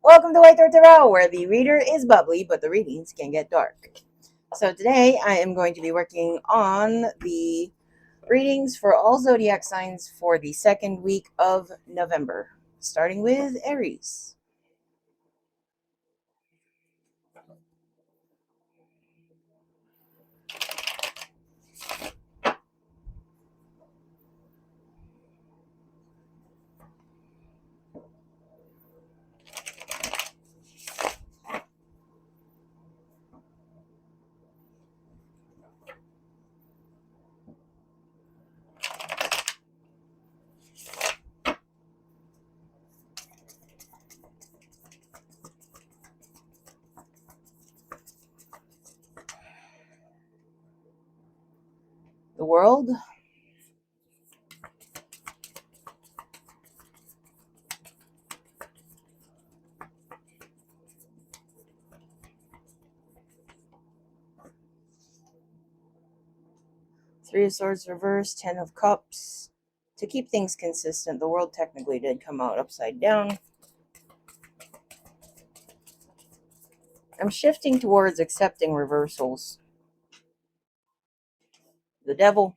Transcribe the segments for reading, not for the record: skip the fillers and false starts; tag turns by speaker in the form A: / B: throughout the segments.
A: Welcome to White Door Tarot, where the reader is bubbly, but the readings can get dark. So today I am going to be working on the readings for all zodiac signs for the second week of November, starting with Aries. The World, Three of Swords reversed, Ten of Cups. To keep things consistent, the World technically did come out upside down. I'm shifting towards accepting reversals. The Devil,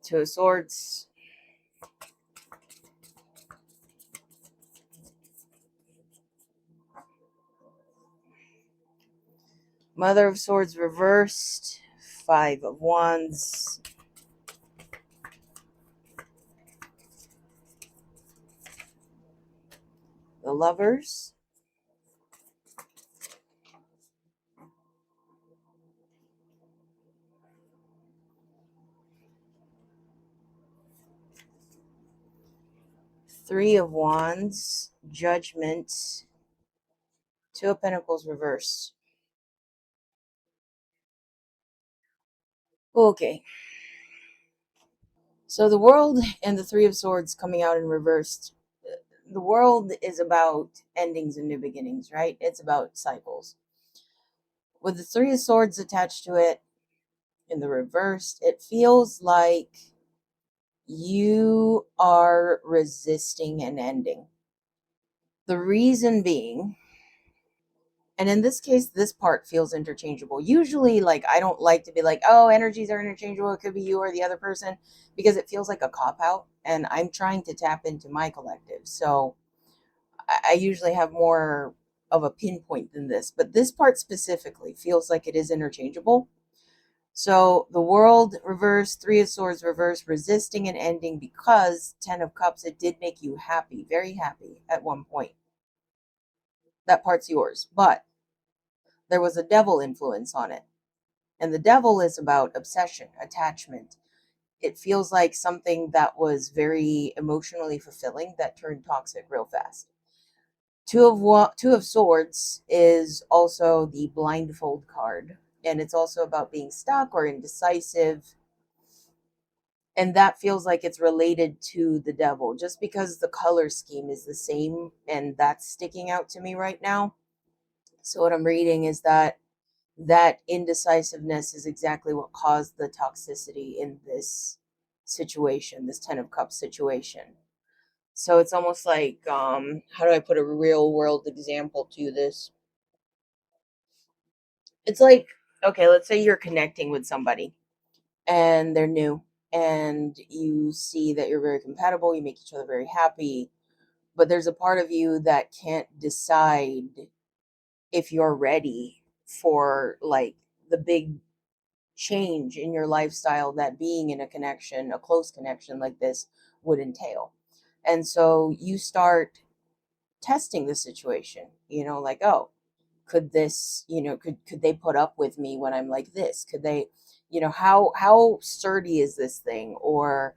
A: Two of Swords, Mother of Swords reversed, Five of Wands, the Lovers, Three of Wands, Judgment, Two of Pentacles reversed. Okay. So the World and the Three of Swords coming out in reversed. The World is about endings and new beginnings, right? It's about cycles. With the Three of Swords attached to it in the reversed, it feels like you are resisting an ending. The reason being, and in this case, this part feels interchangeable. Usually, like, I don't like to be like, oh, energies are interchangeable. It could be you or the other person, because it feels like a cop-out. And I'm trying to tap into my collective. So I usually have more of a pinpoint than this. But this part specifically feels like it is interchangeable. So the World reversed, Three of Swords reversed, resisting an ending because Ten of Cups, it did make you happy, very happy at one point. That part's yours. But there was a devil influence on it. And the devil is about obsession, attachment. It feels like something that was very emotionally fulfilling that turned toxic real fast. Two of Swords is also the blindfold card. And it's also about being stuck or indecisive. And that feels like it's related to the devil just because the color scheme is the same. And that's sticking out to me right now. So what I'm reading is that indecisiveness is exactly what caused the toxicity in this situation, this Ten of Cups situation. So it's almost like, how do I put a real world example to this? It's like, okay, let's say you're connecting with somebody and they're new and you see that you're very compatible, you make each other very happy, but there's a part of you that can't decide if you're ready for like the big change in your lifestyle that being in a connection, a close connection like this would entail. And so you start testing the situation, like, oh, could this, could they put up with me when I'm like this? Could they, how sturdy is this thing? Or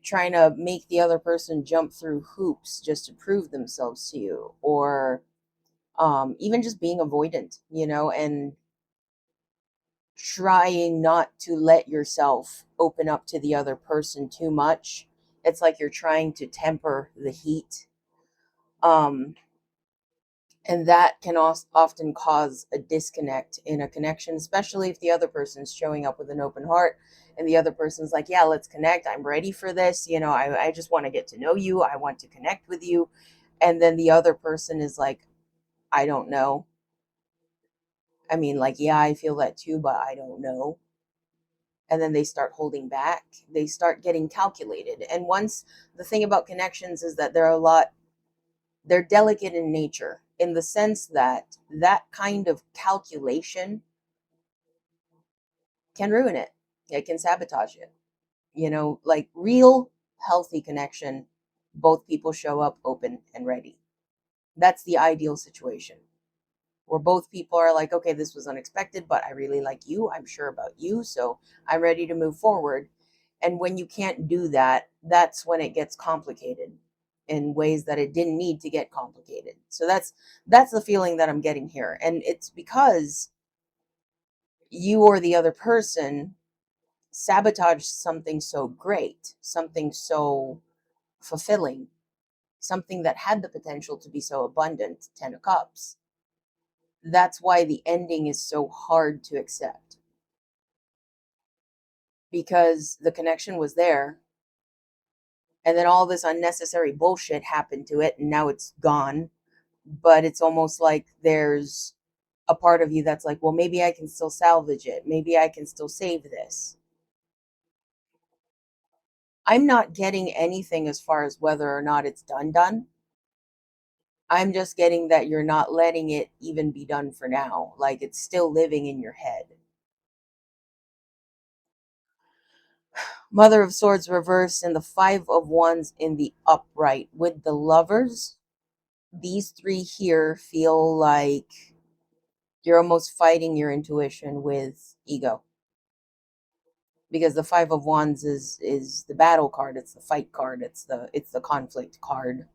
A: trying to make the other person jump through hoops just to prove themselves to you, or even just being avoidant, and trying not to let yourself open up to the other person too much. It's like you're trying to temper the heat. Um, and that can often cause a disconnect in a connection, especially if the other person's showing up with an open heart and the other person's like, yeah, let's connect, I'm ready for this, I just want to get to know you, I want to connect with you. And then the other person is like, I don't know. I mean, like, yeah, I feel that too, but I don't know. And then they start holding back, they start getting calculated. And once, the thing about connections is that they're delicate in nature, in the sense that that kind of calculation can ruin it. It can sabotage it. Like real healthy connection, both people show up open and ready. That's the ideal situation, where both people are like, okay, this was unexpected, but I really like you, I'm sure about you, so I'm ready to move forward. And when you can't do that, that's when it gets complicated in ways that it didn't need to get complicated. So that's the feeling that I'm getting here. And it's because you or the other person sabotaged something so great, something so fulfilling, something that had the potential to be so abundant. 10 of Cups. That's why the ending is so hard to accept, because the connection was there, and then all this unnecessary bullshit happened to it, and now it's gone. But it's almost like there's a part of you that's like, well, maybe I can still salvage it, maybe I can still save this. I'm not getting anything as far as whether or not it's done. I'm just getting that you're not letting it even be done for now. Like, it's still living in your head. Mother of Swords reversed and the Five of Wands in the upright. With the Lovers, these three here feel like you're almost fighting your intuition with ego. Because the Five of Wands is the battle card, it's the fight card, it's the conflict card.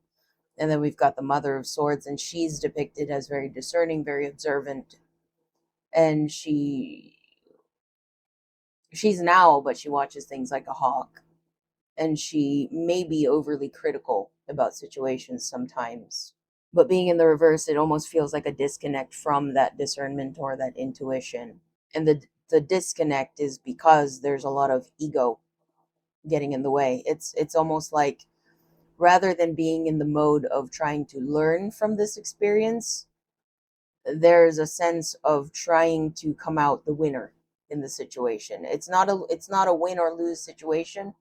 A: And then we've got the Mother of Swords, and she's depicted as very discerning, very observant. And she's an owl, but she watches things like a hawk. And she may be overly critical about situations sometimes. But being in the reverse, it almost feels like a disconnect from that discernment or that intuition. And the disconnect is because there's a lot of ego getting in the way. It's almost like, rather than being in the mode of trying to learn from this experience, there's a sense of trying to come out the winner in the situation. It's not a win or lose situation.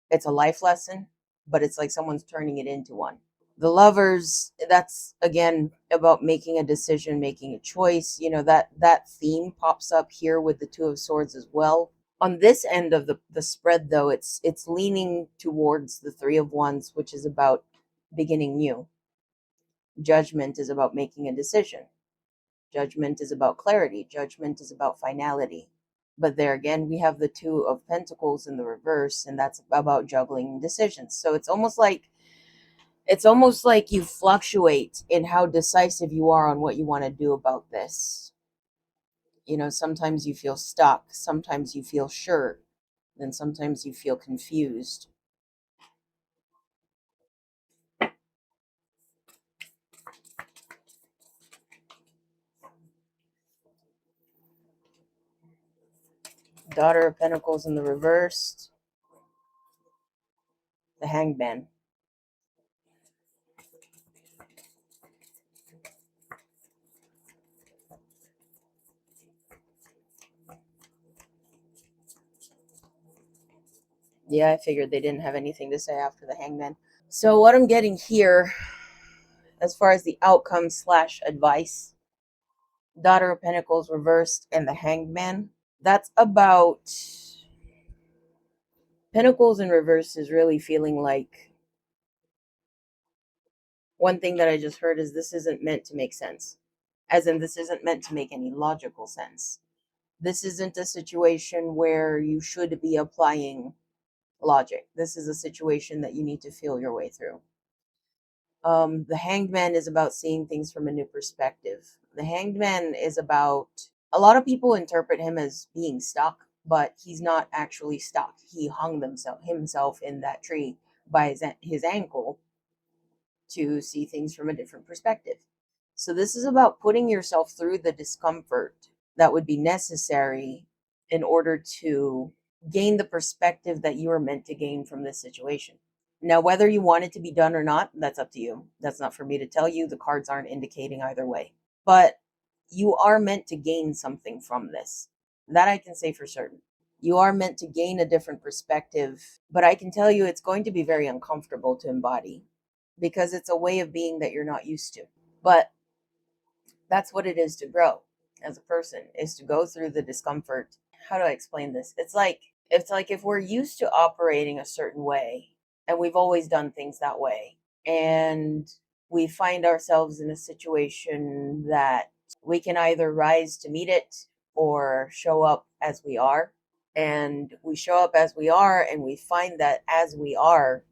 A: It's a life lesson, but it's like someone's turning it into one. The Lovers, that's again about making a decision, making a choice. That theme pops up here with the Two of Swords as well. On this end of the spread, though, it's leaning towards the Three of Wands, which is about beginning new. Judgment is about making a decision. Judgment is about clarity. Judgment is about finality. But there again, we have the Two of Pentacles in the reverse, and that's about juggling decisions. So it's almost like you fluctuate in how decisive you are on what you want to do about this. Sometimes you feel stuck, sometimes you feel sure, then sometimes you feel confused. Daughter of Pentacles in the reversed, the Hanged Man. Yeah, I figured they didn't have anything to say after the Hangman. So what I'm getting here, as far as the outcome / advice, Daughter of Pentacles reversed and the Hanged Man, that's about Pentacles in reverse is really feeling like, one thing that I just heard is, this isn't meant to make sense. As in, this isn't meant to make any logical sense. This isn't a situation where you should be applying logic. This is a situation that you need to feel your way through. The Hanged Man is about seeing things from a new perspective. The Hanged Man is about, a lot of people interpret him as being stuck, but he's not actually stuck. He hung himself in that tree by his ankle to see things from a different perspective. So this is about putting yourself through the discomfort that would be necessary in order to gain the perspective that you are meant to gain from this situation. Now, whether you want it to be done or not, that's up to you. That's not for me to tell you. The cards aren't indicating either way. But you are meant to gain something from this. That I can say for certain. You are meant to gain a different perspective, but I can tell you it's going to be very uncomfortable to embody because it's a way of being that you're not used to. But that's what it is to grow as a person, is to go through the discomfort. How do I explain this? It's like if we're used to operating a certain way and we've always done things that way, and we find ourselves in a situation that we can either rise to meet it or show up as we are. And we show up as we are, and we find that as we are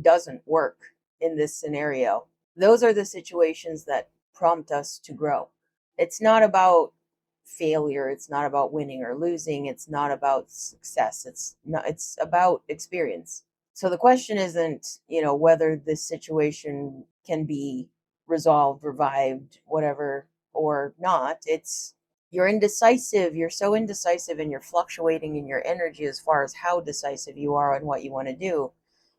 A: doesn't work in this scenario. Those are the situations that prompt us to grow. It's not about failure, it's not about winning or losing, it's not about success. It's about experience. So the question isn't, whether this situation can be resolved, revived, whatever or not. It's you're indecisive. You're so indecisive and you're fluctuating in your energy as far as how decisive you are on what you want to do,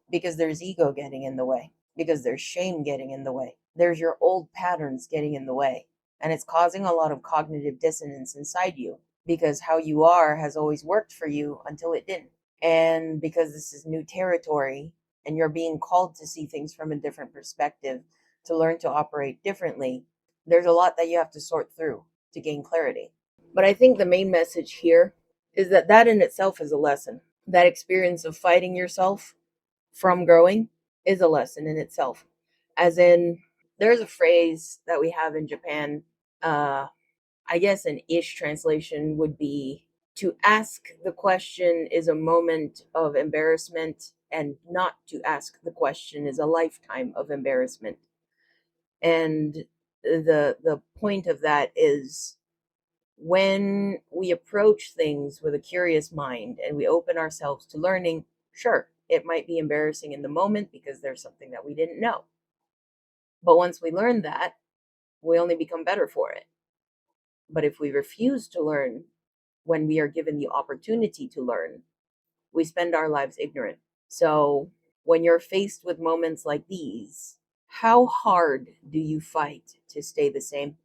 A: because there's ego getting in the way, because there's shame getting in the way. There's your old patterns getting in the way. And it's causing a lot of cognitive dissonance inside you because how you are has always worked for you until it didn't. And because this is new territory and you're being called to see things from a different perspective, to learn to operate differently, there's a lot that you have to sort through to gain clarity. But I think the main message here is that in itself is a lesson. That experience of fighting yourself from growing is a lesson in itself. As in, there's a phrase that we have in Japan. I guess an ish translation would be, to ask the question is a moment of embarrassment, and not to ask the question is a lifetime of embarrassment. And the point of that is, when we approach things with a curious mind and we open ourselves to learning, sure, it might be embarrassing in the moment because there's something that we didn't know. But once we learn that, we only become better for it. But if we refuse to learn when we are given the opportunity to learn, we spend our lives ignorant. So when you're faced with moments like these, how hard do you fight to stay the same?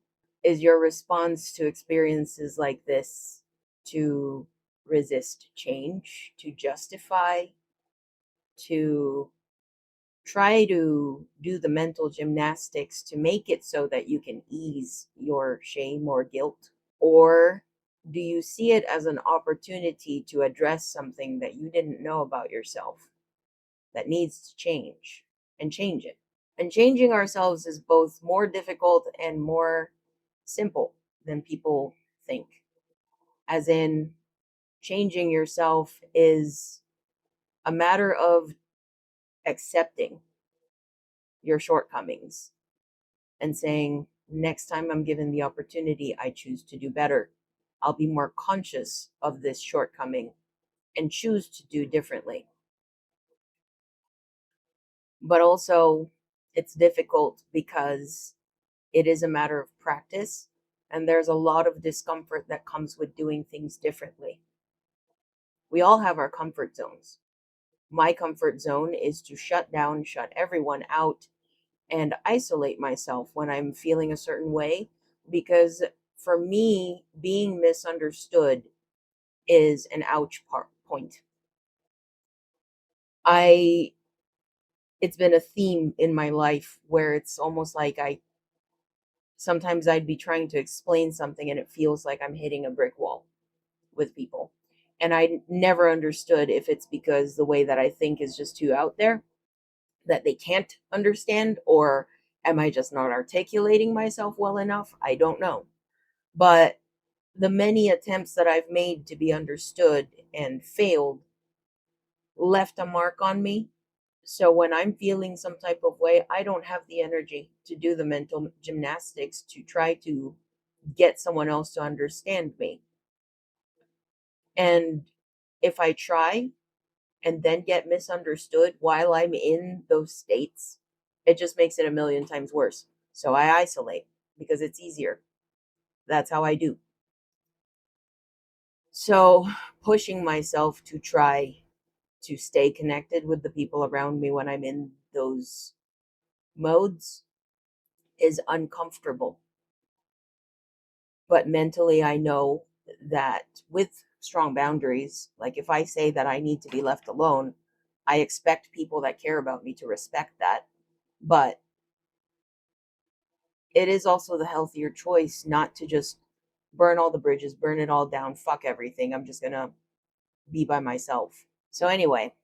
A: Is your response to experiences like this to resist change, to justify, to try to do the mental gymnastics to make it so that you can ease your shame or guilt? Or do you see it as an opportunity to address something that you didn't know about yourself that needs to change, and change it? And changing ourselves is both more difficult and more simple than people think. As in, changing yourself is a matter of accepting your shortcomings and saying, next time I'm given the opportunity, I choose to do better. I'll be more conscious of this shortcoming and choose to do differently. But also, it's difficult because it is a matter of practice, and there's a lot of discomfort that comes with doing things differently. We all have our comfort zones. My comfort zone is to shut down, shut everyone out, and isolate myself when I'm feeling a certain way, because for me, being misunderstood is an ouch point. I It's been a theme in my life where it's almost like I'd be trying to explain something and it feels like I'm hitting a brick wall with people. And I never understood if it's because the way that I think is just too out there that they can't understand, or am I just not articulating myself well enough? I don't know. But the many attempts that I've made to be understood and failed left a mark on me. So when I'm feeling some type of way, I don't have the energy to do the mental gymnastics to try to get someone else to understand me. And if I try and then get misunderstood while I'm in those states, it just makes it a million times worse. So I isolate because it's easier. That's how I do. So pushing myself to try to stay connected with the people around me when I'm in those modes is uncomfortable. But mentally, I know that with strong boundaries, like if I say that I need to be left alone, I expect people that care about me to respect that. But it is also the healthier choice not to just burn all the bridges, burn it all down, fuck everything. I'm just going to be by myself. So, anyway,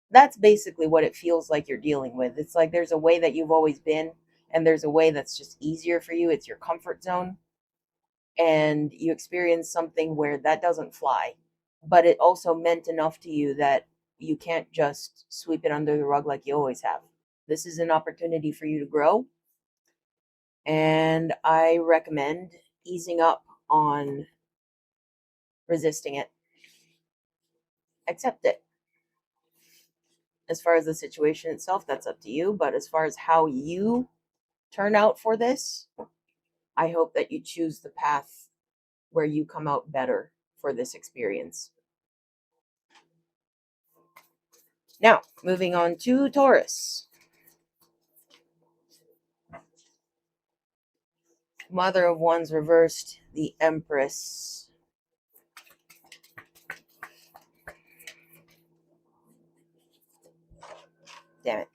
A: that's basically what it feels like you're dealing with. It's like there's a way that you've always been, and there's a way that's just easier for you. It's your comfort zone. And you experience something where that doesn't fly, but it also meant enough to you that you can't just sweep it under the rug like you always have. This is an opportunity for you to grow, and I recommend easing up on resisting it. Accept it. As far as the situation itself, that's up to you, but as far as how you turn out for this, I hope that you choose the path where you come out better for this experience. Now, moving on to Taurus. Mother of Wands reversed, the Empress. Damn it.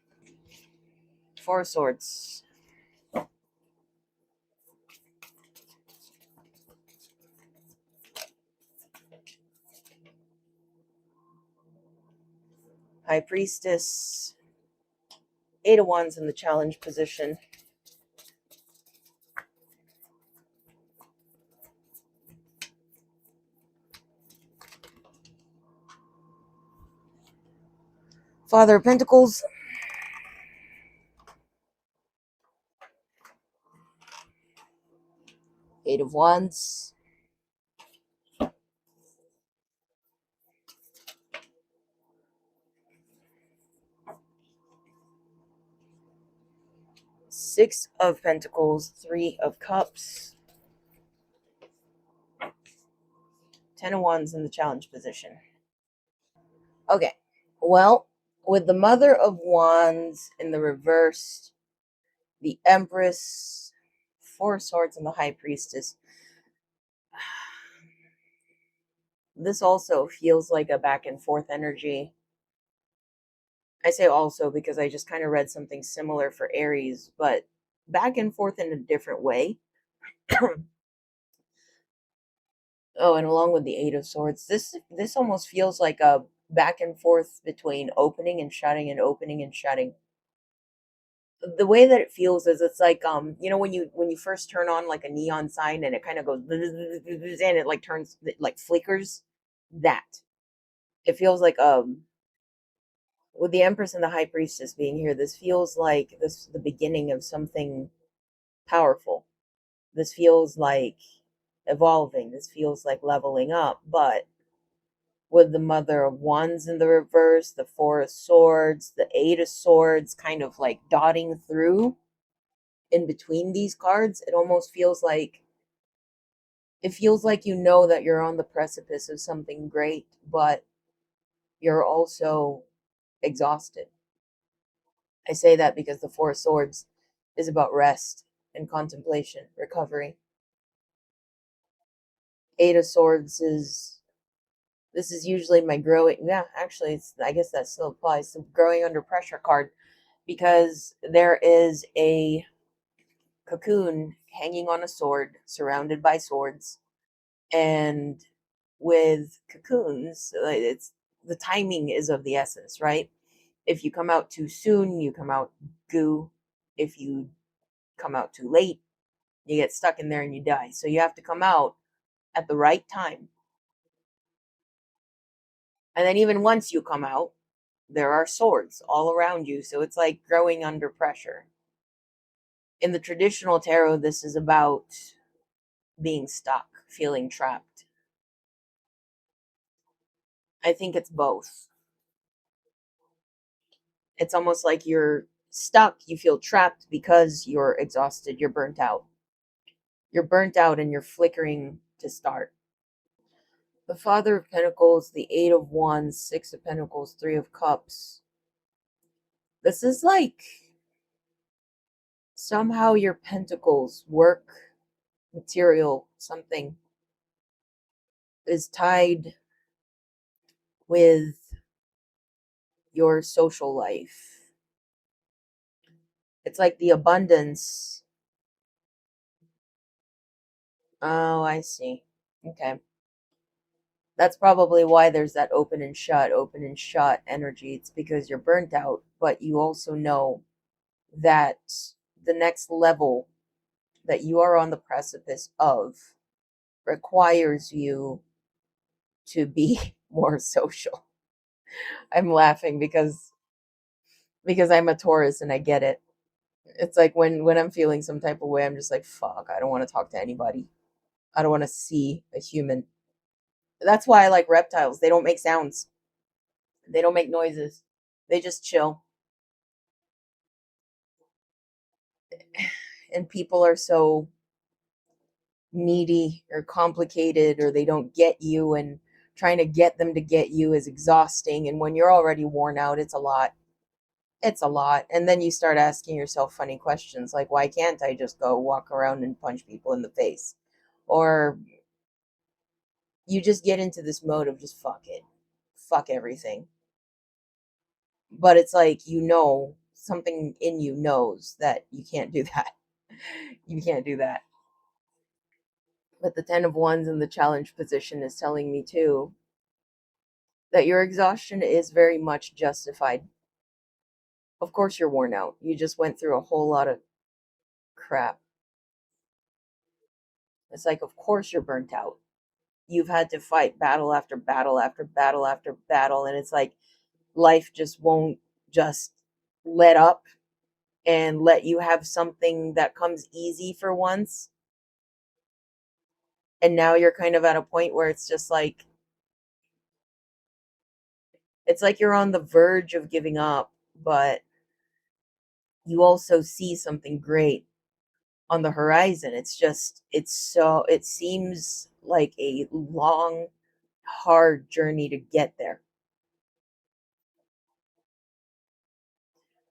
A: Four of Swords. High Priestess. Eight of Wands in the challenge position. Father of Pentacles. Eight of Wands. Six of Pentacles. Three of Cups. 10 of Wands in the challenge position. Okay. Well, with the Mother of Wands in the reverse, the Empress, Four of Swords, and the High Priestess, this also feels like a back and forth energy. I say also because I just kind of read something similar for Aries, but back and forth in a different way. Oh, and along with the Eight of Swords, this almost feels like a back and forth between opening and shutting and opening and shutting. The way that it feels is it's like when you first turn on like a neon sign and it kind of goes and it like turns like flickers. That it feels like with the Empress and the High Priestess being here, this feels like this the beginning of something powerful. This feels like evolving. This feels like leveling up. But with the Mother of Wands in the reverse, the Four of Swords, the Eight of Swords kind of like dotting through in between these cards, it feels like you know that you're on the precipice of something great, but you're also exhausted. I say that because the Four of Swords is about rest and contemplation, recovery. Eight of Swords is this is usually my growing. Yeah, actually, I guess that still applies. The growing under pressure card, because there is a cocoon hanging on a sword, surrounded by swords, and with cocoons, it's the timing is of the essence, right? If you come out too soon, you come out goo. If you come out too late, you get stuck in there and you die. So you have to come out at the right time. And then even once you come out, there are swords all around you. So it's like growing under pressure. In the traditional tarot, this is about being stuck, feeling trapped. I think it's both. It's almost like you're stuck, you feel trapped because you're exhausted, you're burnt out. You're burnt out and you're flickering to start. The Father of Pentacles, the Eight of Wands, Six of Pentacles, Three of Cups. This is like somehow your pentacles, work, material, something is tied with your social life. It's like the abundance. Oh, I see. Okay. That's probably why there's that open and shut energy. It's because you're burnt out, but you also know that the next level that you are on the precipice of requires you to be more social. I'm laughing because I'm a Taurus and I get it. It's like when I'm feeling some type of way, I'm just like, fuck, I don't want to talk to anybody. I don't want to see a human. That's why I like reptiles. They don't make sounds. They don't make noises. They just chill. And people are so needy or complicated, or they don't get you, and trying to get them to get you is exhausting. And when you're already worn out, it's a lot. It's a lot. And then you start asking yourself funny questions like, why can't I just go walk around and punch people in the face? Or you just get into this mode of just fuck it, fuck everything. But it's like, something in you knows that you can't do that. You can't do that. But the 10 of Wands in the challenge position is telling me too that your exhaustion is very much justified. Of course you're worn out. You just went through a whole lot of crap. It's like, of course you're burnt out. You've had to fight battle after battle after battle after battle. And it's like life just won't just let up and let you have something that comes easy for once. And now you're kind of at a point where it's just like, it's like you're on the verge of giving up, but you also see something great on the horizon. It seems like a long, hard journey to get there.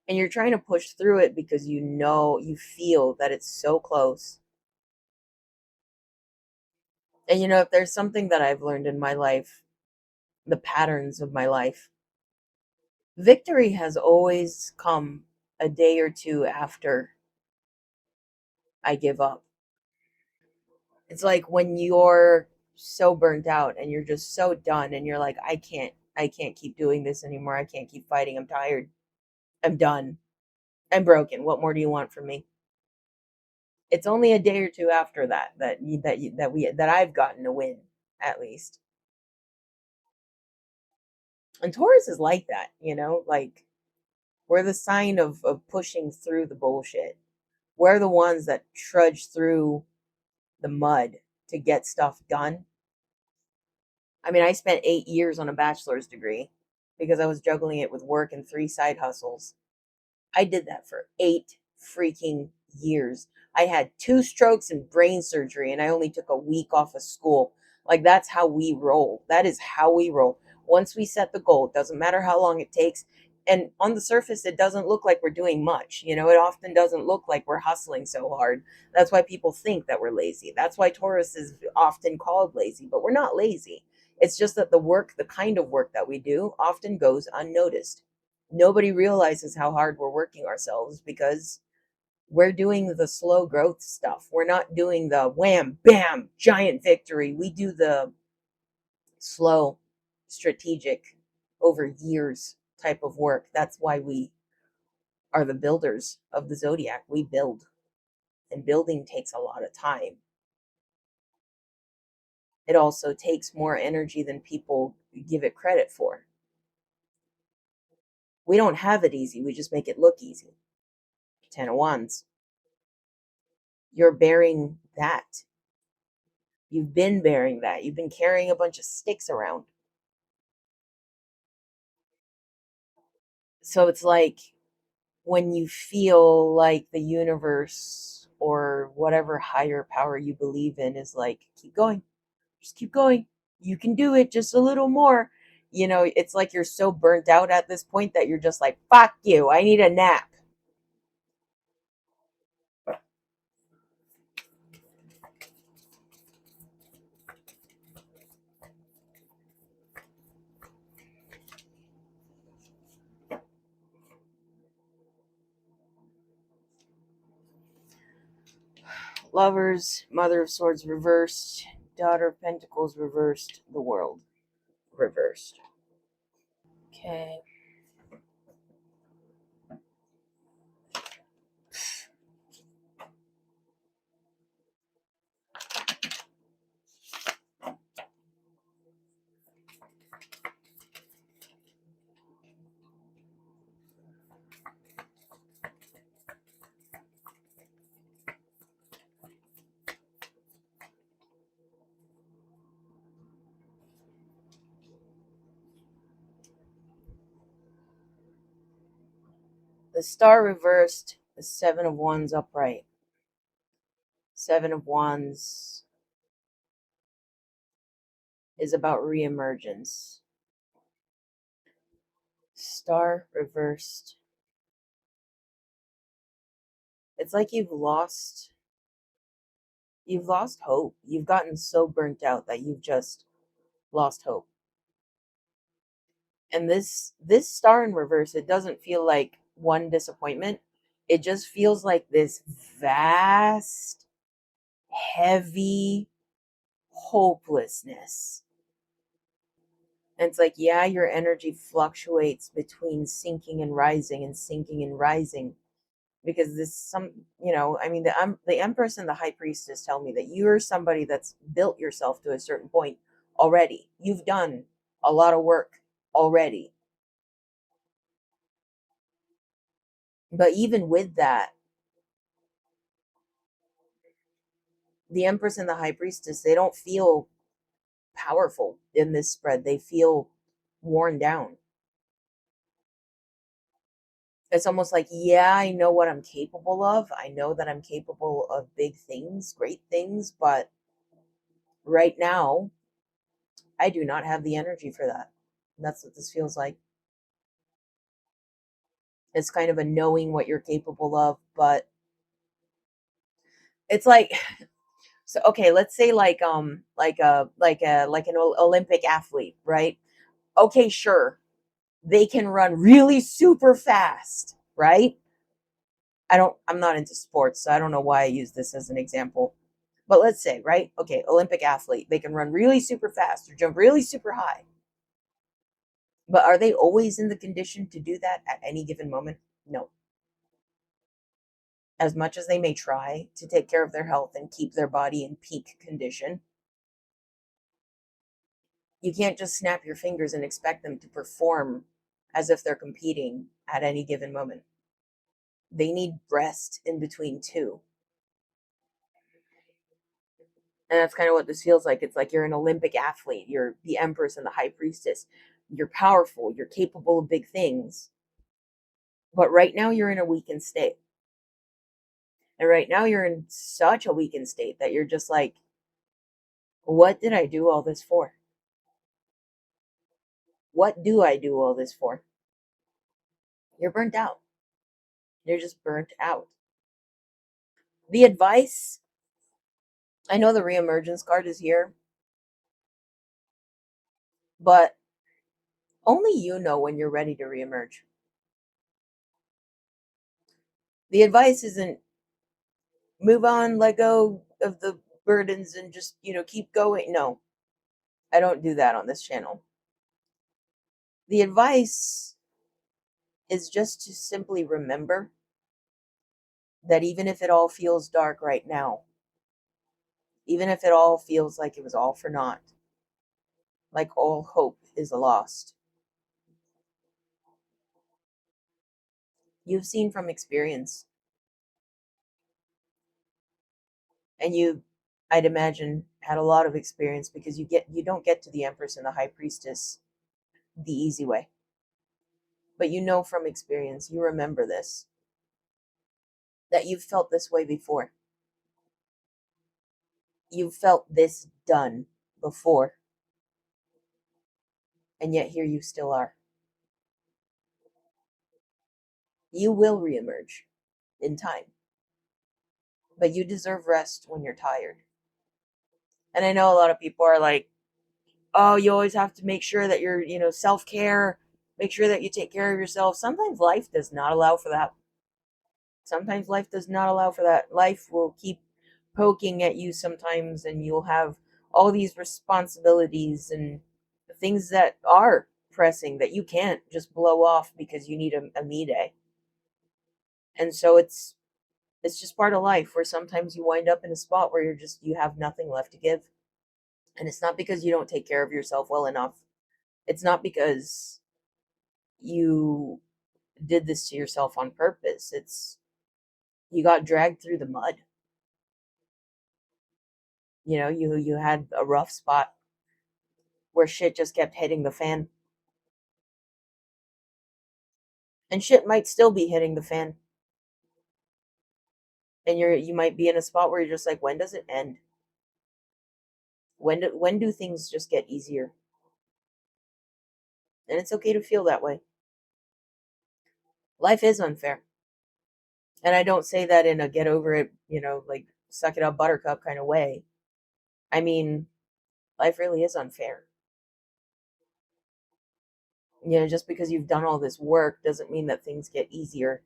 A: And you're trying to push through it because you feel that it's so close. And if there's something that I've learned in my life, the patterns of my life, victory has always come a day or two after I give up. It's like when you're so burnt out and you're just so done and you're like, I can't keep doing this anymore. I can't keep fighting. I'm tired. I'm done. I'm broken. What more do you want from me? It's only a day or two after that I've gotten a win, at least. And Taurus is like that, like we're the sign of pushing through the bullshit. We're the ones that trudge through the mud to get stuff done. I mean, I spent 8 years on a bachelor's degree because I was juggling it with work and 3 side hustles. I did that for 8 freaking years. I had 2 strokes and brain surgery, and I only took a week off of school. Like, that's how we roll. That is how we roll. Once we set the goal, it doesn't matter how long it takes. And on the surface, it doesn't look like we're doing much. It often doesn't look like we're hustling so hard. That's why people think that we're lazy. That's why Taurus is often called lazy, but we're not lazy. It's just that the kind of work that we do often goes unnoticed. Nobody realizes how hard we're working ourselves because we're doing the slow growth stuff. We're not doing the wham, bam, giant victory. We do the slow, strategic, over years type of work. That's why we are the builders of the zodiac. We build, and building takes a lot of time. It also takes more energy than people give it credit for. We don't have it easy. We just make it look easy. 10 of Wands. You're bearing that. You've been bearing that. You've been carrying a bunch of sticks around. So it's like when you feel like the universe or whatever higher power you believe in is like, keep going, just keep going. You can do it just a little more. You know, it's like you're so burnt out at this point that you're just like, fuck you, I need a nap. Lovers, Mother of Swords reversed, Daughter of Pentacles reversed, the World reversed. Okay. The Star reversed, the Seven of Wands upright. Seven of Wands is about reemergence. Star reversed. It's like you've lost hope. You've gotten so burnt out that you've just lost hope. And this star in reverse, it doesn't feel like one disappointment. It just feels like this vast, heavy hopelessness. And it's like, yeah, your energy fluctuates between sinking and rising and sinking and rising, because this some, you know, I mean, the Empress and the High Priestess tell me that you're somebody that's built yourself to a certain point already. You've done a lot of work already. But even with that, the Empress and the High Priestess, they don't feel powerful in this spread. They feel worn down. It's almost like, yeah, I know what I'm capable of. I know that I'm capable of big things, great things, but right now, I do not have the energy for that. And that's what this feels like. It's kind of a knowing what you're capable of, but it's like, so okay, let's say like an Olympic athlete, right? Okay, sure, they can run really super fast, right? I'm not into sports, so I don't know why I use this as an example. But let's say, right? Okay, Olympic athlete, they can run really super fast or jump really super high. But are they always in the condition to do that at any given moment? No. As much as they may try to take care of their health and keep their body in peak condition, you can't just snap your fingers and expect them to perform as if they're competing at any given moment. They need rest in between too. And that's kind of what this feels like. It's like you're an Olympic athlete, you're the Empress and the High Priestess. You're powerful, you're capable of big things. But right now you're in a weakened state. And right now you're in such a weakened state that you're just like, what did I do all this for? What do I do all this for? You're burnt out. You're just burnt out. The advice, I know the reemergence card is here, but only you know when you're ready to reemerge. The advice isn't move on, let go of the burdens and just, keep going. No, I don't do that on this channel. The advice is just to simply remember that even if it all feels dark right now, even if it all feels like it was all for naught, like all hope is lost, you've seen from experience, and you, I'd imagine, had a lot of experience, because you don't get to the Empress and the High Priestess the easy way. But you know from experience, you remember this, that you've felt this way before. You've felt this done before. And yet here you still are. You will reemerge in time, but you deserve rest when you're tired. And I know a lot of people are like, oh, you always have to make sure that you're, self-care, make sure that you take care of yourself. Sometimes life does not allow for that. Sometimes life does not allow for that. Life will keep poking at you sometimes, and you'll have all these responsibilities and things that are pressing that you can't just blow off because you need a me day. And so it's just part of life where sometimes you wind up in a spot where you have nothing left to give. And it's not because you don't take care of yourself well enough. It's not because you did this to yourself on purpose. It's you got dragged through the mud. You had a rough spot where shit just kept hitting the fan. And shit might still be hitting the fan. And you might be in a spot where you're just like, when does it end? When do things just get easier? And it's okay to feel that way. Life is unfair. And I don't say that in a get over it, like suck it up buttercup kind of way. I mean, life really is unfair. Just because you've done all this work doesn't mean that things get easier.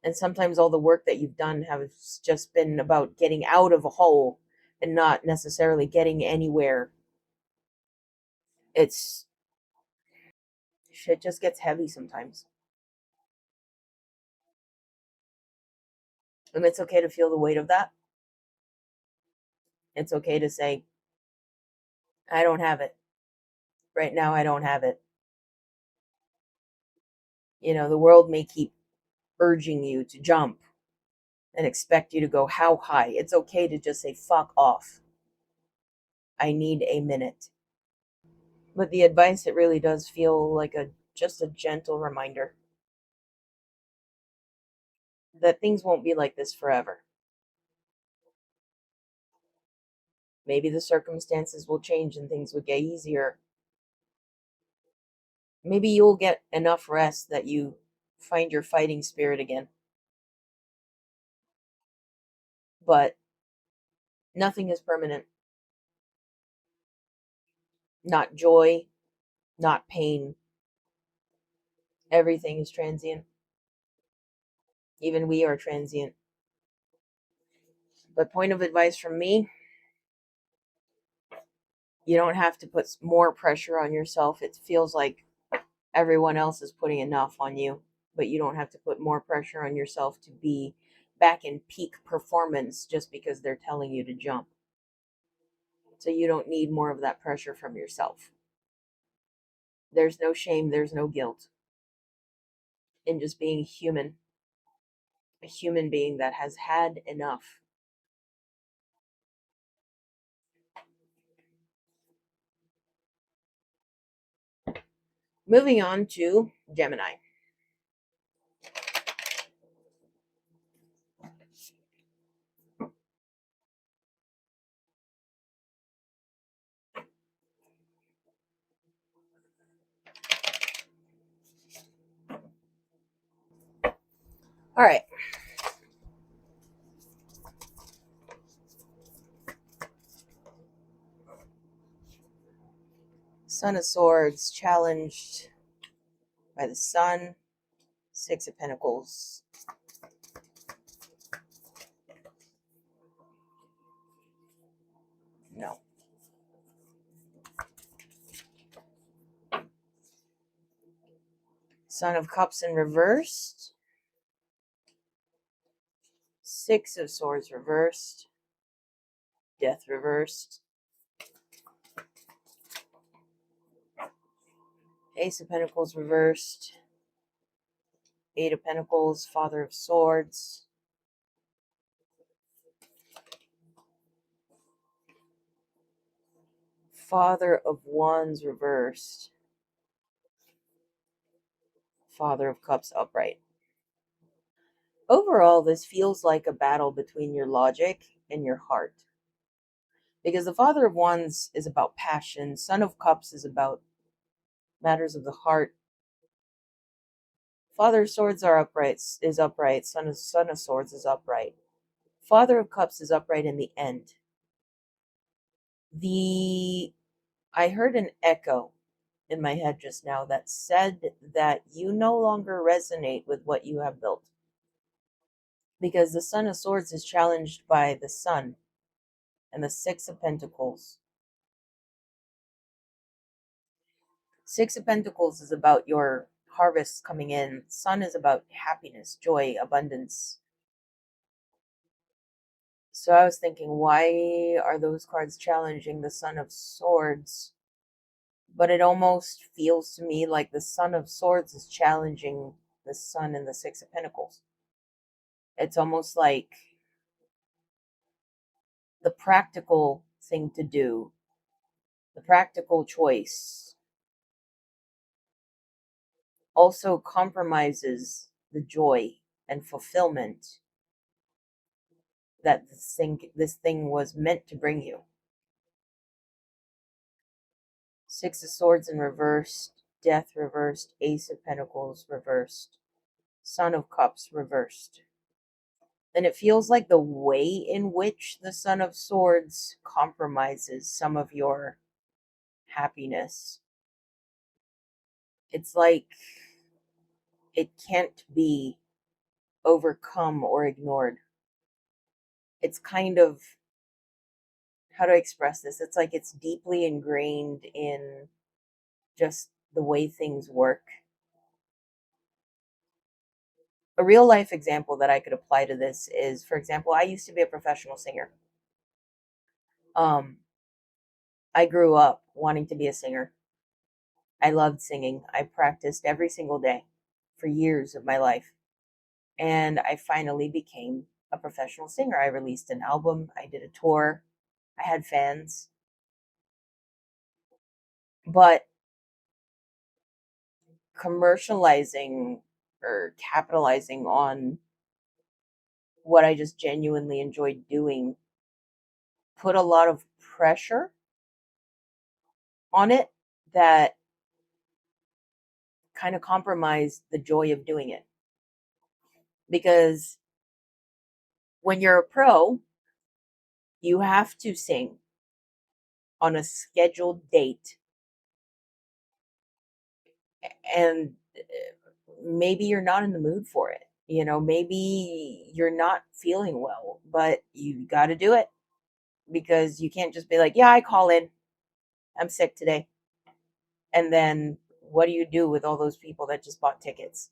A: And sometimes all the work that you've done has just been about getting out of a hole and not necessarily getting anywhere. It's shit just gets heavy sometimes. And it's okay to feel the weight of that. It's okay to say, I don't have it. Right now, I don't have it. The world may keep urging you to jump and expect you to go how high. It's okay to just say, fuck off. I need a minute. But the advice, it really does feel like just a gentle reminder that things won't be like this forever. Maybe the circumstances will change and things will get easier. Maybe you'll get enough rest that you find your fighting spirit again. But nothing is permanent. Not joy, not pain. Everything is transient. Even we are transient. But point of advice from me, you don't have to put more pressure on yourself. It feels like everyone else is putting enough on you, but you don't have to put more pressure on yourself to be back in peak performance just because they're telling you to jump. So you don't need more of that pressure from yourself. There's no shame, there's no guilt in just being human, a human being that has had enough. Moving on to Gemini. All right. Son of Swords challenged by the Sun. Six of Pentacles. No. Son of Cups in reversed. Six of Swords reversed. Death reversed. Ace of Pentacles reversed. Eight of Pentacles, Father of Swords. Father of Wands reversed. Father of Cups upright. Overall, this feels like a battle between your logic and your heart. Because the Father of Wands is about passion, Son of Cups is about matters of the heart. Father of Swords is upright. Son of Swords is upright. Father of Cups is upright in the end. I heard an echo in my head just now that said that you no longer resonate with what you have built. Because the Son of Swords is challenged by the Sun and the Six of Pentacles. Six of Pentacles is about your harvest coming in. Sun is about happiness, joy, abundance. So I was thinking, why are those cards challenging the Son of Swords? But it almost feels to me like the Son of Swords is challenging the Sun and the Six of Pentacles. It's almost like the practical thing to do, the practical choice, also compromises the joy and fulfillment that this thing was meant to bring you. Six of Swords in reversed, Death reversed, Ace of Pentacles reversed, Son of Cups reversed. And it feels like the way in which the Son of Swords compromises some of your happiness. It's like it can't be overcome or ignored. It's kind of, how do I express this? It's like it's deeply ingrained in just the way things work. A real life example that I could apply to this is, for example, I used to be a professional singer. I grew up wanting to be a singer. I loved singing. I practiced every single day for years of my life. And I finally became a professional singer. I released an album, I did a tour, I had fans. But commercializing or capitalizing on what I just genuinely enjoyed doing put a lot of pressure on it that kind of compromised the joy of doing it. Because when you're a pro, you have to sing on a scheduled date. And maybe you're not in the mood for it. You know, maybe you're not feeling well, but you got to do it because you can't just be like, yeah, I call in. I'm sick today. And then what do you do with all those people that just bought tickets?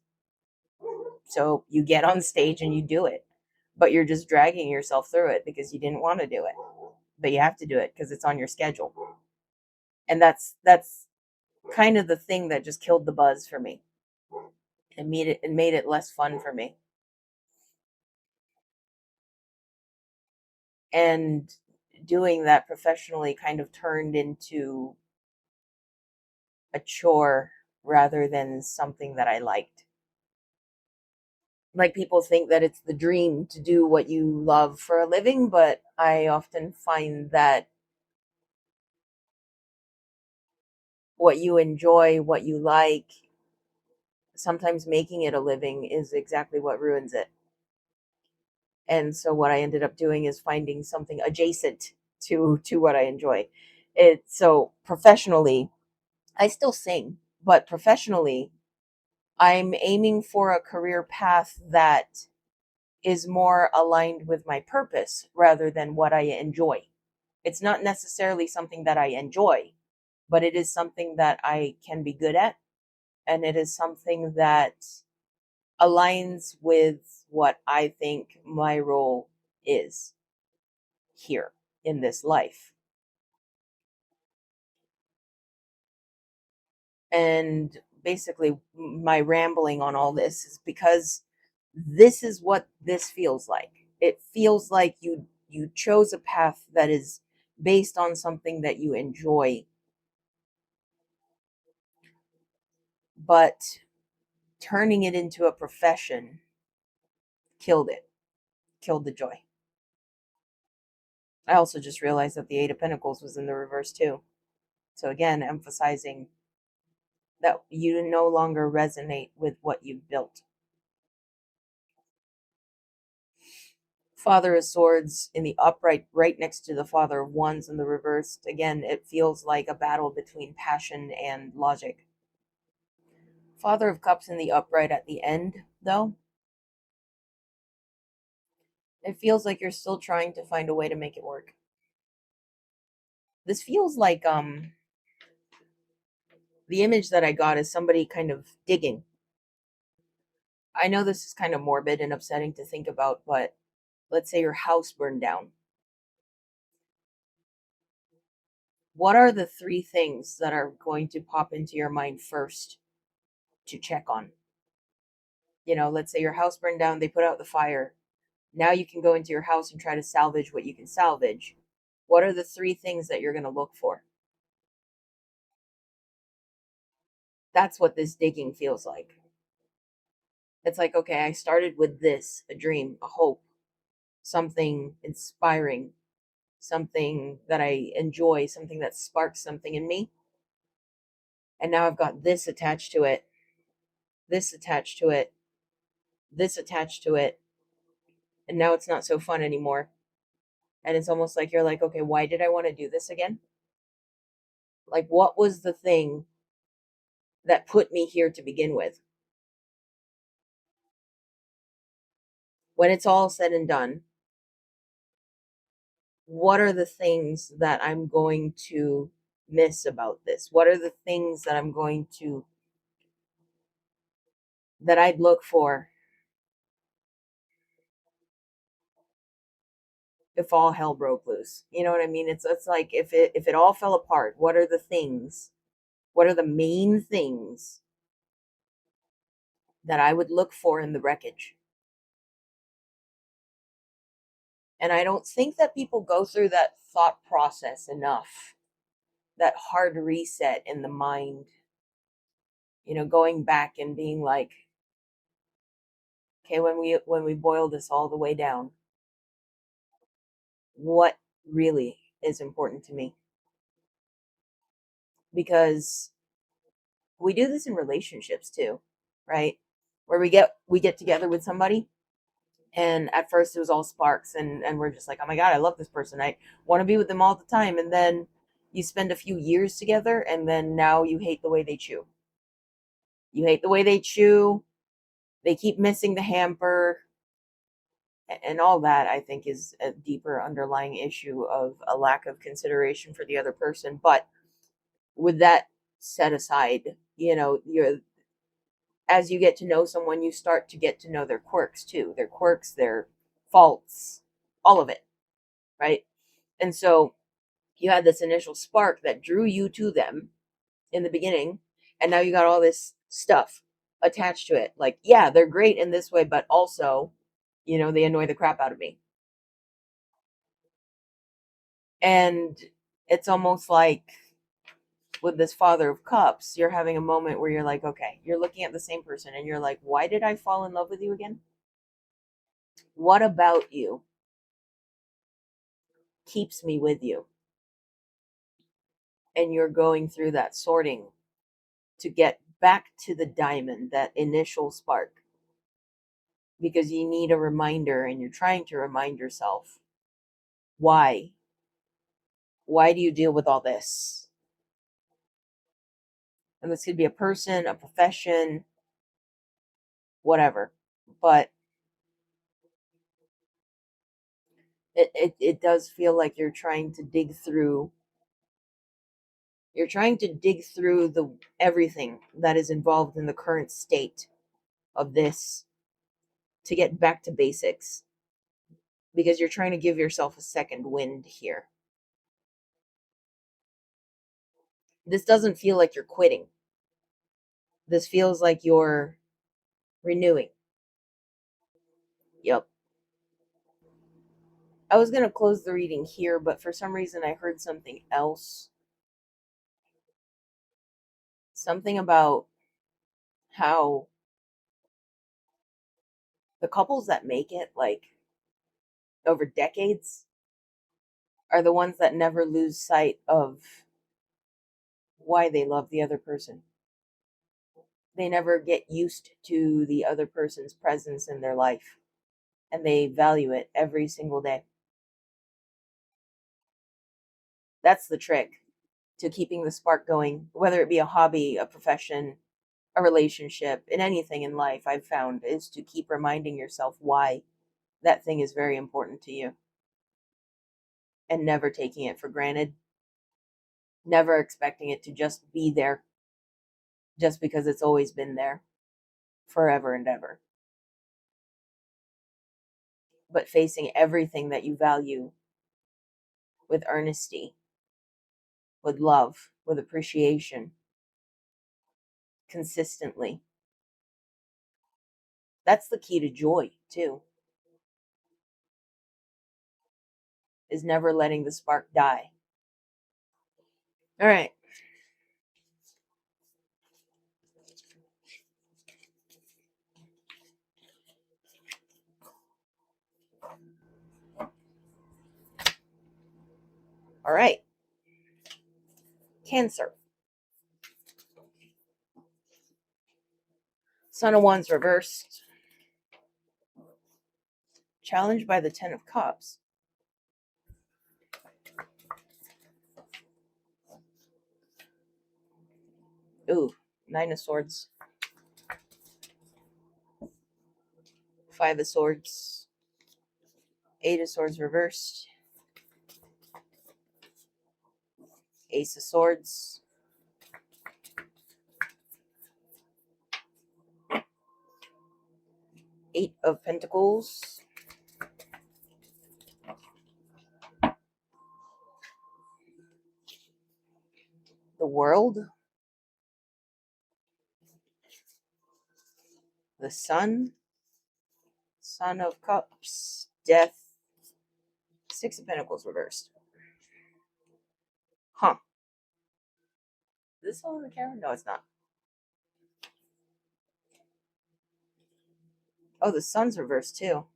A: So you get on stage and you do it, but you're just dragging yourself through it because you didn't want to do it, but you have to do it because it's on your schedule. And that's kind of the thing that just killed the buzz for me. It made it less fun for me. And doing that professionally kind of turned into a chore rather than something that I liked. Like, people think that it's the dream to do what you love for a living, but I often find that what you enjoy, what you like, sometimes making it a living is exactly what ruins it. And so what I ended up doing is finding something adjacent to what I enjoy. So professionally, I still sing, but professionally, I'm aiming for a career path that is more aligned with my purpose rather than what I enjoy. It's not necessarily something that I enjoy, but it is something that I can be good at. And it is something that aligns with what I think my role is here in this life. And basically, my rambling on all this is because this is what this feels like. It feels like you chose a path that is based on something that you enjoy, but turning it into a profession killed it, killed the joy. I also just realized that the Eight of Pentacles was in the reverse too. So again, emphasizing that you no longer resonate with what you've built. Father of Swords in the upright, right next to the Father of Wands in the reversed. Again, it feels like a battle between passion and logic. Father of Cups in the upright at the end, though. It feels like you're still trying to find a way to make it work. This feels like the image that I got is somebody kind of digging. I know this is kind of morbid and upsetting to think about, but let's say your house burned down. What are the three things that are going to pop into your mind first to check on? Let's say your house burned down, they put out the fire. Now you can go into your house and try to salvage what you can salvage. What are the three things that you're going to look for? That's what this digging feels like. It's like, okay, I started with this, a dream, a hope, something inspiring, something that I enjoy, something that sparks something in me. And now I've got this attached to it, this attached to it, this attached to it. And now it's not so fun anymore. And it's almost like you're like, okay, why did I want to do this again? Like, what was the thing that put me here to begin with? When it's all said and done, what are the things that I'm going to miss about this? What are the things that that I'd look for if all hell broke loose? You know what I mean? It's like if it all fell apart, what are the things? What are the main things that I would look for in the wreckage? And I don't think that people go through that thought process enough, that hard reset in the mind, going back and being like, okay, when we boil this all the way down, what really is important to me? Because we do this in relationships too, right? Where we get together with somebody, and at first it was all sparks, and we're just like, oh my god, I love this person, I want to be with them all the time. And then you spend a few years together, and then now you hate the way they chew. You hate the way they chew. They keep missing the hamper, and all that, I think, is a deeper underlying issue of a lack of consideration for the other person. But with that set aside, you're as you get to know someone, you start to get to know their quirks too, their faults, all of it, right? And so you had this initial spark that drew you to them in the beginning, and now you got all this stuff attached to it. Like, yeah, they're great in this way, but also, they annoy the crap out of me. And it's almost like with this Father of Cups, you're having a moment where you're like, okay, you're looking at the same person and you're like, why did I fall in love with you again? What about you keeps me with you? And you're going through that sorting to get back to the diamond, that initial spark, because you need a reminder and you're trying to remind yourself why. Why do you deal with all this? And this could be a person, a profession, whatever. But it does feel like you're trying to dig through the everything that is involved in the current state of this to get back to basics, because you're trying to give yourself a second wind here. This doesn't feel like you're quitting. This feels like you're renewing. Yep. I was going to close the reading here, but for some reason I heard something else. Something about how the couples that make it, like, over decades, are the ones that never lose sight of why they love the other person. They never get used to the other person's presence in their life, and they value it every single day. That's the trick to keeping the spark going, whether it be a hobby, a profession, a relationship, in anything in life. I've found is to keep reminding yourself why that thing is very important to you, and never taking it for granted, never expecting it to just be there just because it's always been there forever and ever, but facing everything that you value with earnesty, with love, with appreciation, consistently. That's the key to joy, too, is never letting the spark die. All right. All right. Cancer. Sun of Wands reversed. Challenged by the Ten of Cups. Ooh, Nine of Swords. Five of Swords. Eight of Swords reversed. Ace of Swords. Eight of Pentacles. The World. The Sun. Son of Cups. Death. Six of Pentacles reversed. Huh. Is this all on the camera? No, it's not. Oh, the Sun's reversed too.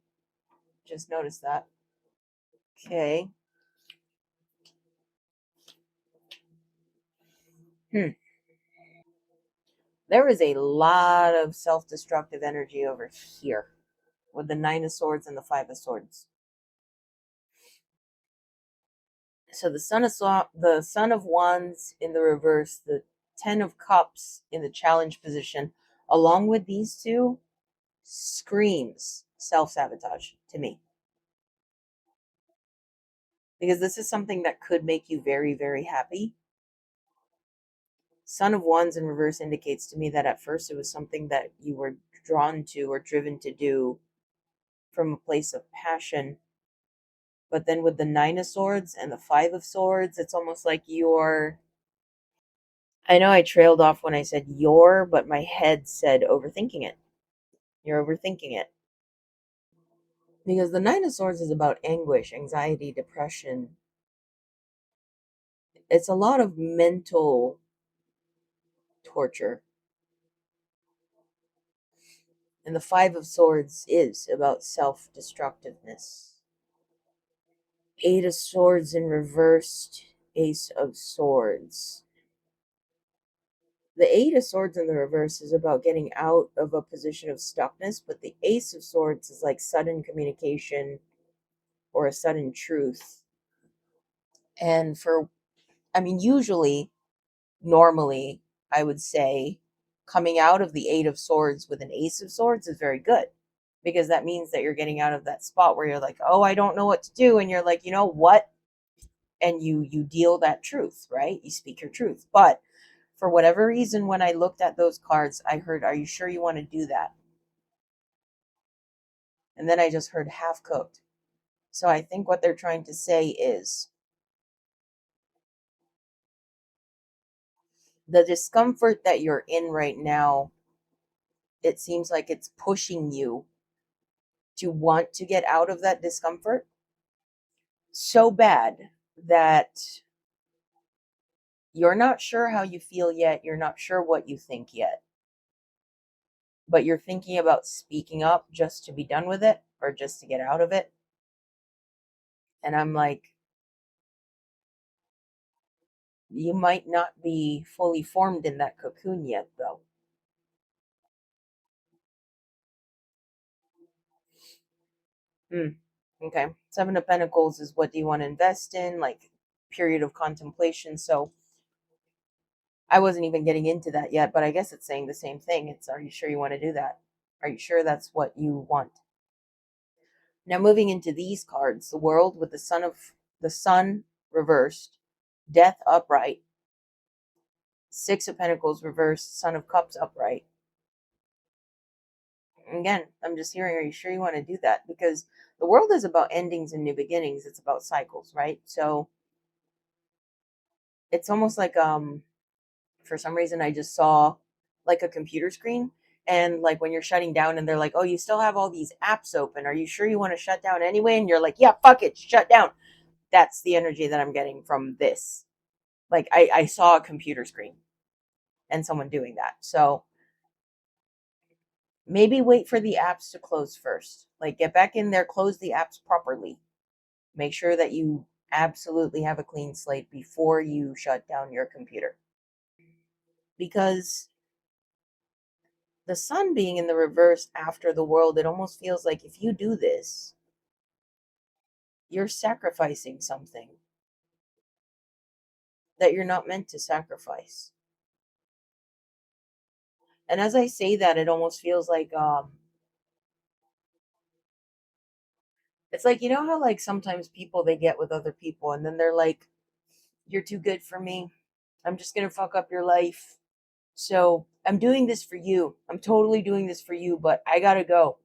A: Just noticed that. Okay. There is a lot of self-destructive energy over here with the Nine of Swords and the Five of Swords. So the Son of Wands in the reverse, the Ten of Cups in the challenge position, along with these two, screams self-sabotage to me. Because this is something that could make you very, very happy. Son of Wands in reverse indicates to me that at first it was something that you were drawn to or driven to do from a place of passion. But then with the Nine of Swords and the Five of Swords, it's almost like you're... I know I trailed off when I said you're, but my head said overthinking it. You're overthinking it. Because the Nine of Swords is about anguish, anxiety, depression. It's a lot of mental torture. And the Five of Swords is about self-destructiveness. Eight of Swords in reversed, Ace of Swords. The Eight of Swords in the reverse is about getting out of a position of stuckness, but the Ace of Swords is like sudden communication or a sudden truth. And usually, normally, I would say coming out of the Eight of Swords with an Ace of Swords is very good, because that means that you're getting out of that spot where you're like, oh, I don't know what to do. And you're like, you know what? And you deal that truth, right? You speak your truth. But for whatever reason, when I looked at those cards, I heard, are you sure you want to do that? And then I just heard half cooked. So I think what they're trying to say is the discomfort that you're in right now, it seems like it's pushing you to want to get out of that discomfort so bad that you're not sure how you feel yet. You're not sure what you think yet. But you're thinking about speaking up just to be done with it or just to get out of it. And I'm like, You might not be fully formed in that cocoon yet, though. Hmm. Okay. Seven of Pentacles is what do you want to invest in? Like period of contemplation. So I wasn't even getting into that yet, but I guess it's saying the same thing. It's, are you sure you want to do that? Are you sure that's what you want? Now moving into these cards, the world with the sun reversed, death upright, Six of Pentacles reversed, Son of Cups upright. Again, I'm just hearing, are you sure you want to do that? Because the world is about endings and new beginnings. It's about cycles, right? So it's almost like for some reason I just saw like a computer screen, and like when you're shutting down and they're like, oh, you still have all these apps open, are you sure you want to shut down anyway? And you're like, yeah, fuck it, shut down. That's the energy that I'm getting from this. Like I saw a computer screen and someone doing that. So maybe wait for the apps to close first. Like get back in there, close the apps properly. Make sure that you absolutely have a clean slate before you shut down your computer. Because the sun being in the reverse after the world, it almost feels like if you do this, you're sacrificing something that you're not meant to sacrifice. And as I say that, it almost feels like it's like, you know how like sometimes people they get with other people and then they're like, you're too good for me. I'm just going to fuck up your life. So I'm doing this for you. I'm totally doing this for you, but I got to go.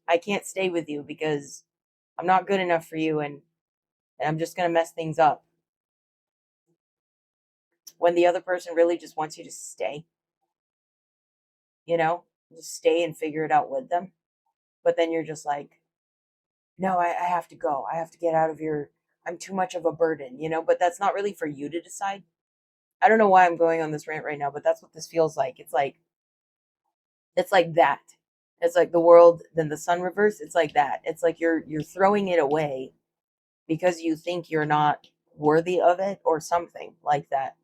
A: I can't stay with you because I'm not good enough for you, and I'm just going to mess things up. When the other person really just wants you to stay, you know, just stay and figure it out with them. But then you're just like, no, I have to go. I have to get out of your, I'm too much of a burden, you know, but that's not really for you to decide. I don't know why I'm going on this rant right now, but that's what this feels like. It's like that. It's like the world, then the sun reverse. It's like that. It's like you're throwing it away because you think you're not worthy of it or something like that.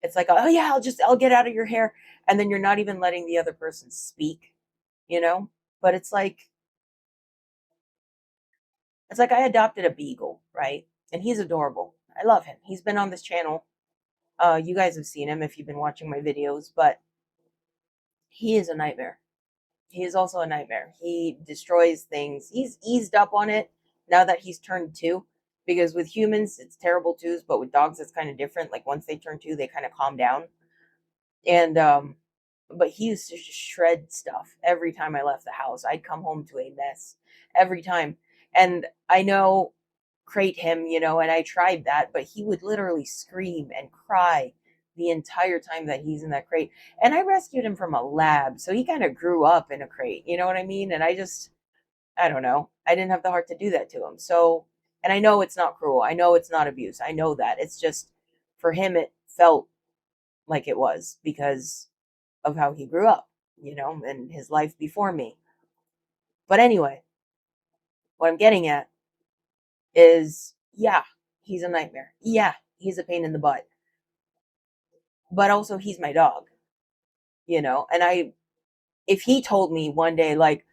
A: It's like, oh yeah, I'll get out of your hair, and then you're not even letting the other person speak, you know? But it's like I adopted a beagle, right? And he's adorable. I love him. He's been on this channel. You guys have seen him if you've been watching my videos, but he is a nightmare. He is also a nightmare. He destroys things. He's eased up on it now that he's turned two, because with humans it's terrible twos, but with dogs it's kind of different. Like once they turn two, they kind of calm down. And but he used to just shred stuff every time I left the house. I'd come home to a mess every time. And I know crate him, you know, and I tried that, but he would literally scream and cry the entire time that he's in that crate. And I rescued him from a lab, so he kind of grew up in a crate, you know what I mean? And I don't know. I didn't have the heart to do that to him. So, and I know it's not cruel. I know it's not abuse. I know that. It's just for him it felt like it was because of how he grew up, you know, and his life before me. But anyway, what I'm getting at is, yeah, he's a nightmare. Yeah, he's a pain in the butt. But also he's my dog, you know. And if he told me one day like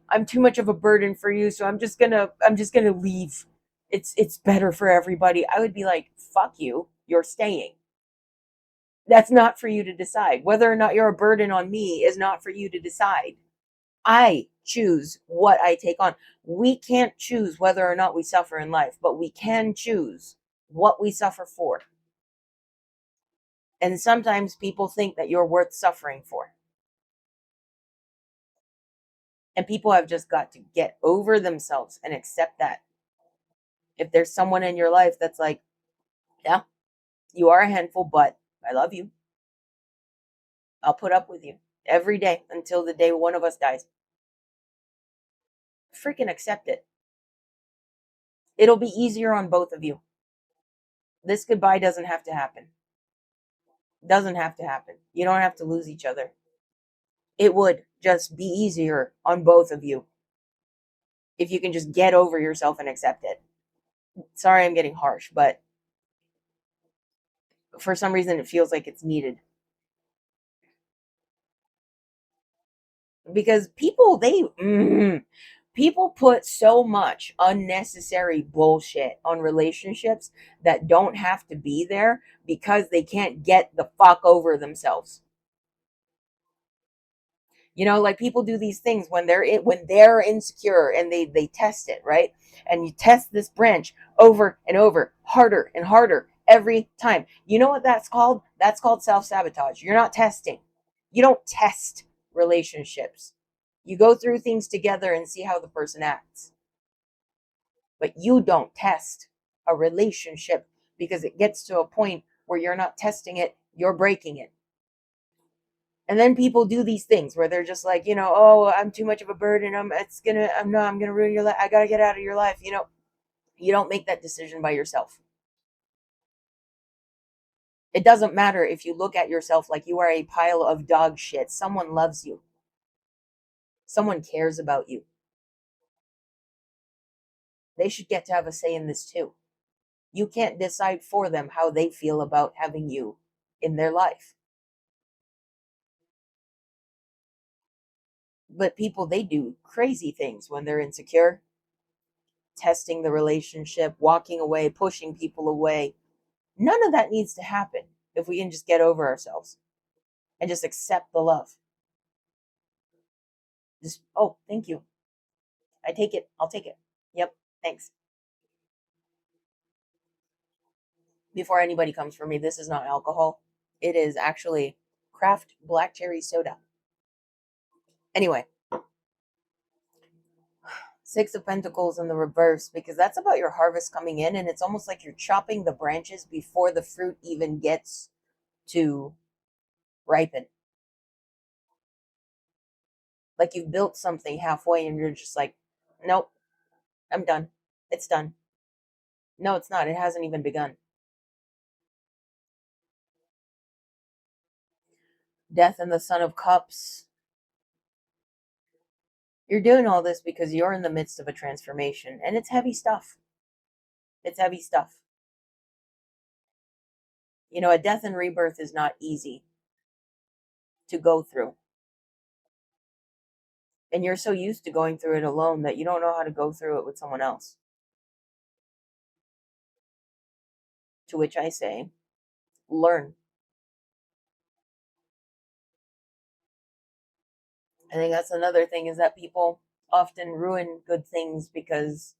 A: I'm too much of a burden for you, so I'm just going to leave. It's better for everybody. I would be like, "Fuck you. You're staying." That's not for you to decide. Whether or not you're a burden on me is not for you to decide. I choose what I take on. We can't choose whether or not we suffer in life, but we can choose what we suffer for. And sometimes people think that you're worth suffering for. And people have just got to get over themselves and accept that. If there's someone in your life that's like, yeah, you are a handful, but I love you. I'll put up with you every day until the day one of us dies. Freaking accept it. It'll be easier on both of you. This goodbye doesn't have to happen. Doesn't have to happen. You don't have to lose each other. It would just be easier on both of you if you can just get over yourself and accept it. Sorry, I'm getting harsh, but for some reason it feels like it's needed. Because people put so much unnecessary bullshit on relationships that don't have to be there because they can't get the fuck over themselves. You know, like people do these things when they're insecure, and they test it, right? And you test this branch over and over, harder and harder every time. You know what that's called? That's called self-sabotage. You're not testing. You don't test relationships. You go through things together and see how the person acts. But you don't test a relationship, because it gets to a point where you're not testing it, you're breaking it. And then people do these things where they're just like, oh, I'm too much of a burden. I'm gonna ruin your life. I gotta get out of your life. You don't make that decision by yourself. It doesn't matter if you look at yourself like you are a pile of dog shit. Someone loves you. Someone cares about you. They should get to have a say in this too. You can't decide for them how they feel about having you in their life. But people, they do crazy things when they're insecure, testing the relationship, walking away, pushing people away. None of that needs to happen if we can just get over ourselves and just accept the love. Just, oh, thank you. I take it. I'll take it. Yep. Thanks. Before anybody comes for me, this is not alcohol. It is actually craft black cherry soda. Anyway, Six of Pentacles in the reverse, because that's about your harvest coming in, and it's almost like you're chopping the branches before the fruit even gets to ripen. Like you've built something halfway and you're just like, nope, I'm done. It's done. No, it's not. It hasn't even begun. Death and the Son of Cups. You're doing all this because you're in the midst of a transformation, and it's heavy stuff. It's heavy stuff. A death and rebirth is not easy to go through. And you're so used to going through it alone that you don't know how to go through it with someone else. To which I say, learn. I think that's another thing, is that people often ruin good things because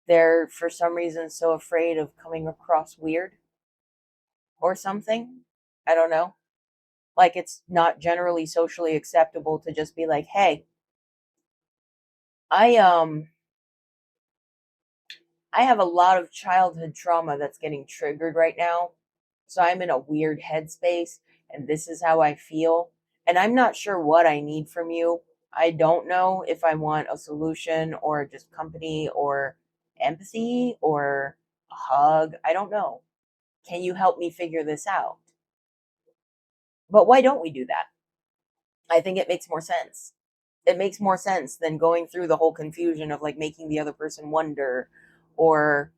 A: they're, for some reason, so afraid of coming across weird or something. I don't know. Like, it's not generally socially acceptable to just be like, hey, I I have a lot of childhood trauma that's getting triggered right now. So I'm in a weird headspace, and this is how I feel. And I'm not sure what I need from you. I don't know if I want a solution or just company or empathy or a hug. I don't know. Can you help me figure this out? But why don't we do that? I think it makes more sense. It makes more sense than going through the whole confusion of like making the other person wonder, or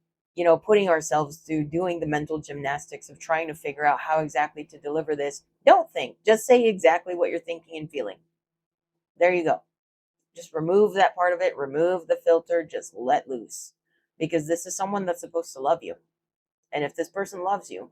A: putting ourselves through doing the mental gymnastics of trying to figure out how exactly to deliver this. Don't think, just say exactly what you're thinking and feeling. There you go. Just remove that part of it, remove the filter, just let loose, because this is someone that's supposed to love you. And if this person loves you,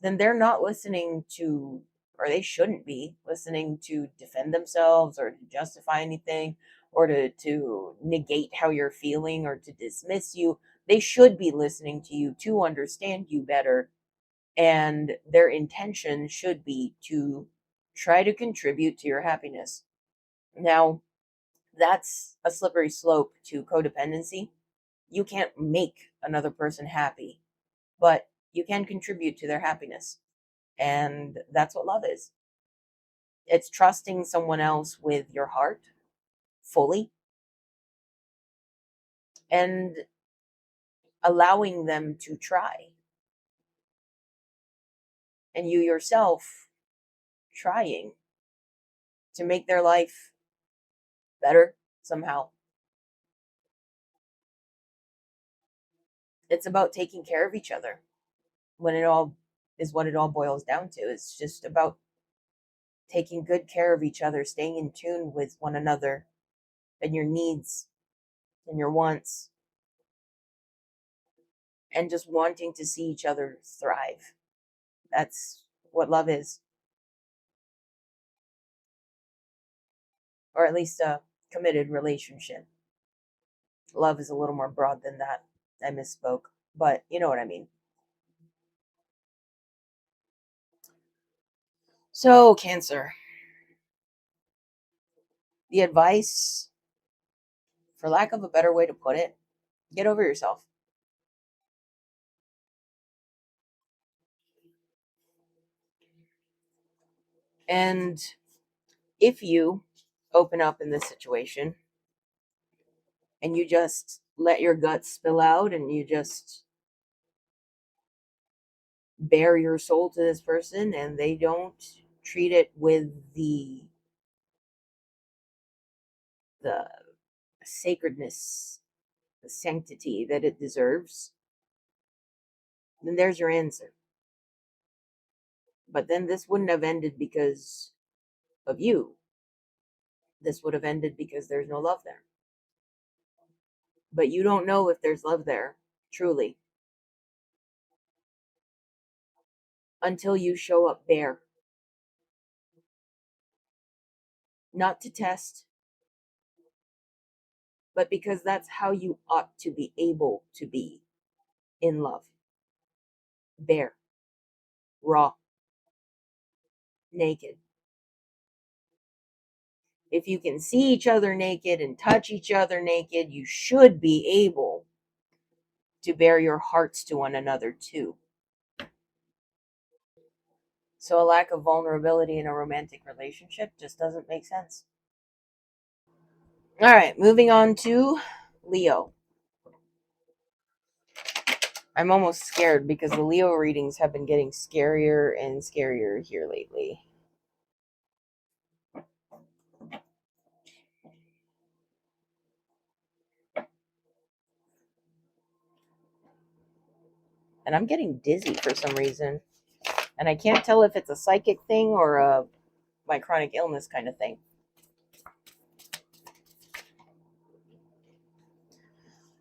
A: then they're not listening to, or they shouldn't be listening to defend themselves or to justify anything, or to negate how you're feeling or to dismiss you. They should be listening to you to understand you better. And their intention should be to try to contribute to your happiness. Now, that's a slippery slope to codependency. You can't make another person happy, but you can contribute to their happiness. And that's what love is. It's trusting someone else with your heart fully and allowing them to try. And you yourself trying to make their life better somehow. It's about taking care of each other. when it all is what it all boils down to. It's just about taking good care of each other, staying in tune with one another and your needs and your wants, and just wanting to see each other thrive. That's what love is, or at least a committed relationship. Love is a little more broad than that. I misspoke, but you know what I mean. So, Cancer, the advice, for lack of a better way to put it, get over yourself. And if you open up in this situation and you just let your guts spill out and you just bare your soul to this person and they don't treat it with the sacredness, the sanctity that it deserves, then there's your answer. But then this wouldn't have ended because of you. This would have ended because there's no love there. But you don't know if there's love there, truly, until you show up bare. Not to test, but because that's how you ought to be able to be in love. Bare, raw, naked. If you can see each other naked and touch each other naked, you should be able to bare your hearts to one another too. So a lack of vulnerability in a romantic relationship just doesn't make sense. All right, moving on to Leo. I'm almost scared because the Leo readings have been getting scarier and scarier here lately. And I'm getting dizzy for some reason. And I can't tell if it's a psychic thing or my chronic illness kind of thing.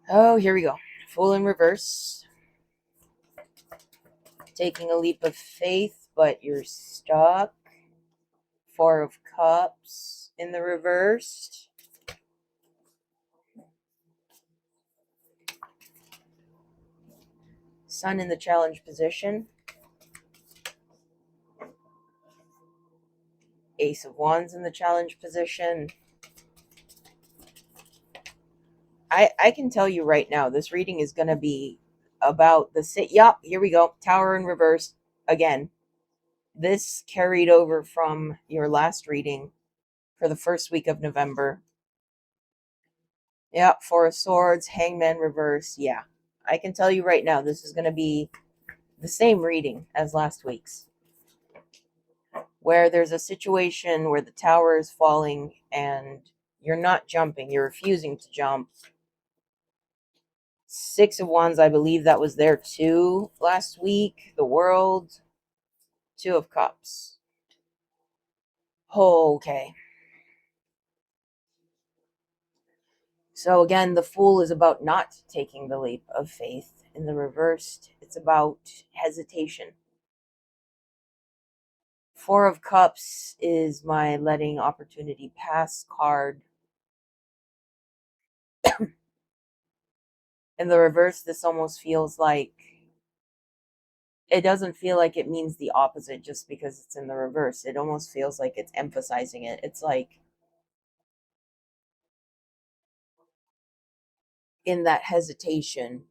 A: Oh, here we go. Fool in reverse. Taking a leap of faith, but you're stuck. Four of Cups in the reversed. Sun in the challenge position. Ace of Wands in the challenge position. I can tell you right now, this reading is going to be about the Yup, here we go. Tower in reverse again. This carried over from your last reading for the first week of November. Yep, Four of Swords, Hangman reverse. Yeah, I can tell you right now, this is going to be the same reading as last week's, where there's a situation where the tower is falling and you're not jumping, you're refusing to jump. Six of Wands, I believe that was there too last week. The World. Two of Cups. Oh, okay. So again, the Fool is about not taking the leap of faith. In the reversed, it's about hesitation. Four of Cups is my letting opportunity pass card. In the reverse, this almost feels like, it doesn't feel like it means the opposite just because it's in the reverse. It almost feels like it's emphasizing it. It's like, in that hesitation,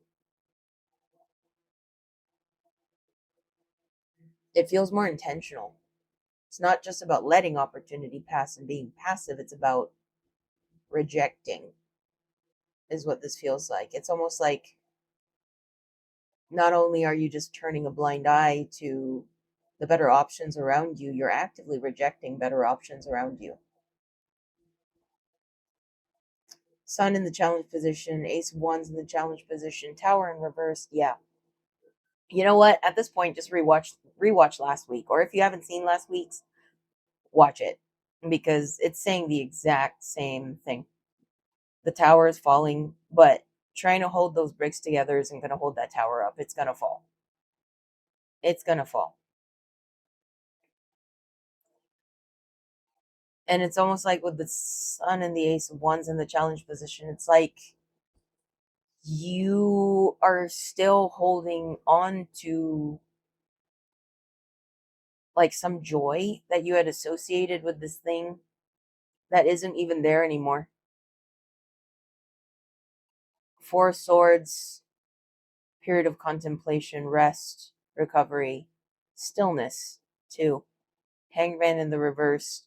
A: it feels more intentional. It's not just about letting opportunity pass and being passive. It's about rejecting, is what this feels like. It's almost like not only are you just turning a blind eye to the better options around you, you're actively rejecting better options around you. Sun in the challenge position, Ace of Wands in the challenge position, Tower in reverse. Yeah. You know what? At this point, just rewatch last week. Or if you haven't seen last week's, watch it. Because it's saying the exact same thing. The tower is falling, but trying to hold those bricks together isn't going to hold that tower up. It's going to fall. It's going to fall. And it's almost like with the sun and the ace of wands in the challenge position, it's like you are still holding on to like some joy that you had associated with this thing that isn't even there anymore. Four of Swords, period of contemplation, rest, recovery, stillness, too. Hangman in the reverse.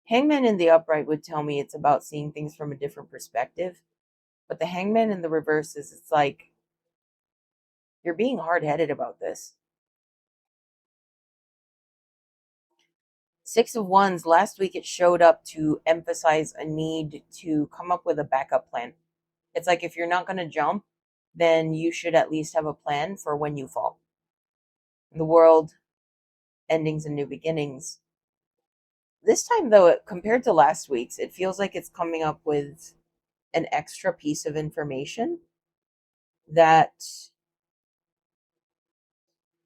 A: Hangman in the upright would tell me it's about seeing things from a different perspective. But the hangman in the reverse is, it's like you're being hard-headed about this. Six of Wands, last week it showed up to emphasize a need to come up with a backup plan. It's like if you're not going to jump, then you should at least have a plan for when you fall. In the world, endings and new beginnings. This time, though, compared to last week's, it feels like it's coming up with an extra piece of information that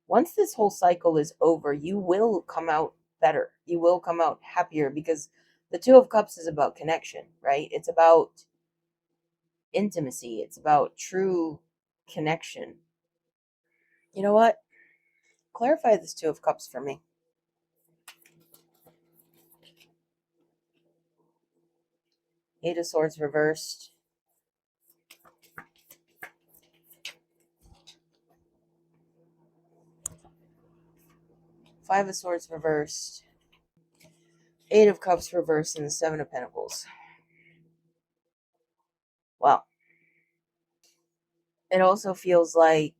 A: once this whole cycle is over, you will come out better. You will come out happier, because the Two of Cups is about connection, right? It's about intimacy. It's about true connection. You know what? Clarify this Two of Cups for me. Eight of Swords reversed. Five of Swords reversed. Eight of Cups reversed, and the Seven of Pentacles. Well, it also feels like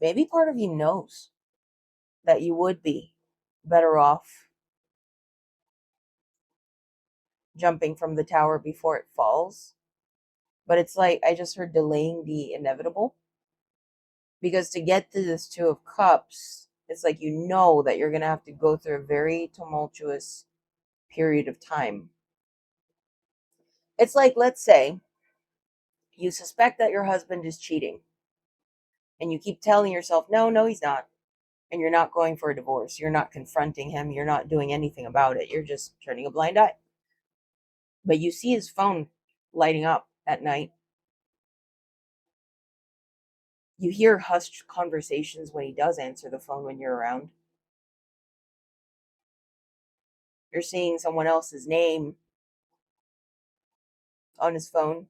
A: maybe part of you knows that you would be better off jumping from the tower before it falls. But it's like I just heard delaying the inevitable. Because to get to this Two of Cups, it's like you know that you're going to have to go through a very tumultuous period of time. It's like, let's say you suspect that your husband is cheating, and you keep telling yourself, no, he's not. And you're not going for a divorce. You're not confronting him. You're not doing anything about it. You're just turning a blind eye. But you see his phone lighting up at night. You hear hushed conversations when he does answer the phone when you're around. You're seeing someone else's name on his phone.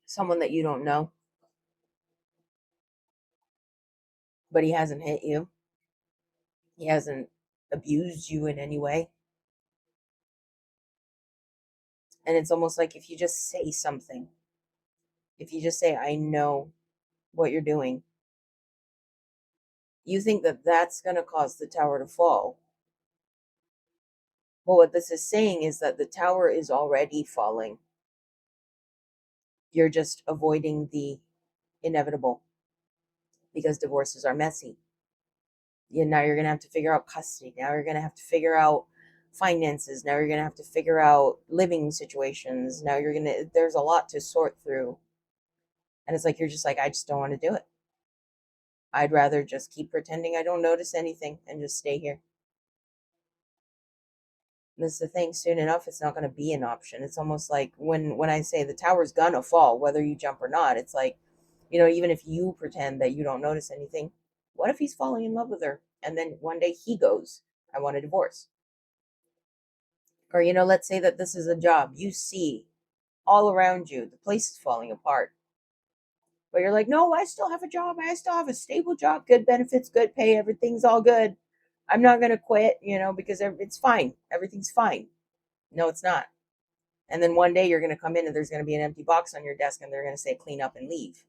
A: Someone that you don't know. But he hasn't hit you. He hasn't abused you in any way. And it's almost like if you just say something, if you just say, I know what you're doing, you think that that's going to cause the tower to fall. But what this is saying is that the tower is already falling. You're just avoiding the inevitable because divorces are messy. Now you're going to have to figure out custody. Now you're going to have to figure out finances. Now you're going to have to figure out living situations. Now there's a lot to sort through. And it's like, you're just like, I just don't want to do it. I'd rather just keep pretending I don't notice anything and just stay here. That's the thing. Soon enough, it's not going to be an option. It's almost like when I say the tower's going to fall, whether you jump or not, it's like, even if you pretend that you don't notice anything, what if he's falling in love with her? And then one day he goes, I want a divorce. Or, let's say that this is a job. You see all around you, the place is falling apart. But you're like, no, I still have a job. I still have a stable job, good benefits, good pay. Everything's all good. I'm not going to quit, because it's fine. Everything's fine. No, it's not. And then one day you're going to come in and there's going to be an empty box on your desk and they're going to say, clean up and leave.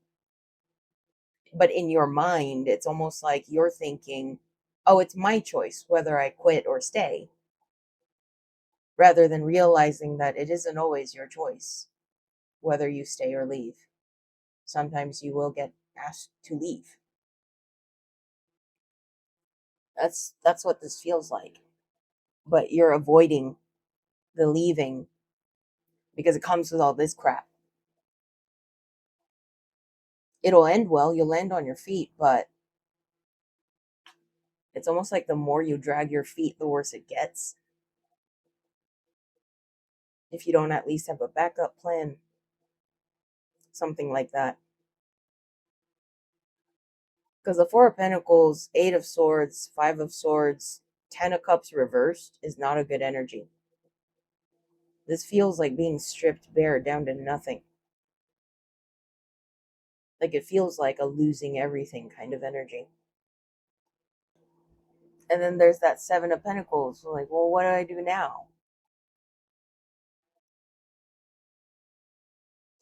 A: But in your mind, it's almost like you're thinking, oh, it's my choice whether I quit or stay. rather than realizing that it isn't always your choice whether you stay or leave. Sometimes you will get asked to leave. That's what this feels like. But you're avoiding the leaving because it comes with all this crap. It'll end well, you'll land on your feet, but it's almost like the more you drag your feet, the worse it gets. If you don't at least have a backup plan, something like that. Because the Four of Pentacles, Eight of Swords, Five of Swords, Ten of Cups reversed is not a good energy. This feels like being stripped bare down to nothing. Like it feels like a losing everything kind of energy. And then there's that Seven of Pentacles. So like, well, what do I do now?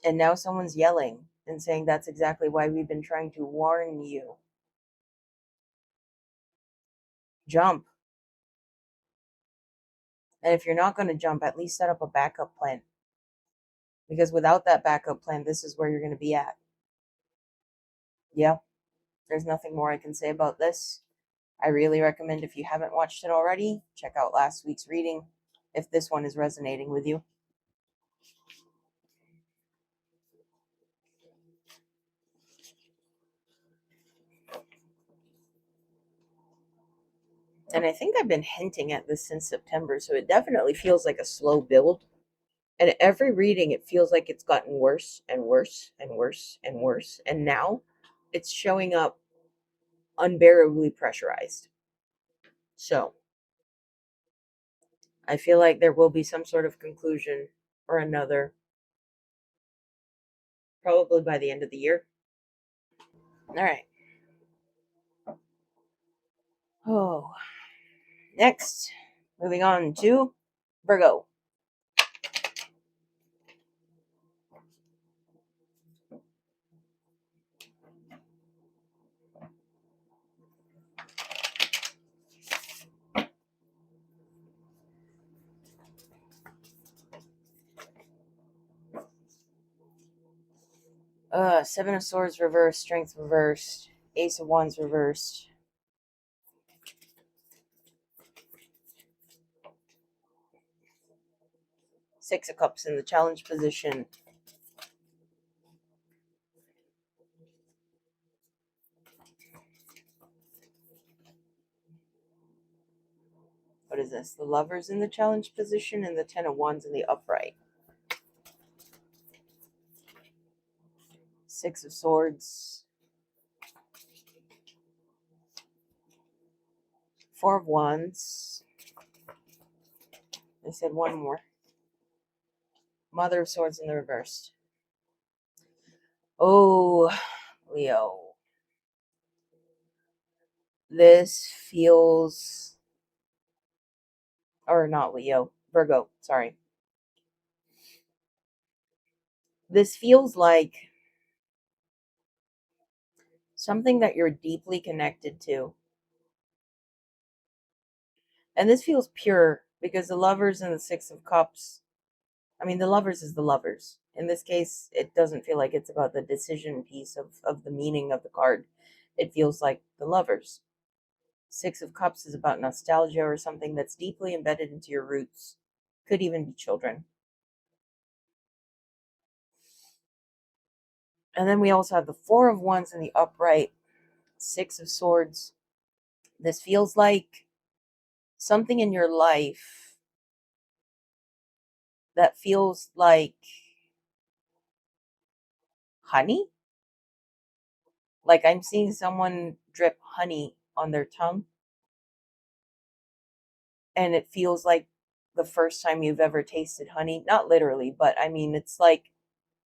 A: And now someone's yelling and saying that's exactly why we've been trying to warn you. Jump. And if you're not going to jump, at least set up a backup plan. Because without that backup plan, this is where you're going to be at. Yeah, there's nothing more I can say about this. I really recommend, if you haven't watched it already, check out last week's reading if this one is resonating with you. And I think I've been hinting at this since September, so it definitely feels like a slow build. And every reading, it feels like it's gotten worse and worse and worse and worse. And now it's showing up unbearably pressurized. So I feel like there will be some sort of conclusion or another, probably by the end of the year. All right. Oh, next, moving on to Virgo. Seven of Swords reversed, Strength reversed, Ace of Wands reversed. Six of Cups in the challenge position. What is this? The Lovers in the challenge position and the Ten of Wands in the upright. Six of Swords. Four of Wands. I said one more. Mother of Swords in the reversed. Oh, Leo. This feels, or not Leo, Virgo, sorry. This feels like something that you're deeply connected to. And this feels pure because the Lovers and the Six of Cups, I mean, the Lovers is the Lovers. In this case, it doesn't feel like it's about the decision piece of the meaning of the card. It feels like the Lovers. Six of Cups is about nostalgia or something that's deeply embedded into your roots. Could even be children. And then we also have the Four of Wands in the upright, Six of Swords. This feels like something in your life that feels like honey. Like I'm seeing someone drip honey on their tongue. And it feels like the first time you've ever tasted honey. Not literally, but I mean, it's like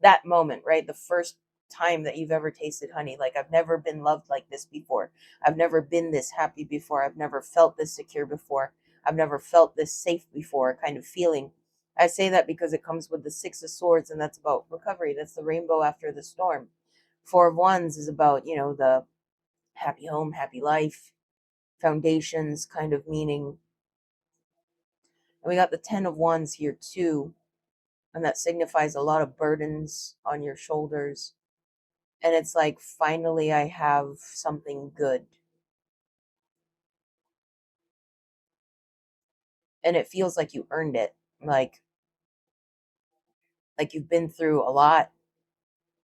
A: that moment, right? The first time that you've ever tasted honey. Like, I've never been loved like this before. I've never been this happy before. I've never felt this secure before. I've never felt this safe before, kind of feeling. I say that because it comes with the Six of Swords, and that's about recovery. That's the rainbow after the storm. Four of Wands is about, the happy home, happy life, foundations kind of meaning. And we got the 10 of Wands here too. And that signifies a lot of burdens on your shoulders. And it's like, finally, I have something good. And it feels like you earned it. Like you've been through a lot.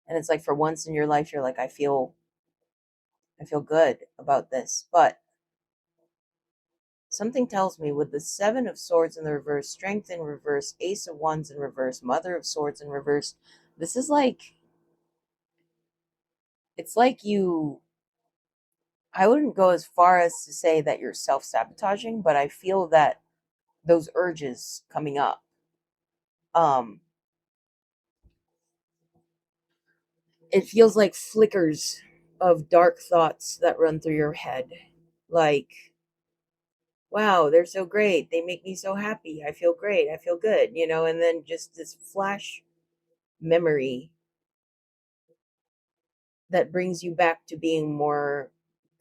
A: And it's like, for once in your life, you're like, I feel good about this. But something tells me, with the 7 of Swords in the reverse, Strength in reverse, Ace of Wands in reverse, Mother of Swords in reverse, this is like, it's like you, I wouldn't go as far as to say that you're self-sabotaging, but I feel that those urges coming up, it feels like flickers of dark thoughts that run through your head. Like, wow, they're so great. They make me so happy. I feel great. I feel good, and then just this flash memory that brings you back to being more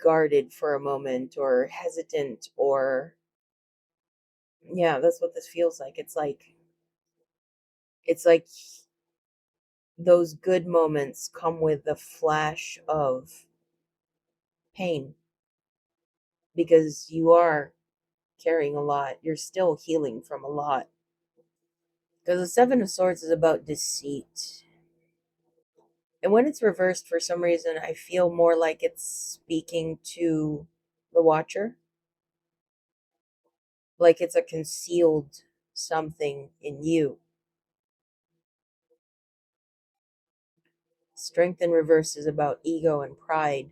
A: guarded for a moment, or hesitant, or yeah, that's what this feels like. It's like those good moments come with a flash of pain, because you are carrying a lot. You're still healing from a lot. Because the 7 of Swords is about deceit. And when it's reversed, for some reason, I feel more like it's speaking to the Watcher. Like it's a concealed something in you. Strength in reverse is about ego and pride,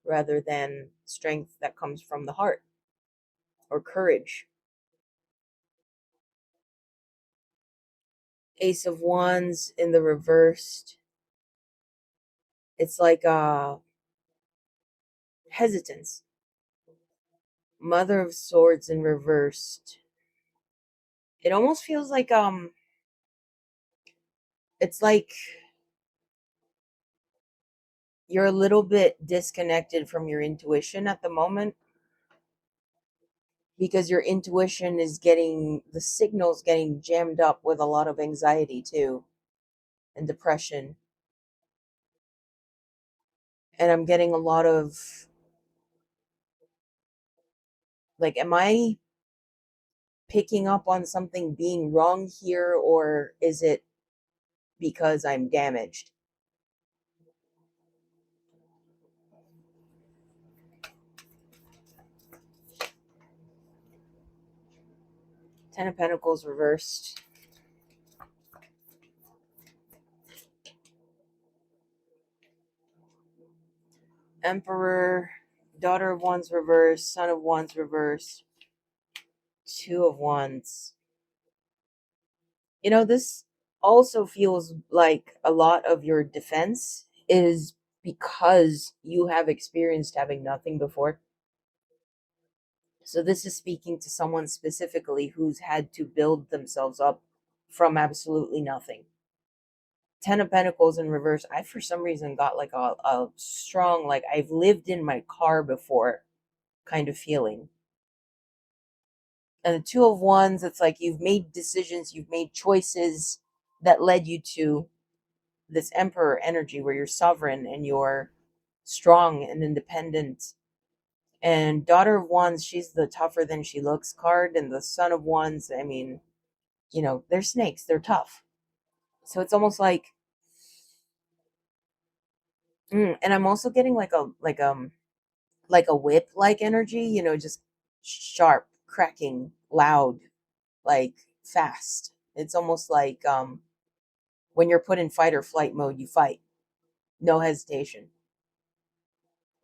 A: rather than strength that comes from the heart, or courage. Ace of Wands in the reversed, it's like hesitance. Mother of Swords in reversed, it almost feels like it's like you're a little bit disconnected from your intuition at the moment, because your intuition is getting the signals getting jammed up with a lot of anxiety too, and depression. And I'm getting a lot of, like, am I picking up on something being wrong here, or is it because I'm damaged? Ten of Pentacles reversed, Emperor, Daughter of Wands reversed, Son of Wands reversed, Two of Wands. This also feels like a lot of your defense is because you have experienced having nothing before. So this is speaking to someone specifically who's had to build themselves up from absolutely nothing. Ten of Pentacles in reverse, I for some reason got like a strong, like, I've lived in my car before kind of feeling. And the Two of Wands, it's like you've made decisions, you've made choices that led you to this Emperor energy, where you're sovereign and you're strong and independent. And Daughter of Wands, she's the tougher than she looks card. And the Son of Wands, I mean, they're snakes, they're tough. So it's almost like, and I'm also getting like a whip like energy, just sharp, cracking, loud, like fast. It's almost like when you're put in fight or flight mode, you fight, no hesitation.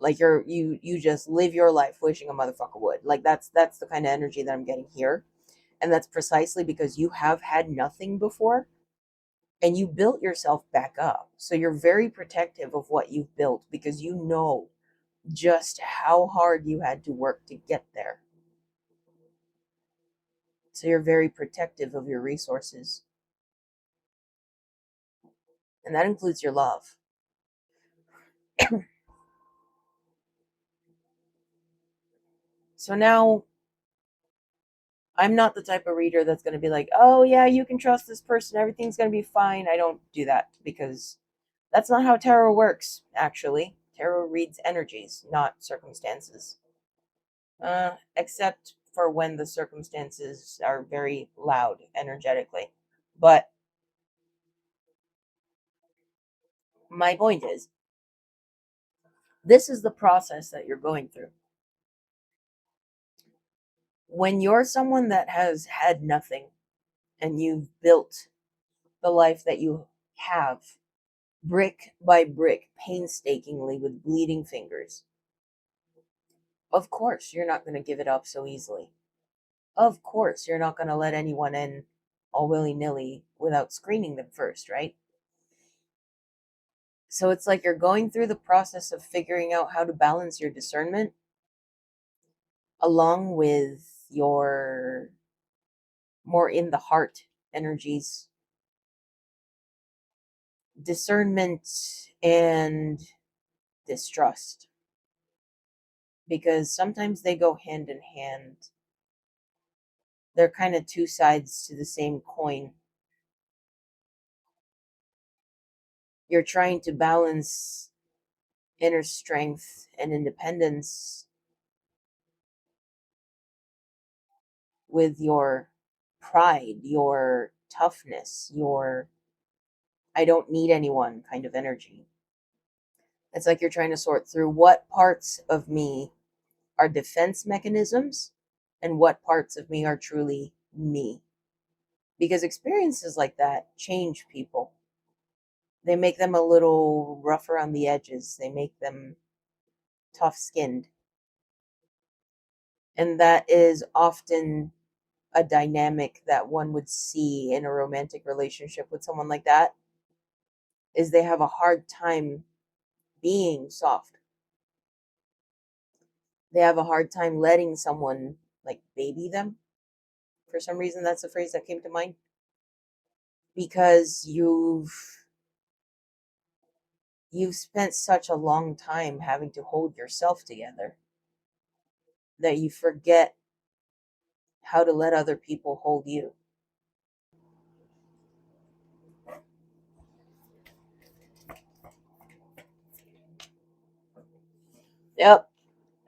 A: Like you just live your life wishing a motherfucker would. Like that's the kind of energy that I'm getting here. And that's precisely because you have had nothing before, and you built yourself back up. So you're very protective of what you've built, because you know just how hard you had to work to get there. So you're very protective of your resources. And that includes your love. So now I'm not the type of reader that's going to be like, oh, yeah, you can trust this person. Everything's going to be fine. I don't do that because that's not how tarot works, actually. Tarot reads energies, not circumstances. Except for when the circumstances are very loud energetically. But my point is, this is the process that you're going through. When you're someone that has had nothing and you've built the life that you have, brick by brick, painstakingly with bleeding fingers, of course you're not going to give it up so easily. Of course you're not going to let anyone in all willy-nilly without screening them first, right? So it's like you're going through the process of figuring out how to balance your discernment along with your more in the heart energies, discernment and distrust, because sometimes they go hand in hand. They're kind of two sides to the same coin. You're trying to balance inner strength and independence with your pride, your toughness, your I don't need anyone kind of energy. It's like you're trying to sort through what parts of me are defense mechanisms and what parts of me are truly me. Because experiences like that change people. They make them a little rough around the edges, they make them tough skinned. And that is often a dynamic that one would see in a romantic relationship with someone like that, is they have a hard time being soft. They have a hard time letting someone like baby them. For some reason, that's the phrase that came to mind. Because you've spent such a long time having to hold yourself together that you forget how to let other people hold you. Yep.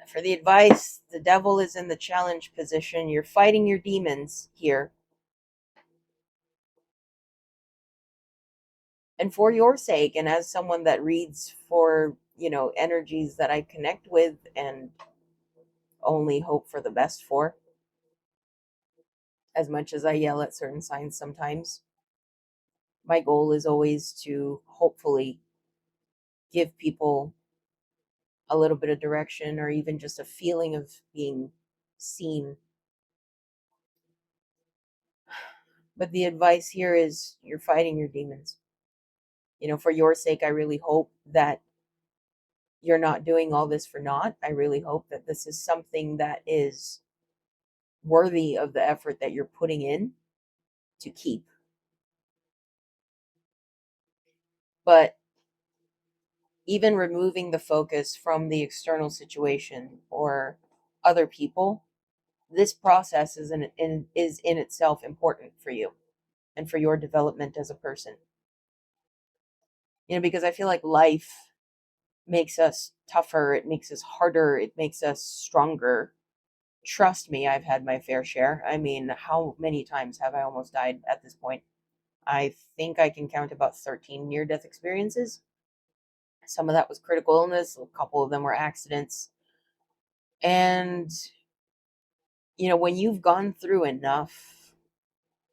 A: For the advice, the devil is in the challenge position. You're fighting your demons here. And for your sake, and as someone that reads for, energies that I connect with and only hope for the best for, as much as I yell at certain signs sometimes, my goal is always to hopefully give people a little bit of direction or even just a feeling of being seen. But the advice here is you're fighting your demons. For your sake, I really hope that you're not doing all this for naught. I really hope that this is something that is worthy of the effort that you're putting in to keep. But even removing the focus from the external situation or other people, this process is in itself important for you and for your development as a person. Because I feel like life makes us tougher, it makes us harder, it makes us stronger. Trust me, I've had my fair share. I mean, how many times have I almost died at this point? I think I can count about 13 near death experiences. Some of that was critical illness, a couple of them were accidents. And, when you've gone through enough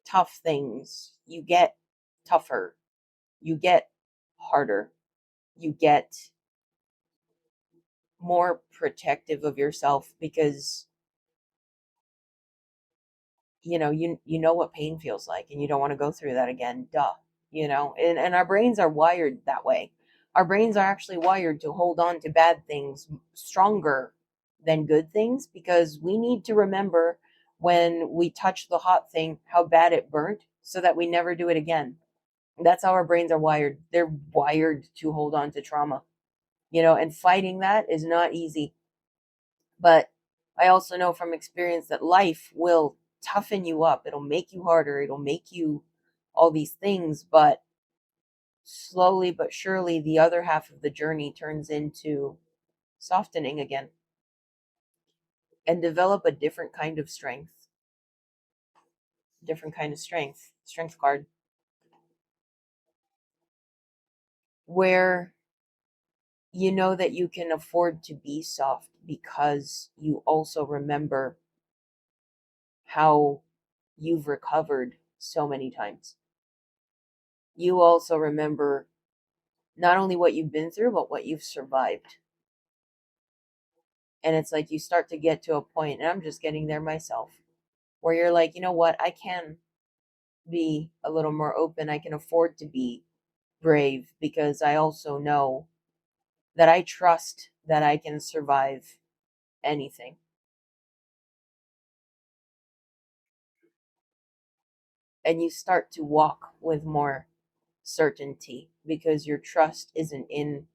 A: tough things, you get tougher, you get harder, you get more protective of yourself because you know what pain feels like and you don't want to go through that again. Duh. And our brains are wired that way. Our brains are actually wired to hold on to bad things stronger than good things because we need to remember when we touch the hot thing how bad it burnt so that we never do it again. That's how our brains are wired. They're wired to hold on to trauma. And fighting that is not easy. But I also know from experience that life will toughen you up. It'll make you harder. It'll make you all these things. But slowly but surely, the other half of the journey turns into softening again and develop a different kind of strength. Different kind of strength. Strength card. Where you know that you can afford to be soft because you also remember how you've recovered so many times. You also remember not only what you've been through, but what you've survived. And it's like you start to get to a point, and I'm just getting there myself, where you're like, you know what? I can be a little more open. I can afford to be brave because I also know that I trust that I can survive anything. And you start to walk with more certainty because your trust isn't in,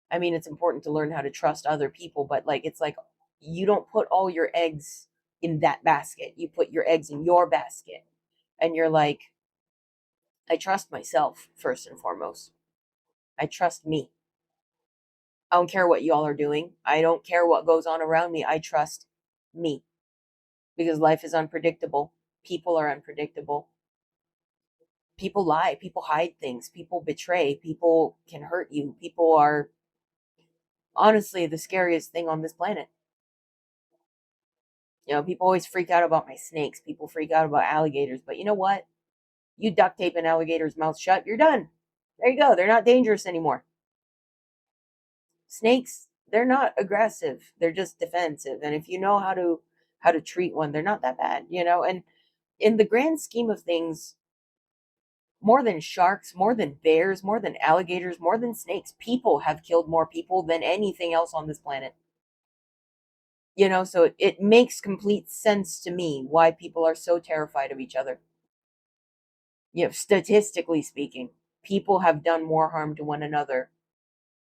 A: I mean, it's important to learn how to trust other people, but like, it's like you don't put all your eggs in that basket. You put your eggs in your basket. And you're like, I trust myself first and foremost. I trust me. I don't care what y'all are doing. I don't care what goes on around me. I trust me because life is unpredictable. People are unpredictable. People lie. People hide things. People betray. People can hurt you. People are honestly the scariest thing on this planet. You know, people always freak out about my snakes. People freak out about alligators. But you know what? You duct tape an alligator's mouth shut, you're done. There you go. They're not dangerous anymore. Snakes, they're not aggressive. They're just defensive. And if you know how to treat one, they're not that bad, you know? And in the grand scheme of things, more than sharks, more than bears, more than alligators, more than snakes, people have killed more people than anything else on this planet. You know, so it makes complete sense to me why people are so terrified of each other. You know, statistically speaking, people have done more harm to one another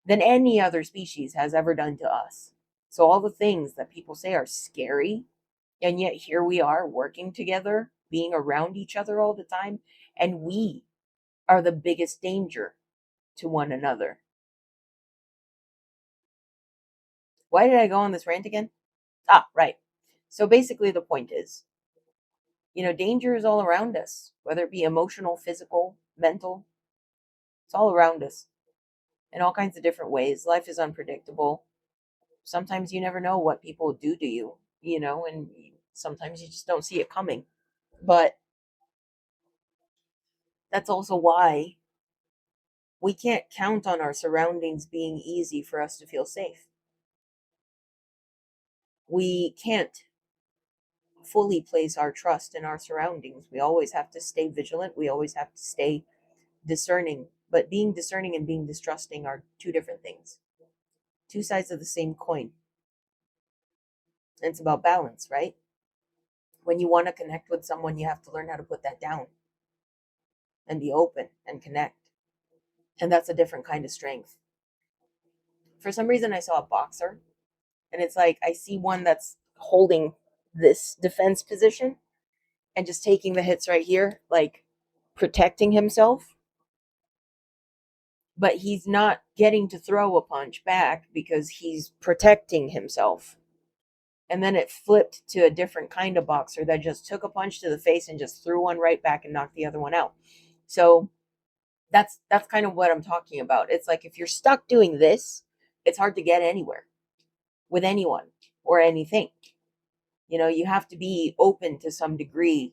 A: than any other species has ever done to us. So all the things that people say are scary, and yet here we are working together, being around each other all the time, and we are the biggest danger to one another. Why did I go on this rant again? Ah, right. So basically the point is, you know, danger is all around us, whether it be emotional, physical, mental, it's all around us in all kinds of different ways. Life is unpredictable. Sometimes you never know what people do to you, you know, and sometimes you just don't see it coming. But that's also why we can't count on our surroundings being easy for us to feel safe. We can't fully place our trust in our surroundings. We always have to stay vigilant. We always have to stay discerning. But being discerning and being distrusting are two different things, two sides of the same coin. And it's about balance, right? When you want to connect with someone, you have to learn how to put that down and be open and connect. And that's a different kind of strength. For some reason, I saw a boxer, and it's like I see one that's holding this defense position and just taking the hits right here, like protecting himself. But he's not getting to throw a punch back because he's protecting himself. And then it flipped to a different kind of boxer that just took a punch to the face and just threw one right back and knocked the other one out. So that's kind of what I'm talking about. It's like if you're stuck doing this, it's hard to get anywhere with anyone or anything. You know, you have to be open to some degree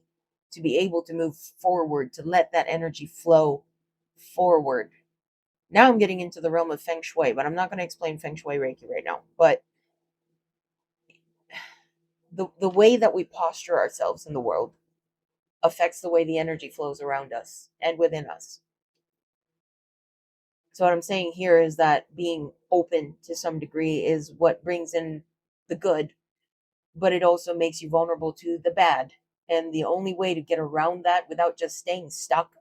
A: to be able to move forward, to let that energy flow forward. Now I'm getting into the realm of feng shui, but I'm not going to explain feng shui reiki right now. But the way that we posture ourselves in the world affects the way the energy flows around us and within us. So what I'm saying here is that being open to some degree is what brings in the good, but it also makes you vulnerable to the bad. And the only way to get around that without just staying stuck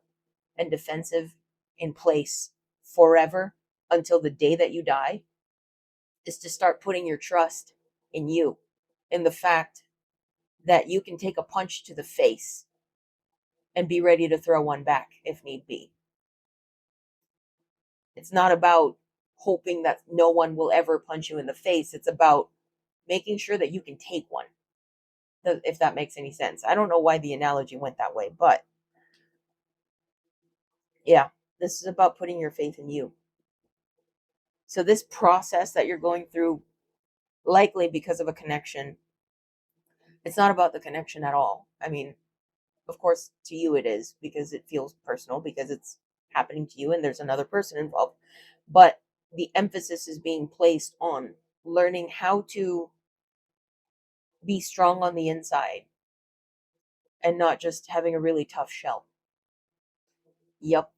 A: and defensive in place forever until the day that you die is to start putting your trust in you, in the fact that you can take a punch to the face and be ready to throw one back if need be. It's not about hoping that no one will ever punch you in the face. It's about making sure that you can take one, if that makes any sense. I don't know why the analogy went that way, but yeah, this is about putting your faith in you. So this process that you're going through, likely because of a connection, it's not about the connection at all. I mean, of course, to you it is, because it feels personal, because it's happening to you and there's another person involved. But the emphasis is being placed on learning how to be strong on the inside and not just having a really tough shell. Yep.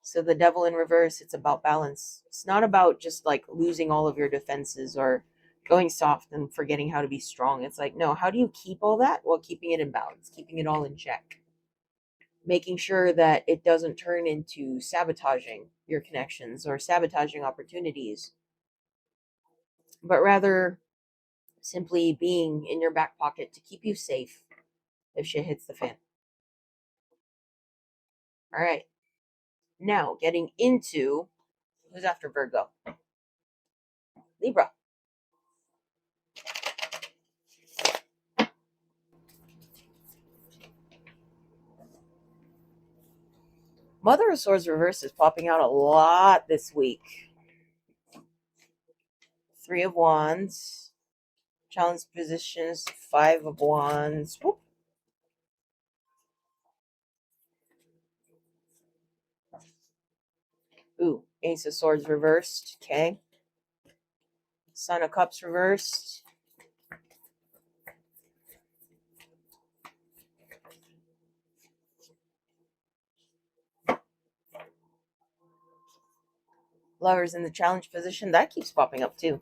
A: So the devil in reverse, it's about balance. It's not about just like losing all of your defenses or going soft and forgetting how to be strong. It's like, no, how do you keep all that while keeping it in balance, keeping it all in check? Making sure that it doesn't turn into sabotaging your connections or sabotaging opportunities, but rather simply being in your back pocket to keep you safe if shit hits the fan. All right. Now, getting into who's after Virgo? Libra. Mother of Swords reverse is popping out a lot this week. Three of Wands. Challenge positions. Five of Wands. Whoop. Ooh, Ace of Swords reversed. Okay. Son of Cups reversed. Lovers in the challenge position. That keeps popping up too.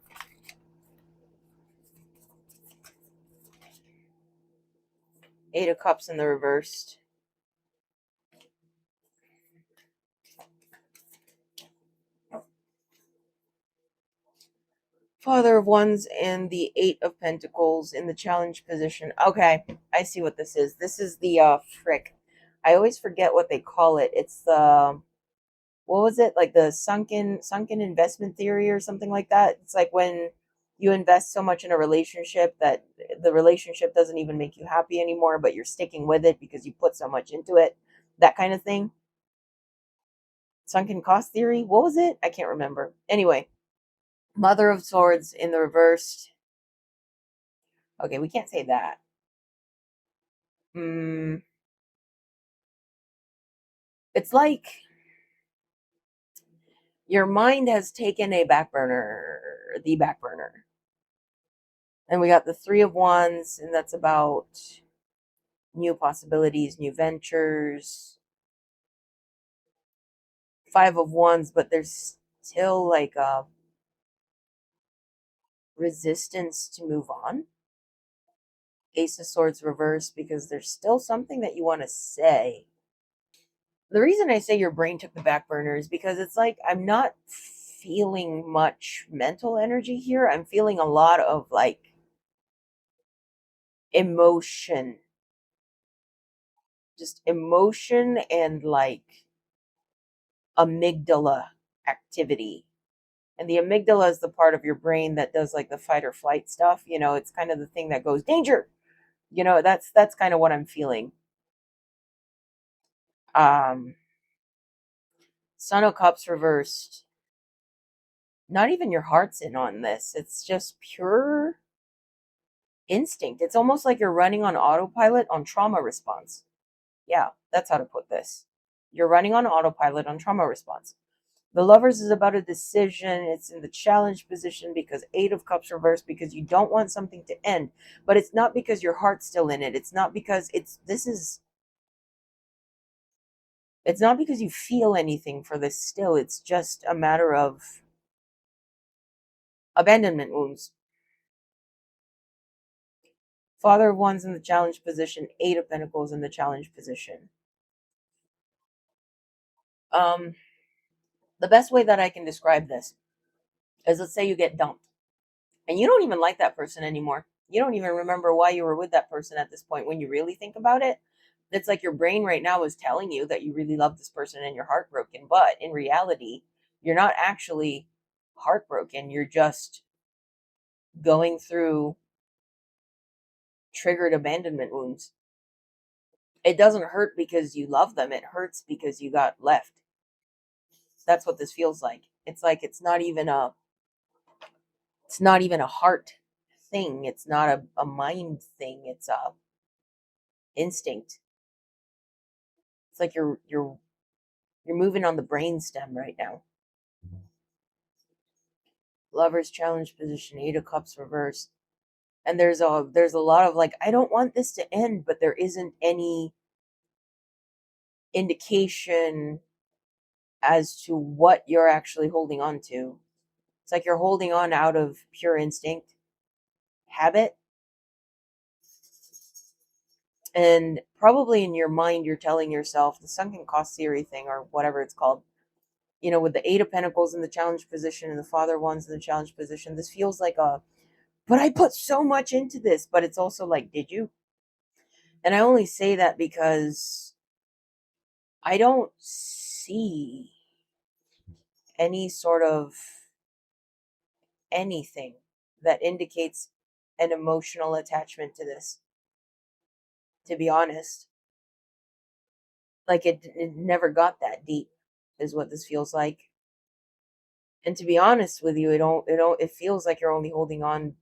A: Eight of Cups in the reversed. Father of Wands and the Eight of Pentacles in the challenge position. Okay, I see what this is. This is the frick. I always forget what they call it. It's the, what was it? Like the sunken investment theory or something like that. It's like when you invest so much in a relationship that the relationship doesn't even make you happy anymore, but you're sticking with it because you put so much into it. That kind of thing. Sunken cost theory. What was it? I can't remember. Anyway, Mother of Swords in the reversed. Okay, we can't say that. It's like your mind has taken a back burner, the back burner. And we got the Three of Wands, and that's about new possibilities, new ventures. Five of Wands, but there's still like a resistance to move on. Ace of Swords reversed because there's still something that you want to say. The reason I say your brain took the back burner is because it's like I'm not feeling much mental energy here. I'm feeling a lot of like emotion, just emotion and like amygdala activity. And the amygdala is the part of your brain that does like the fight or flight stuff. You know, it's kind of the thing that goes danger. You know, that's kind of what I'm feeling. Um, Son of Cups reversed. Not even your heart's in on this. It's just pure instinct. It's almost like you're running on autopilot on trauma response. Yeah, that's how to put this. You're running on autopilot on trauma response. The Lovers is about a decision. It's in the challenge position because Eight of Cups reversed because you don't want something to end. But it's not because your heart's still in it. It's not because it's not because you feel anything for this still. It's just a matter of abandonment wounds. Father of Wands in the challenge position. Eight of Pentacles in the challenge position. The best way that I can describe this is, let's say you get dumped. And you don't even like that person anymore. You don't even remember why you were with that person at this point. When you really think about it, it's like your brain right now is telling you that you really love this person and you're heartbroken. But in reality, you're not actually heartbroken. You're just going through triggered abandonment wounds. It doesn't hurt because you love them. It hurts because you got left. That's what this feels like. It's like it's not even a heart thing. It's not a mind thing. It's a instinct. It's like you're moving on the brain stem right now. Lover's challenge position, 8 of Cups reversed. And there's a lot of like, I don't want this to end, but there isn't any indication as to what you're actually holding on to. It's like you're holding on out of pure instinct, habit, and probably in your mind you're telling yourself the sunken cost theory thing or whatever it's called. With the 8 of Pentacles in the challenge position and the Father ones in the challenge position, this feels like but I put so much into this. But it's also like, did you? And I only say that because I don't see any sort of anything that indicates an emotional attachment to this, to be honest. Like it never got that deep, is what this feels like. And to be honest with you, it feels like you're only holding on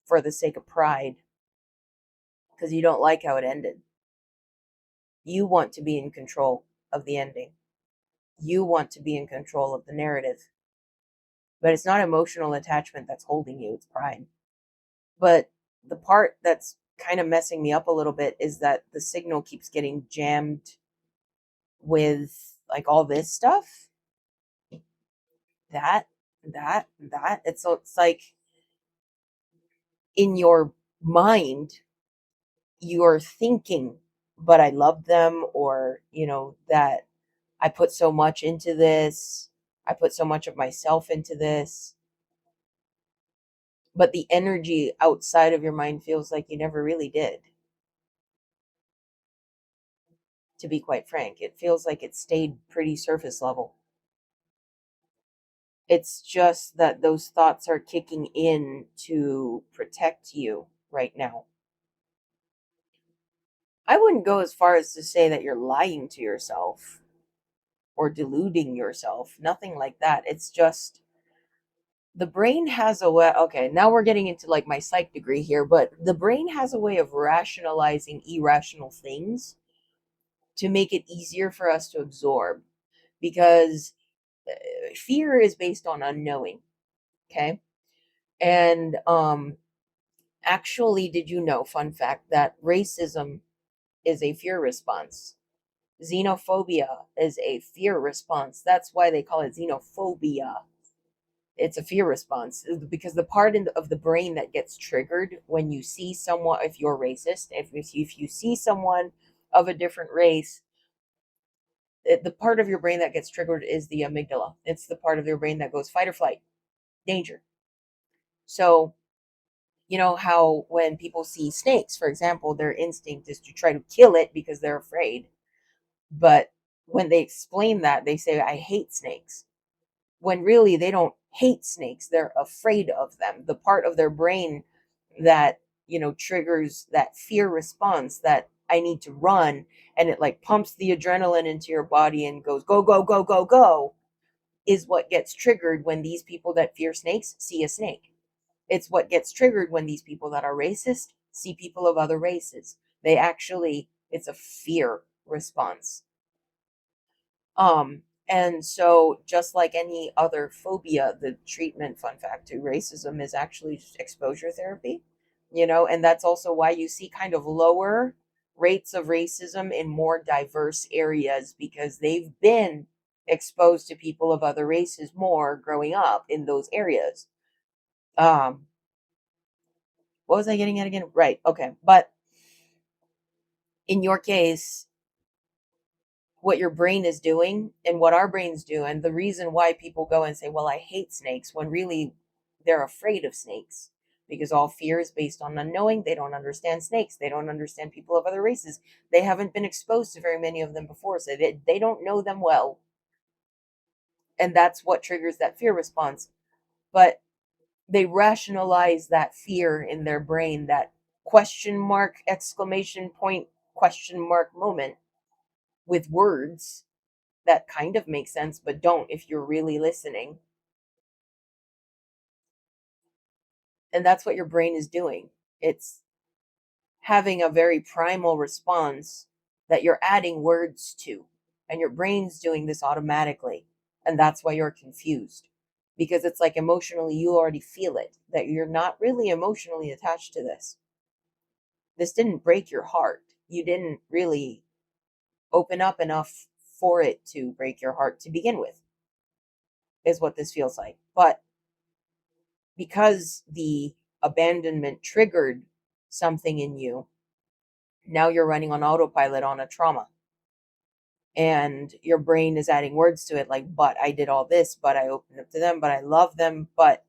A: for the sake of pride because you don't like how it ended. You want to be in control of the ending. You want to be in control of the narrative. But it's not emotional attachment that's holding you, it's pride. But the part that's kind of messing me up a little bit is that the signal keeps getting jammed with like all this stuff. That, that. It's like in your mind, you're thinking, but I love them, or, that I put so much into this. I put so much of myself into this. But the energy outside of your mind feels like you never really did. To be quite frank, it feels like it stayed pretty surface level. It's just that those thoughts are kicking in to protect you right now. I wouldn't go as far as to say that you're lying to yourself or deluding yourself. Nothing like that. It's just the brain has a way. Okay, now we're getting into like my psych degree here, but the brain has a way of rationalizing irrational things to make it easier for us to absorb, because fear is based on unknowing. Okay. And actually, did you know, fun fact, that racism is a fear response? Xenophobia is a fear response. That's why they call it xenophobia. It's a fear response because the part of the brain that gets triggered when you see someone, if you're racist, if you see someone of a different race, the part of your brain that gets triggered is the amygdala. It's the part of your brain that goes fight or flight, danger. So, you know how when people see snakes, for example, their instinct is to try to kill it because they're afraid. But when they explain that, they say, I hate snakes. When really they don't hate snakes, they're afraid of them. The part of their brain that, triggers that fear response, that I need to run, and it like pumps the adrenaline into your body and goes, go, go, go, go, go, is what gets triggered when these people that fear snakes see a snake. It's what gets triggered when these people that are racist see people of other races. It's a fear response. And so just like any other phobia, the treatment, fun fact, to racism is actually just exposure therapy, and that's also why you see kind of lower rates of racism in more diverse areas, because they've been exposed to people of other races more growing up in those areas. Um, what was I getting at again? Right. Okay. But in your case, what your brain is doing and what our brains do, and the reason why people go and say, well, I hate snakes, when really they're afraid of snakes. because all fear is based on unknowing. They don't understand snakes. They don't understand people of other races. They haven't been exposed to very many of them before, so they don't know them well. And that's what triggers that fear response. But they rationalize that fear in their brain, that question mark, exclamation point, question mark moment, with words that kind of make sense, but don't if you're really listening. And that's what your brain is doing. It's having a very primal response that you're adding words to. And your brain's doing this automatically. And that's why you're confused. Because it's like emotionally, you already feel it, that you're not really emotionally attached to this. This didn't break your heart. You didn't really open up enough for it to break your heart to begin with, is what this feels like. But because the abandonment triggered something in you, now you're running on autopilot on a trauma. And your brain is adding words to it like, but I did all this, but I opened up to them, but I love them. But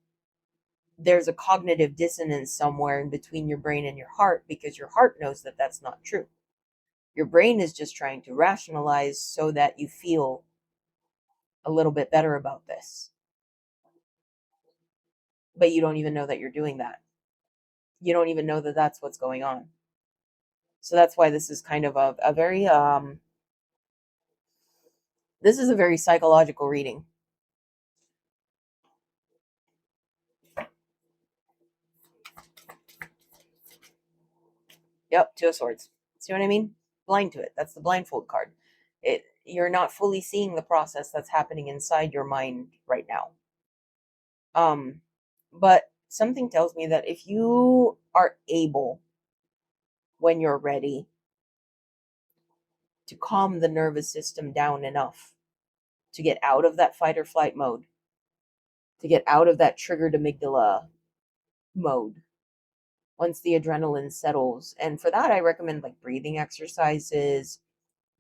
A: there's a cognitive dissonance somewhere in between your brain and your heart, because your heart knows that that's not true. Your brain is just trying to rationalize so that you feel a little bit better about this. But you don't even know that you're doing that. You don't even know that that's what's going on. So that's why this is kind of a very this is a very psychological reading. Yep, Two of Swords. See what I mean? Blind to it. That's the blindfold card. You're not fully seeing the process that's happening inside your mind right now. But something tells me that if you are able, when you're ready, to calm the nervous system down enough to get out of that fight or flight mode, to get out of that triggered amygdala mode, once the adrenaline settles. And for that, I recommend like breathing exercises,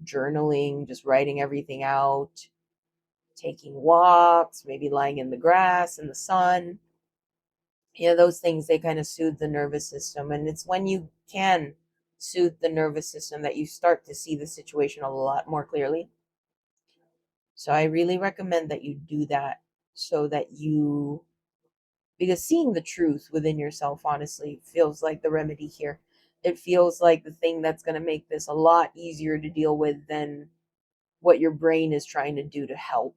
A: journaling, just writing everything out, taking walks, maybe lying in the grass in the sun. Those things, they kind of soothe the nervous system. And it's when you can soothe the nervous system that you start to see the situation a lot more clearly. So I really recommend that you do that, so that you, because seeing the truth within yourself, honestly, feels like the remedy here. It feels like the thing that's going to make this a lot easier to deal with than what your brain is trying to do to help,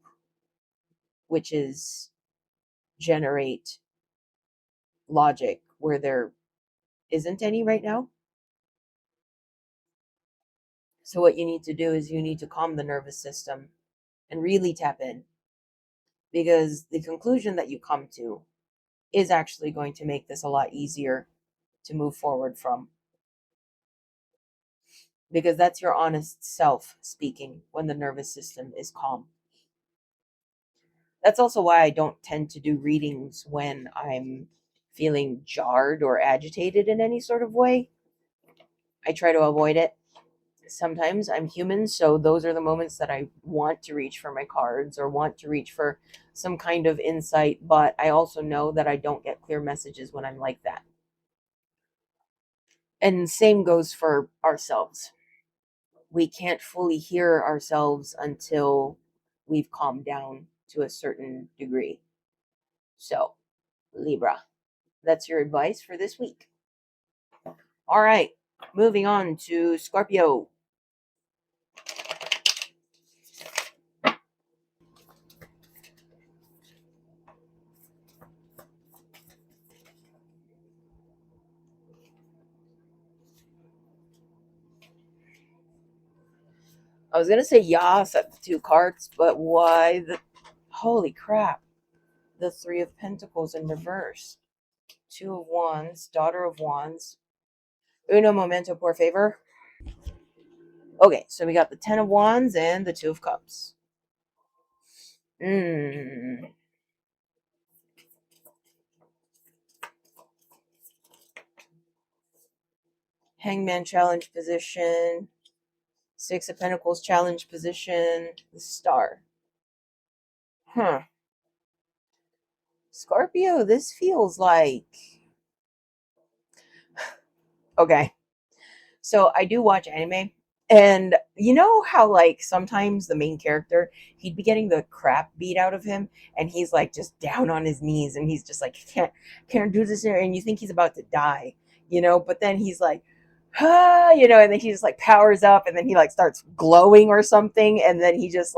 A: which is generate logic where there isn't any right now. So what you need to do is you need to calm the nervous system and really tap in, because the conclusion that you come to is actually going to make this a lot easier to move forward from, because that's your honest self speaking when the nervous system is calm. That's also why I don't tend to do readings when I'm feeling jarred or agitated in any sort of way. I try to avoid it. Sometimes I'm human, so those are the moments that I want to reach for my cards or want to reach for some kind of insight, but I also know that I don't get clear messages when I'm like that. And same goes for ourselves. We can't fully hear ourselves until we've calmed down to a certain degree. So, Libra, that's your advice for this week. All right, moving on to Scorpio. I was going to say Yas at the two cards, but why the... Holy crap. The Three of Pentacles in reverse. Two of Wands, Daughter of Wands. Uno momento, por favor. Okay, so we got the Ten of Wands and the Two of Cups. Hangman challenge position. Six of Pentacles challenge position. The Star. Scorpio, this feels like Okay. So I do watch anime. And you know how like sometimes the main character, he'd be getting the crap beat out of him and he's like just down on his knees and he's just like can't do this and you think he's about to die, but then he's like and then he just like powers up and then he like starts glowing or something and then he just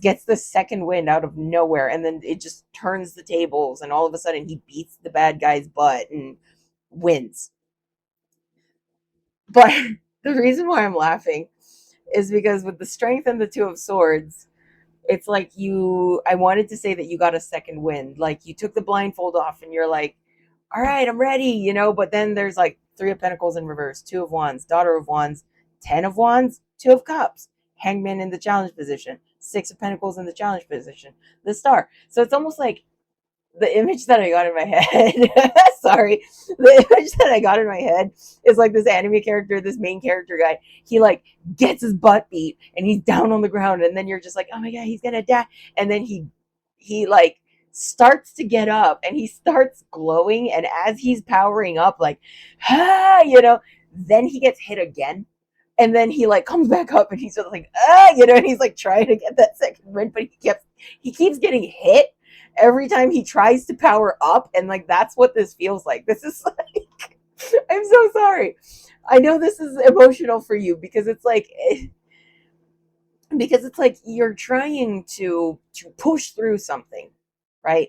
A: gets the second wind out of nowhere and then it just turns the tables and all of a sudden he beats the bad guy's butt and wins. But the reason why I'm laughing is because with the strength and the two of swords, it's like I wanted to say that you got a second wind. Like you took the blindfold off and you're like, all right, I'm ready, but then there's like three of pentacles in reverse, two of wands, daughter of wands, 10 of wands, two of cups, hangman in the challenge position, six of pentacles in the challenge position, the star. So it's almost like the image that I got in my head, sorry, the image that I got in my head is like this anime character, this main character guy. He like gets his butt beat and he's down on the ground, and then you're just like, oh my god, he's gonna die. And then he like starts to get up and he starts glowing, and as he's powering up, like, then he gets hit again. And then he like comes back up and he's just like, and he's like trying to get that second win, but he keeps getting hit every time he tries to power up, and like that's what this feels like. This is like I'm so sorry. I know this is emotional for you because it's like you're trying to push through something, right?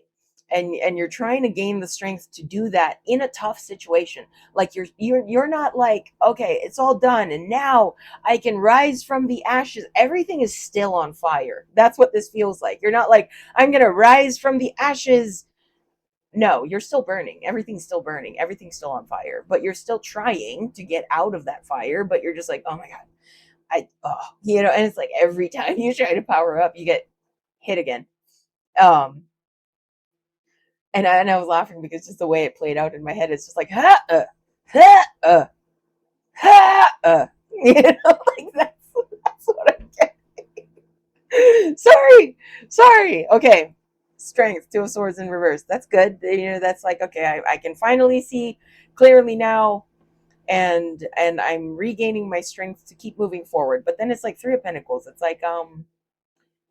A: And you're trying to gain the strength to do that in a tough situation. Like you're not like, okay, it's all done and now I can rise from the ashes. Everything is still on fire. That's what this feels like. You're not like, I'm going to rise from the ashes. No, you're still burning. Everything's still burning. Everything's still on fire, but you're still trying to get out of that fire, but you're just like, oh my god, and it's like every time you try to power up, you get hit again. Um, and I was laughing because just the way it played out in my head, it's just like ha, ha, like that's what I'm getting. Sorry. Okay, strength, two of swords in reverse. That's good. That's like okay, I can finally see clearly now, and I'm regaining my strength to keep moving forward. But then it's like three of pentacles. It's like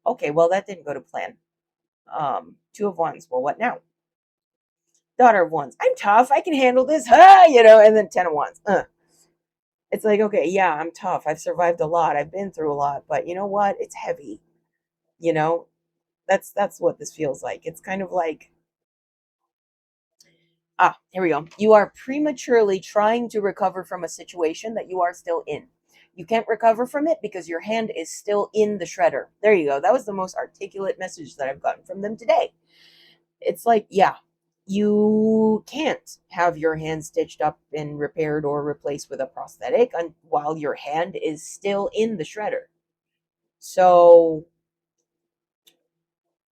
A: okay, well that didn't go to plan. Two of wands. Well, what now? Daughter of wands. I'm tough. I can handle this. And then 10 of wands. It's like, okay, yeah, I'm tough. I've survived a lot. I've been through a lot, but you know what? It's heavy. You know, that's what this feels like. It's kind of like, here we go. You are prematurely trying to recover from a situation that you are still in. You can't recover from it because your hand is still in the shredder. There you go. That was the most articulate message that I've gotten from them today. It's like, yeah, you can't have your hand stitched up and repaired or replaced with a prosthetic while your hand is still in the shredder. So,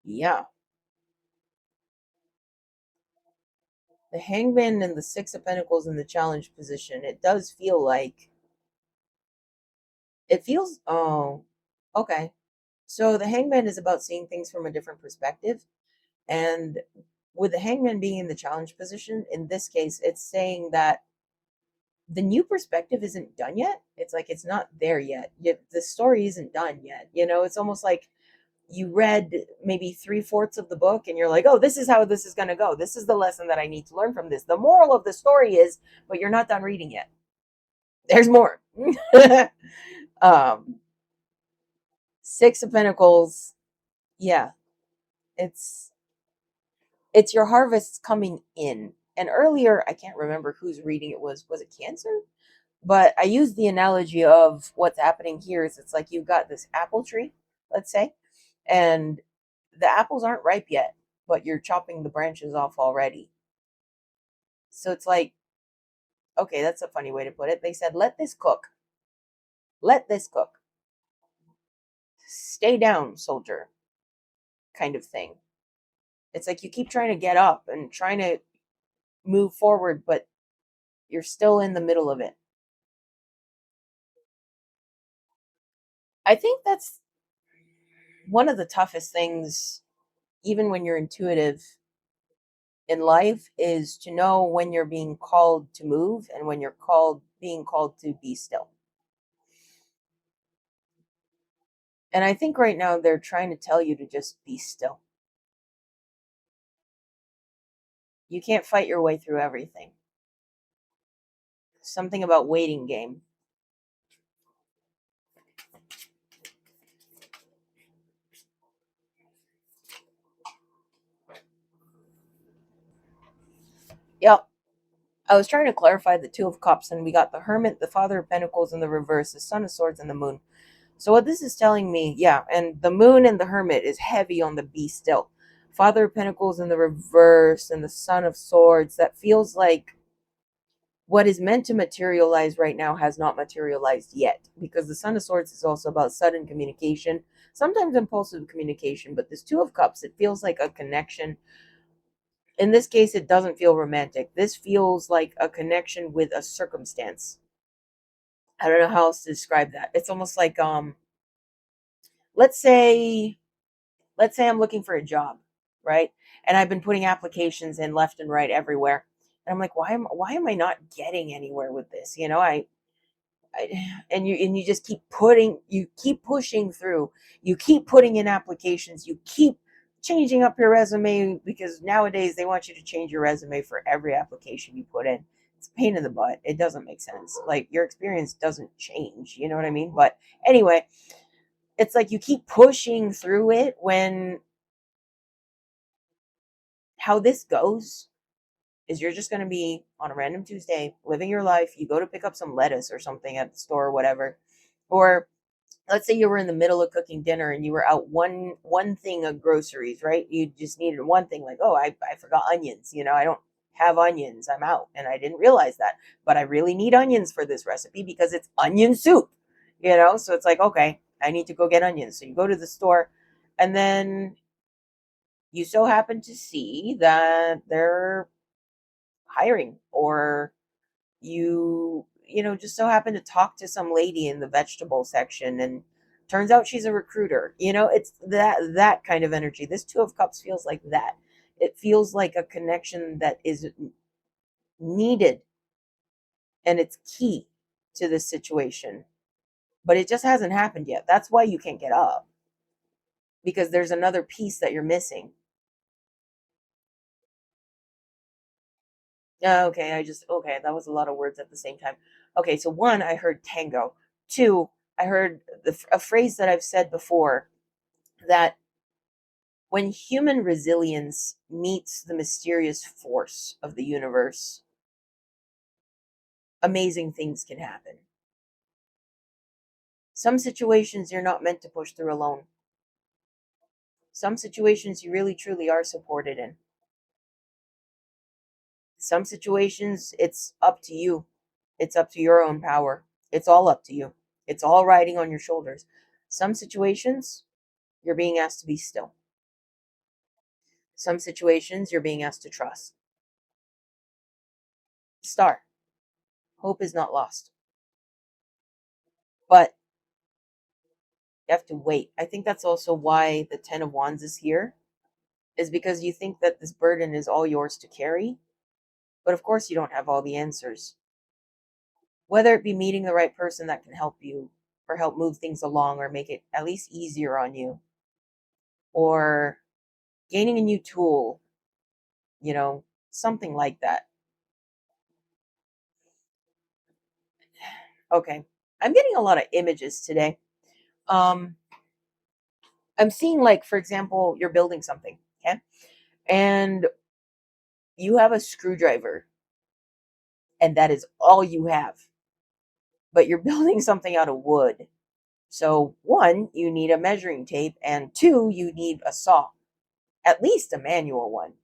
A: yeah, the hangman and the six of pentacles in the challenge position, it does feel like oh, okay. So the hangman is about seeing things from a different perspective. And with the hangman being in the challenge position, in this case, it's saying that the new perspective isn't done yet. It's like it's not there yet. The story isn't done yet. It's almost like you read maybe three-fourths of the book and you're like, oh, this is how this is going to go. This is the lesson that I need to learn from this. The moral of the story is, but you're not done reading yet. There's more. um, Six of Pentacles. Yeah, it's your harvests coming in. And earlier, I can't remember whose reading it was. Was it Cancer? But I use the analogy of what's happening here is it's like you've got this apple tree, let's say, and the apples aren't ripe yet, but you're chopping the branches off already. So it's like, okay, that's a funny way to put it. They said, let this cook. Let this cook. Stay down, soldier, kind of thing. It's like you keep trying to get up and trying to move forward, but you're still in the middle of it. I think that's one of the toughest things, even when you're intuitive, in life is to know when you're being called to move and when you're being called to be still. And I think right now they're trying to tell you to just be still. You can't fight your way through everything. Something about waiting game. Yep. I was trying to clarify the Two of Cups, and we got the Hermit, the Father of Pentacles in the reverse, the Son of Swords, and the Moon. So what this is telling me, yeah, and the Moon and the Hermit is heavy on the be still. Father of Pentacles in the reverse and the Son of Swords, that feels like what is meant to materialize right now has not materialized yet, because the Son of Swords is also about sudden communication, sometimes impulsive communication, but this Two of Cups, it feels like a connection. In this case, it doesn't feel romantic. This feels like a connection with a circumstance. I don't know how else to describe that. It's almost like let's say I'm looking for a job, right? And I've been putting applications in left and right everywhere. And I'm like, why am I not getting anywhere with this? And you just keep pushing through. You keep putting in applications. You keep changing up your resume, because nowadays they want you to change your resume for every application you put in. It's a pain in the butt. It doesn't make sense. Like, your experience doesn't change, you know what I mean? But anyway, it's like you keep pushing through it, when how this goes is you're just going to be on a random Tuesday living your life. You go to pick up some lettuce or something at the store or whatever, or let's say you were in the middle of cooking dinner and you were out one thing of groceries, right? You just needed one thing, like, oh, I forgot onions. I don't have onions. I'm out, and I didn't realize that, but I really need onions for this recipe because it's onion soup. So it's like, okay, I need to go get onions. So you go to the store, and then you so happen to see that they're hiring, or just so happen to talk to some lady in the vegetable section, and turns out she's a recruiter. It's that kind of energy. This Two of Cups feels like that. It feels like a connection that is needed, and it's key to this situation, but it just hasn't happened yet. That's why you can't get up, because there's another piece that you're missing. Okay, okay, that was a lot of words at the same time. Okay, so one, I heard tango. Two, I heard a phrase that I've said before, that when human resilience meets the mysterious force of the universe, amazing things can happen. Some situations you're not meant to push through alone. Some situations you really truly are supported in. Some situations it's up to you. It's up to your own power. It's all up to you. It's all riding on your shoulders. Some situations you're being asked to be still. Some situations you're being asked to trust. Star. Hope is not lost. But you have to wait. I think that's also why the Ten of Wands is here, is because you think that this burden is all yours to carry. But of course, you don't have all the answers. Whether it be meeting the right person that can help you, or help move things along, or make it at least easier on you, or gaining a new tool, something like that. Okay. I'm getting a lot of images today. Um, I'm seeing, like, for example, you're building something, okay? And you have a screwdriver, and that is all you have. But you're building something out of wood. So, one, you need a measuring tape, and two, you need a saw, at least a manual one.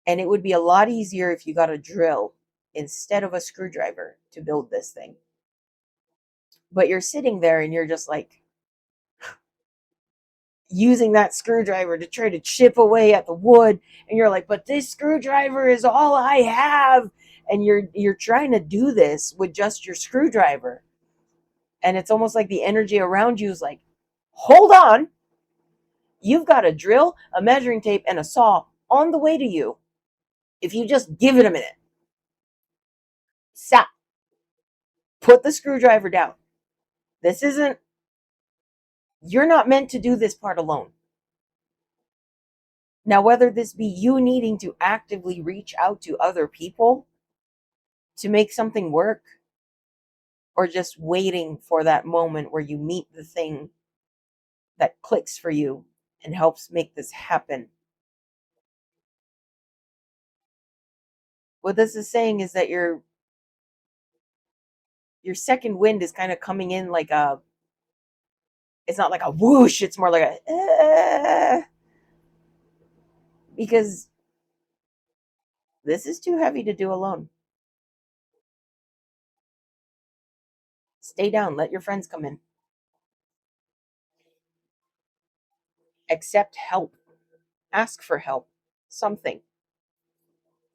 A: And it would be a lot easier if you got a drill instead of a screwdriver to build this thing. But you're sitting there and you're just like using that screwdriver to try to chip away at the wood, and you're like, but this screwdriver is all I have. And you're trying to do this with just your screwdriver. And it's almost like the energy around you is like, hold on. You've got a drill, a measuring tape, and a saw on the way to you, if you just give it a minute, stop, put the screwdriver down. This isn't, you're not meant to do this part alone. Now, whether this be you needing to actively reach out to other people to make something work, or just waiting for that moment where you meet the thing that clicks for you and helps make this happen. What this is saying is that your second wind is kind of coming in like a, it's not like a whoosh, it's more like a because this is too heavy to do alone. Stay down, let your friends come in. Accept help. Ask for help. Something.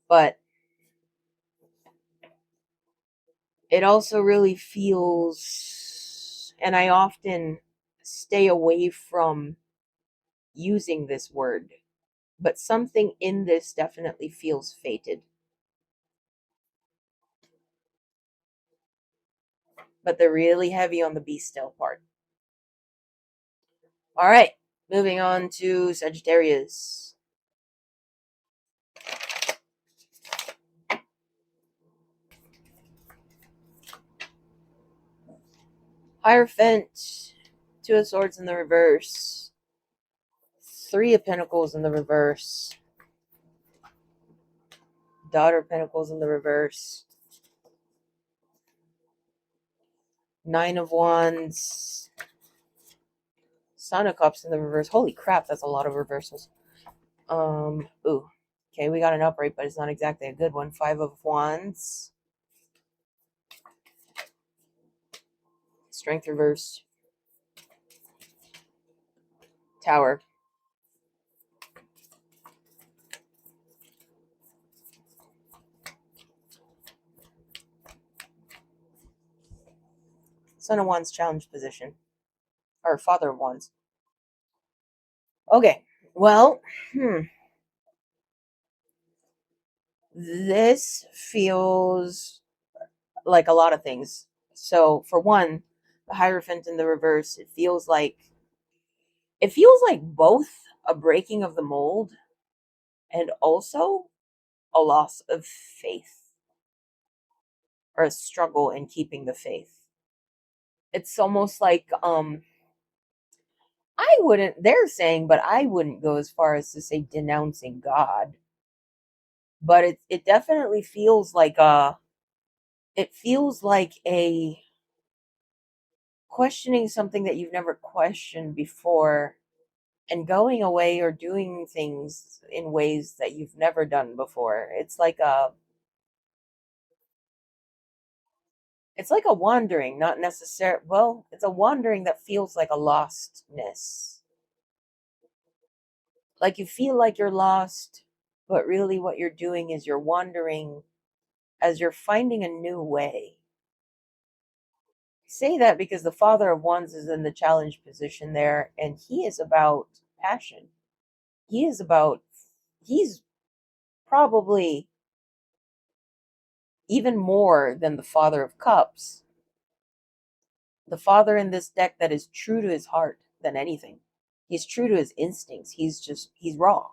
A: But it also really feels, and I often stay away from using this word, but something in this definitely feels fated. But they're really heavy on the be still part. All right, moving on to Sagittarius. Hierophant, Two of Swords in the reverse, Three of Pentacles in the reverse, Daughter of Pentacles in the reverse, Nine of Wands, Son of Cups in the reverse. Holy crap, that's a lot of reversals. Ooh. Okay, we got an upright, but it's not exactly a good one. Five of Wands. Strength reverse. Tower. Son of Wands challenge position. Or Father of Wands. Okay, well, this feels like a lot of things. So, for one, the Hierophant in the reverse, it feels like both a breaking of the mold and also a loss of faith, or a struggle in keeping the faith. It's almost like they're saying, but I wouldn't go as far as to say denouncing God. But it definitely feels like a questioning something that you've never questioned before, and going away or doing things in ways that you've never done before. It's like a wandering, not necessarily, well, it's a wandering that feels like a lostness. Like you feel like you're lost, but really what you're doing is you're wandering as you're finding a new way. I say that because the Father of Wands is in the challenge position there, and he is about passion. He's probably even more than the Father of Cups. The Father in this deck that is true to his heart than anything. He's true to his instincts. He's raw.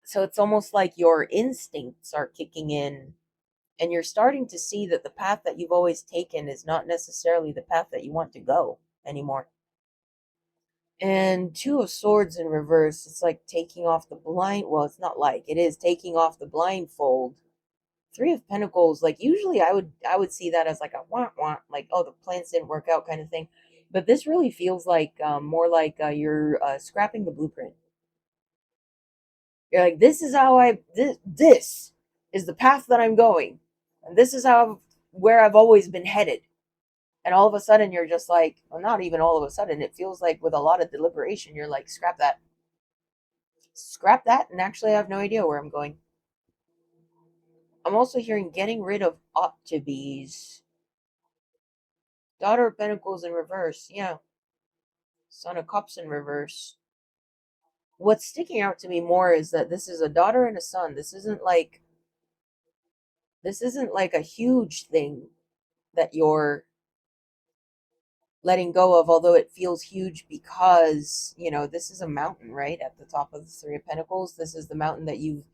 A: So it's almost like your instincts are kicking in, and you're starting to see that the path that you've always taken is not necessarily the path that you want to go anymore. And Two of Swords in reverse, it's like taking off the blind. Well, it's not like, it is taking off the blindfold. Three of Pentacles, like usually I would see that as like a wah, like, oh, the plans didn't work out kind of thing. But this really feels like more like you're scrapping the blueprint. You're like, this is the path that I'm going, and this is where I've always been headed. And all of a sudden, you're just like, well, not even all of a sudden. It feels like with a lot of deliberation, you're like, scrap that, and actually, I have no idea where I'm going. I'm also hearing getting rid of ought to be's. Daughter of Pentacles in reverse, yeah. Son of Cups in reverse. what's sticking out to me more is that this is a daughter and a son. This isn't like a huge thing that you're letting go of, although it feels huge because, this is a mountain, right? At the top of the Three of Pentacles. This is the mountain that you've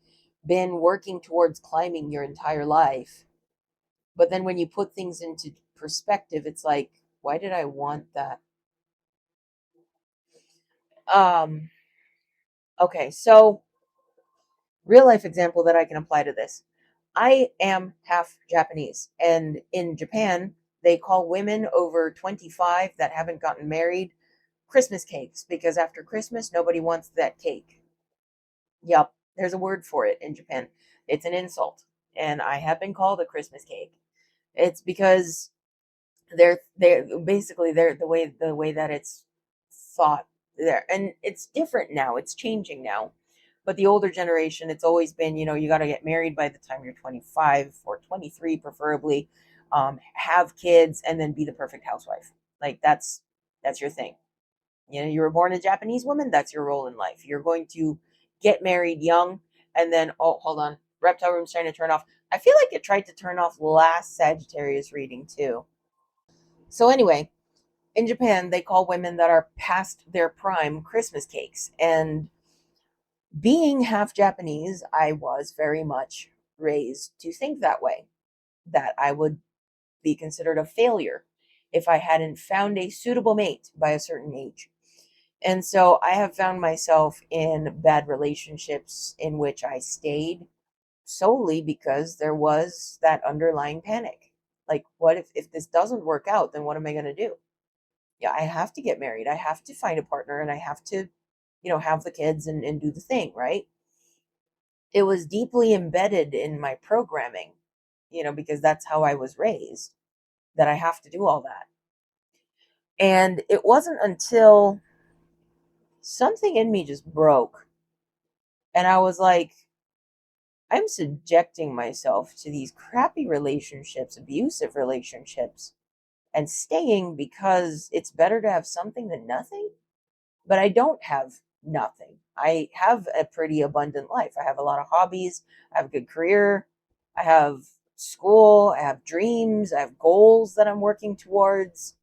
A: been working towards climbing your entire life. But then when you put things into perspective, it's like, why did I want that? Um, okay, so real life example that I can apply to this. I am half Japanese, and in Japan, they call women over 25 that haven't gotten married Christmas cakes, because after Christmas, nobody wants that cake. Yep, there's a word for it in Japan. It's an insult, and I have been called a Christmas cake. It's because they're the way that it's thought there, and it's different now. It's changing now. But the older generation, it's always been, you got to get married by the time you're 25 or 23, preferably, have kids, and then be the perfect housewife. Like that's your thing. You were born a Japanese woman. That's your role in life. You're going to get married young, and then, oh, hold on, reptile room's trying to turn off. I feel like it tried to turn off last Sagittarius reading too. So anyway, in Japan, they call women that are past their prime Christmas cakes. And being half Japanese, I was very much raised to think that way, that I would be considered a failure if I hadn't found a suitable mate by a certain age. And so I have found myself in bad relationships in which I stayed solely because there was that underlying panic. Like, what if this doesn't work out, then what am I going to do? Yeah, I have to get married. I have to find a partner, and I have to, have the kids and do the thing, right? It was deeply embedded in my programming, because that's how I was raised, that I have to do all that. And it wasn't until something in me just broke. And I was like, I'm subjecting myself to these crappy relationships, abusive relationships, and staying because it's better to have something than nothing. But I don't have nothing. I have a pretty abundant life. I have a lot of hobbies. I have a good career. I have school. I have dreams. I have goals that I'm working towards.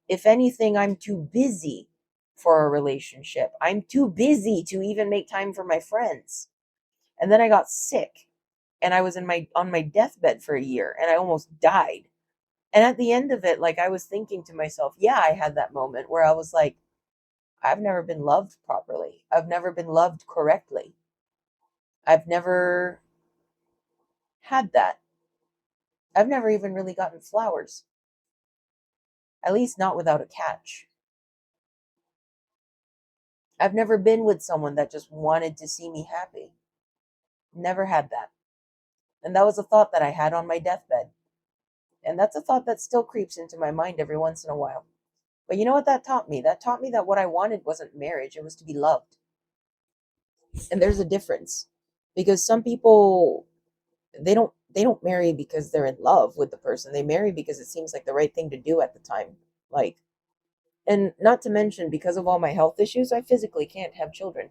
A: If anything, I'm too busy for a relationship. I'm too busy to even make time for my friends. And then I got sick, and I was on my deathbed for a year, and I almost died. And at the end of it, like, I was thinking to myself, yeah, I had that moment where I was like, I've never been loved properly. I've never been loved correctly. I've never had that. I've never even really gotten flowers, at least not without a catch. I've never been with someone that just wanted to see me happy. Never had that. And that was a thought that I had on my deathbed. And that's a thought that still creeps into my mind every once in a while. But you know what that taught me? That taught me that what I wanted wasn't marriage, it was to be loved. And there's a difference. Because some people, they don't marry because they're in love with the person. They marry because it seems like the right thing to do at the time. Like, and not to mention, because of all my health issues, I physically can't have children.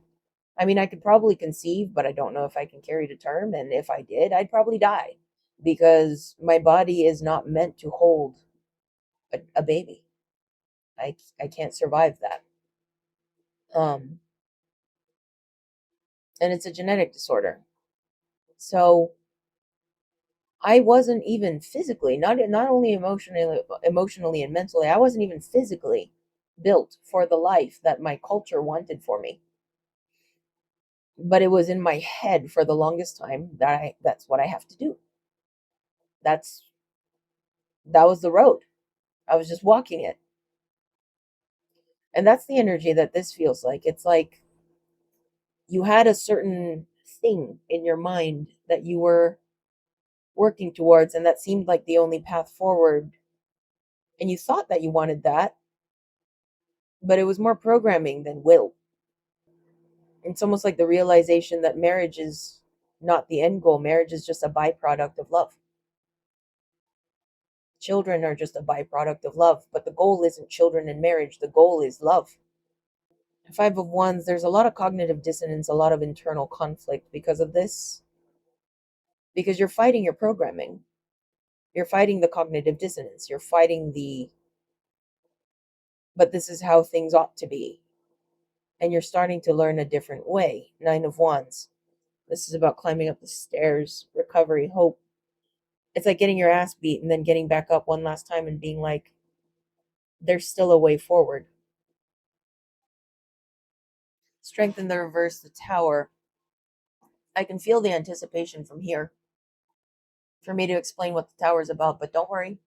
A: I mean, I could probably conceive, but I don't know if I can carry to term. And if I did, I'd probably die because my body is not meant to hold a baby. I can't survive that. Um, and it's a genetic disorder. So I wasn't even physically, not only emotionally and mentally, I wasn't even physically built for the life that my culture wanted for me. But it was in my head for the longest time that that's what I have to do. That's that was the road. I was just walking it. And that's the energy that this feels like. It's like you had a certain thing in your mind that you were working towards, and that seemed like the only path forward. And you thought that you wanted that, but it was more programming than will. It's almost like the realization that marriage is not the end goal. Marriage is just a byproduct of love. Children are just a byproduct of love, but the goal isn't children and marriage. The goal is love. Five of Wands, there's a lot of cognitive dissonance, a lot of internal conflict because of this, because you're fighting your programming. You're fighting the cognitive dissonance. You're fighting the, but this is how things ought to be. And you're starting to learn a different way. Nine of Wands. This is about climbing up the stairs, recovery, hope. It's like getting your ass beat and then getting back up one last time and being like, there's still a way forward. Strength in the reverse, the Tower. I can feel the anticipation from here for me to explain what the Tower is about, but don't worry.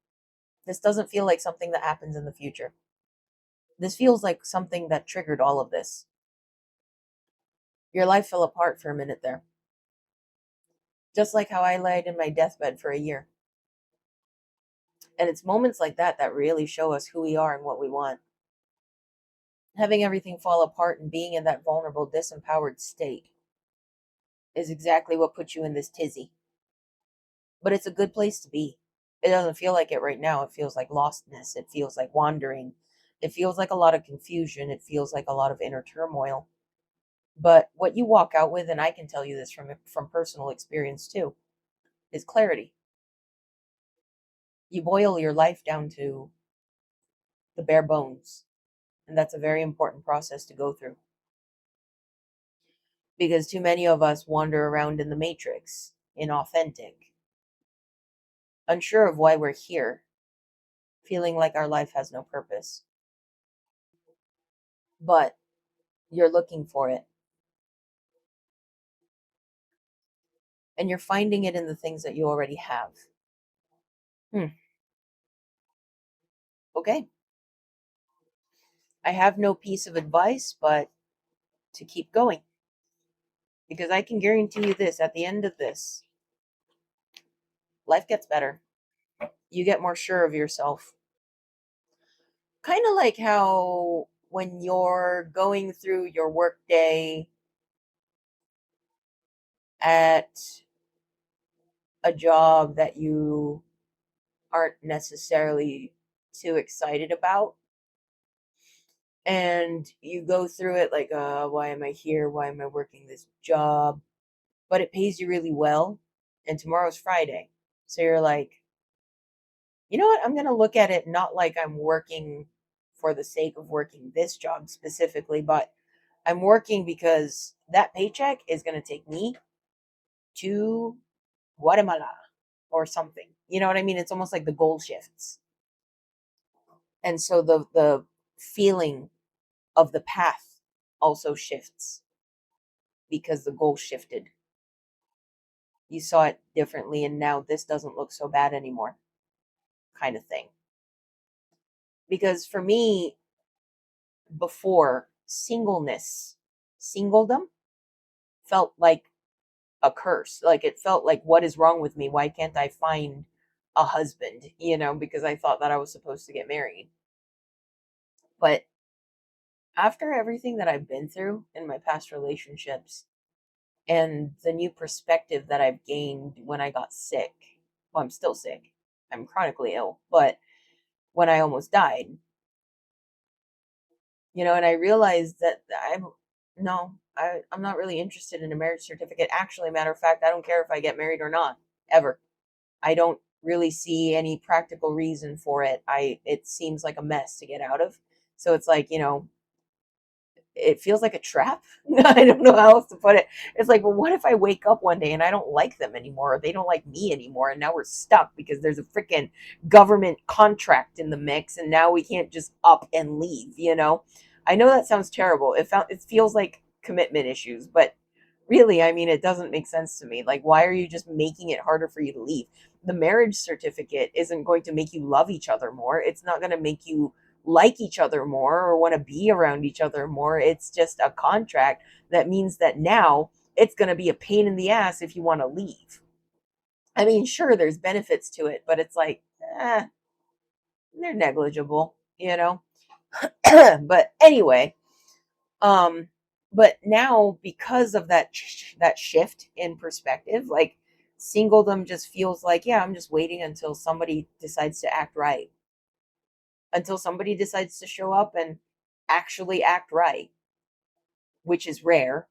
A: This doesn't feel like something that happens in the future. This feels like something that triggered all of this. Your life fell apart for a minute there. Just like how I laid in my deathbed for a year. And it's moments like that that really show us who we are and what we want. Having everything fall apart and being in that vulnerable, disempowered state is exactly what puts you in this tizzy. But it's a good place to be. It doesn't feel like it right now. It feels like lostness. It feels like wandering. It feels like a lot of confusion. It feels like a lot of inner turmoil. But what you walk out with, and I can tell you this from personal experience too, is clarity. You boil your life down to the bare bones. And that's a very important process to go through. Because too many of us wander around in the matrix, inauthentic, unsure of why we're here, feeling like our life has no purpose. But you're looking for it. And you're finding it in the things that you already have. Okay. I have no piece of advice, but to keep going. Because I can guarantee you this, at the end of this, life gets better. You get more sure of yourself. Kind of like how when you're going through your work day at a job that you aren't necessarily too excited about, and you go through it like, why am I here? Why am I working this job? But it pays you really well, and tomorrow's Friday. So you're like, you know what? I'm going to look at it not like I'm working for the sake of working this job specifically, but I'm working because that paycheck is going to take me to Guatemala or something. You know what I mean? It's almost like the goal shifts. And so the feeling of the path also shifts because the goal shifted. You saw it differently, and now this doesn't look so bad anymore, kind of thing. Because for me, before, singledom felt like a curse. Like it felt like, what is wrong with me? Why can't I find a husband? Because I thought that I was supposed to get married. But after everything that I've been through in my past relationships and the new perspective that I've gained when I got sick, well, I'm still sick. I'm chronically ill, but when I almost died, and I realized that I'm not really interested in a marriage certificate. Actually, matter of fact, I don't care if I get married or not, ever. I don't really see any practical reason for it. It seems like a mess to get out of. So it's like, it feels like a trap. I don't know how else to put it. It's like, well, what if I wake up one day and I don't like them anymore, or they don't like me anymore, and now we're stuck because there's a freaking government contract in the mix, and now we can't just up and leave. I know that sounds terrible. It feels like commitment issues, but really, I mean, it doesn't make sense to me. Like, why are you just making it harder for you to leave? The marriage certificate isn't going to make you love each other more. It's not going to make you like each other more or want to be around each other more. It's just a contract that means that now it's going to be a pain in the ass if you want to leave. I mean, sure, there's benefits to it, but it's like, they're negligible. But anyway, um, but now because of that shift in perspective, like singledom just feels like, yeah, I'm just waiting until somebody decides to act right, until somebody decides to show up and actually act right. which is rare,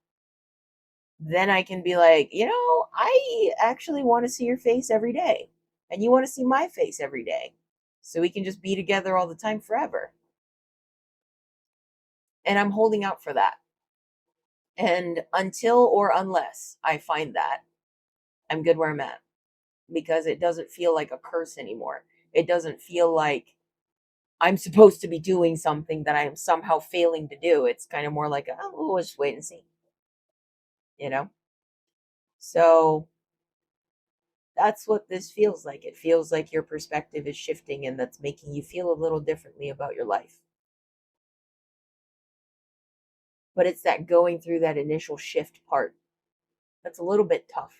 A: then I can be like, I actually want to see your face every day. And you want to see my face every day. So we can just be together all the time forever. And I'm holding out for that. And until or unless I find that, I'm good where I'm at. Because it doesn't feel like a curse anymore. It doesn't feel like I'm supposed to be doing something that I am somehow failing to do. It's kind of more like, oh, we'll just wait and see. So that's what this feels like. It feels like your perspective is shifting, and that's making you feel a little differently about your life. But it's that going through that initial shift part that's a little bit tough.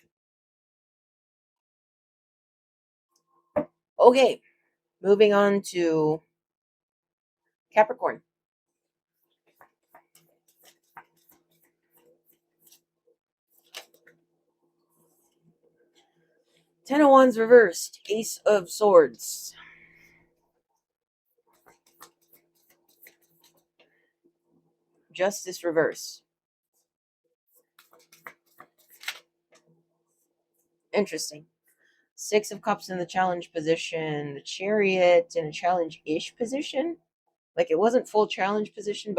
A: Okay, moving on to Capricorn. Ten of Wands reversed, Ace of Swords. Justice reverse. Interesting. Six of Cups in the challenge position, the Chariot in a challenge-ish position. Like it wasn't full challenge position,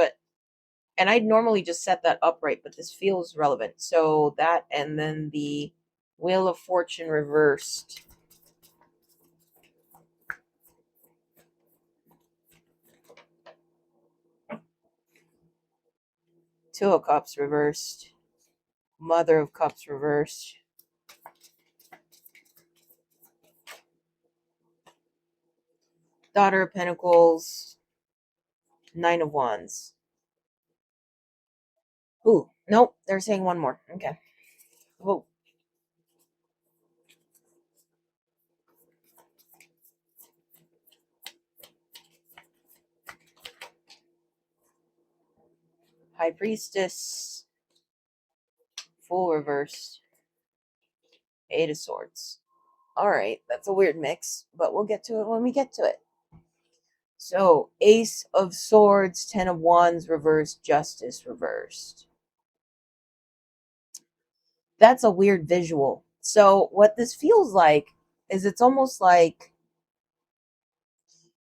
A: and I'd normally just set that upright, but this feels relevant. So that, and then the Wheel of Fortune reversed. Two of Cups reversed. Mother of Cups reversed. Daughter of Pentacles. Nine of Wands. Ooh, nope, they're saying one more. Okay. Whoa. High Priestess. Fool reversed. Eight of Swords. All right, that's a weird mix, but we'll get to it when we get to it. So, Ace of Swords, Ten of Wands reversed, Justice reversed. That's a weird visual. So, what this feels like is it's almost like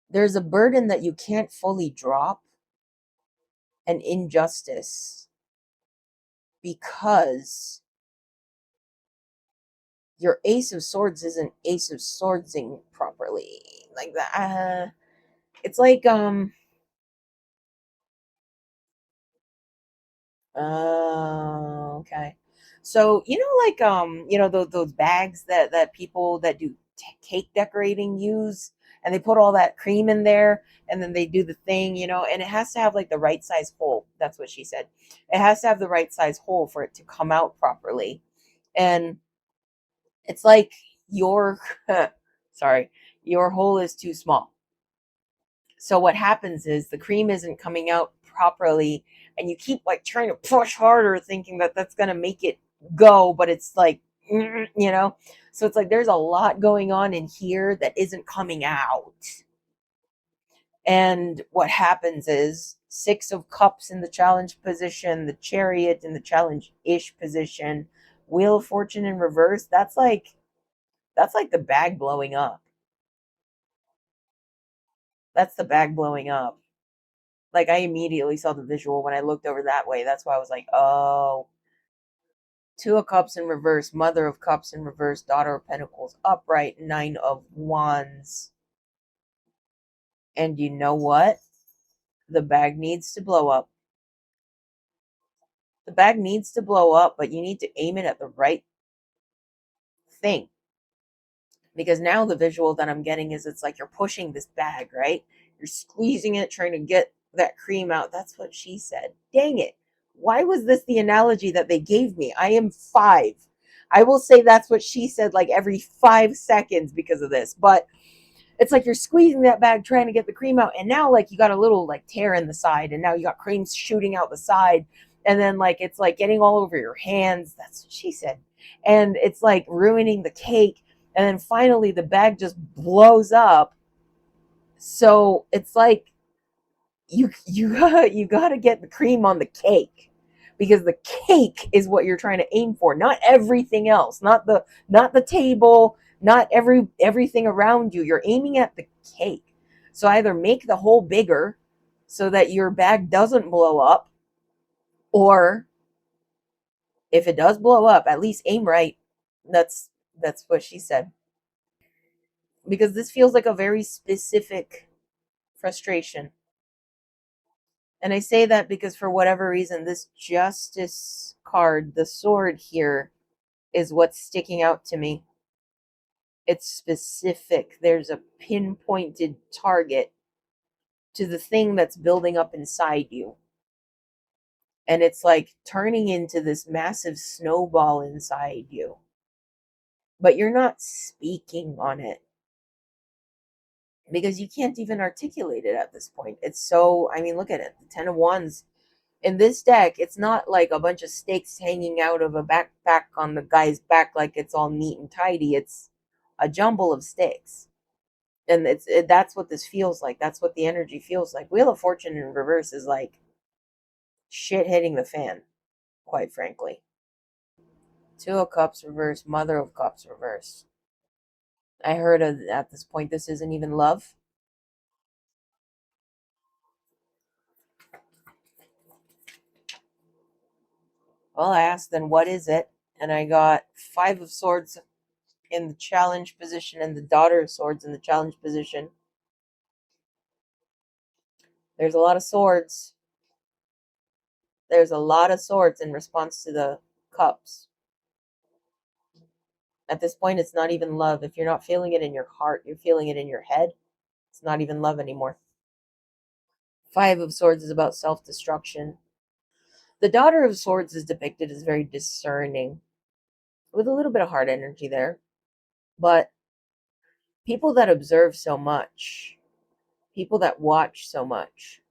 A: there's a burden that you can't fully drop, an injustice, because your Ace of Swords isn't Ace of Swordsing properly. Like that. It's like, oh, okay. So, those bags that people that do cake decorating use, and they put all that cream in there, and then they do the thing, and it has to have like the right size hole. That's what she said. It has to have the right size hole for it to come out properly. And it's like your, sorry, your hole is too small. So what happens is the cream isn't coming out properly, and you keep like trying to push harder thinking that that's going to make it go, but it's like, so it's like there's a lot going on in here that isn't coming out. And what happens is Six of Cups in the challenge position, the Chariot in the challenge-ish position, Wheel of Fortune in reverse. That's like the bag blowing up. That's the bag blowing up. Like, I immediately saw the visual when I looked over that way. That's why I was like, oh. Two of Cups in reverse, Mother of Cups in reverse, Daughter of Pentacles upright, Nine of Wands. And you know what? The bag needs to blow up. The bag needs to blow up, but you need to aim it at the right thing. Because now the visual that I'm getting is it's like you're pushing this bag, right? You're squeezing it, trying to get that cream out. That's what she said. Dang it. Why was this the analogy that they gave me? I am 5. I will say that's what she said like every 5 seconds because of this. But it's like you're squeezing that bag trying to get the cream out. And now like you got a little like tear in the side, and now you got cream shooting out the side. And then like it's like getting all over your hands. That's what she said. And it's like ruining the cake. And then finally the bag just blows up. So it's like you got to get the cream on the cake, because the cake is what you're trying to aim for, not everything else, not the table, not everything around you. You're aiming at the cake. So either make the hole bigger so that your bag doesn't blow up, or if it does blow up, at least aim right. That's what she said. Because this feels like a very specific frustration. And I say that because for whatever reason, this justice card, the sword here, is what's sticking out to me. It's specific. There's a pinpointed target to the thing that's building up inside you. And it's like turning into this massive snowball inside you. But you're not speaking on it because you can't even articulate it at this point. It's so, I mean, look at it. The 10 of Wands in this deck, it's not like a bunch of stakes hanging out of a backpack on the guy's back like it's all neat and tidy. It's a jumble of stakes. And that's what this feels like. That's what the energy feels like. Wheel of Fortune in reverse is like shit hitting the fan, quite frankly. Two of Cups reverse, Mother of Cups reverse. I heard at this point this isn't even love. Well, I asked then what is it? And I got Five of Swords in the challenge position and the Daughter of Swords in the challenge position. There's a lot of swords. There's a lot of swords in response to the cups. At this point, it's not even love. If you're not feeling it in your heart, you're feeling it in your head. It's not even love anymore. Five of Swords is about self-destruction. The Daughter of Swords is depicted as very discerning, with a little bit of heart energy there. But people that observe so much, people that watch so much,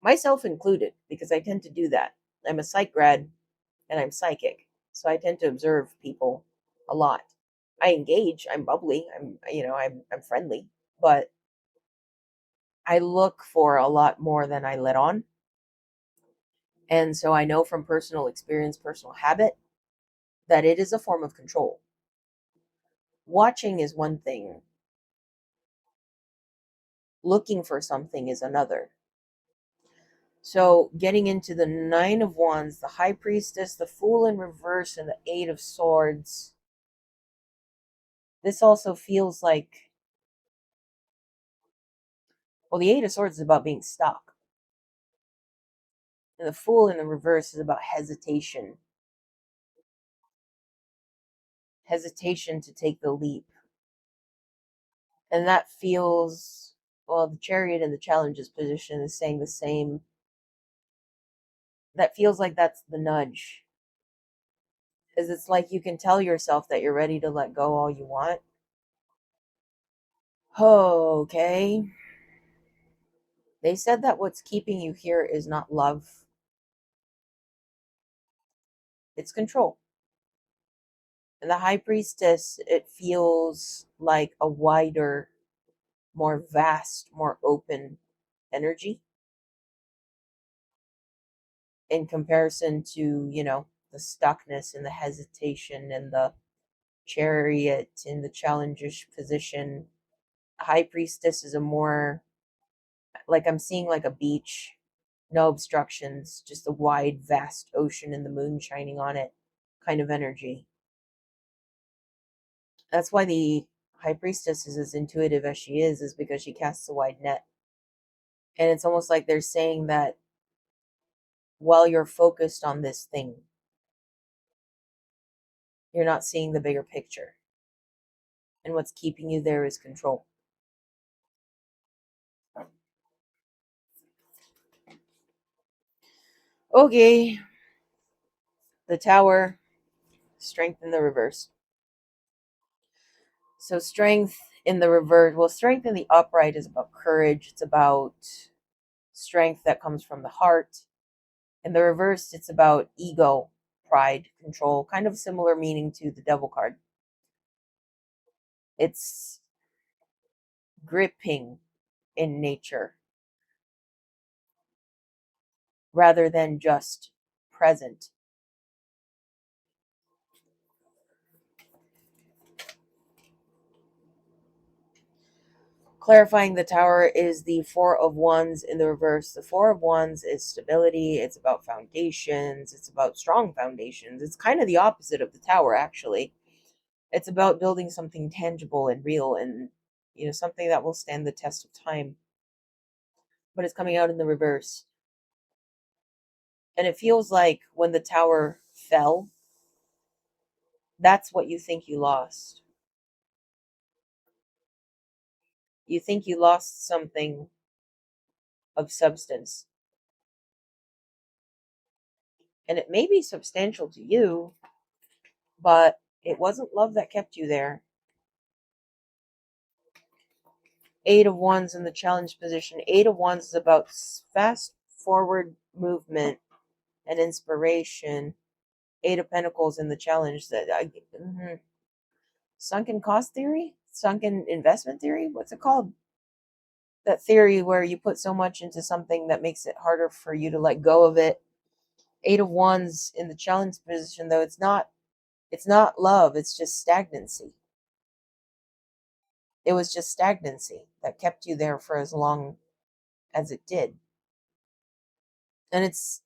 A: myself included, because I tend to do that. I'm a psych grad and I'm psychic, so I tend to observe people a lot. I engage, I'm bubbly, I'm friendly, but I look for a lot more than I let on. And so I know from personal experience, personal habit, that it is a form of control. Watching is one thing, looking for something is another. So getting into the Nine of Wands, the High Priestess, the Fool in reverse, and the Eight of Swords. This also feels like, well, the Eight of Swords is about being stuck. And the Fool in the reverse is about hesitation. Hesitation to take the leap. And that feels, well, the Chariot in the Challenges position is saying the same. That feels like that's the nudge. Because it's like you can tell yourself that you're ready to let go all you want. Oh, okay. They said that what's keeping you here is not love, it's control. And the High Priestess, it feels like a wider, more vast, more open energy in comparison to, the stuckness and the hesitation and the Chariot in the challengers position. High Priestess is a more, like, I'm seeing like a beach, no obstructions, just a wide, vast ocean and the moon shining on it kind of energy. That's why the High Priestess is as intuitive as she is because she casts a wide net. And it's almost like they're saying that while you're focused on this thing, you're not seeing the bigger picture. And what's keeping you there is control. Okay. The Tower, strength in the reverse. So strength in the reverse, well, strength in the upright is about courage. It's about strength that comes from the heart. In the reverse, it's about ego, pride, control, kind of similar meaning to the Devil card. It's gripping in nature rather than just present. Clarifying the Tower is the Four of Wands in the reverse. The Four of Wands is stability. It's about foundations. It's about strong foundations. It's kind of the opposite of the Tower, actually. It's about building something tangible and real and, something that will stand the test of time. But it's coming out in the reverse. And it feels like when the Tower fell, that's what you think you lost. You think you lost something of substance. And it may be substantial to you, but it wasn't love that kept you there. Eight of Wands in the challenge position. Eight of Wands is about fast forward movement and inspiration. Eight of Pentacles in the challenge. Sunken cost theory? Sunken investment theory? What's it called? That theory where you put so much into something that makes it harder for you to let go of it. Eight of Wands in the challenge position, though, it's not love, it's just stagnancy. It was just stagnancy that kept you there for as long as it did. And it's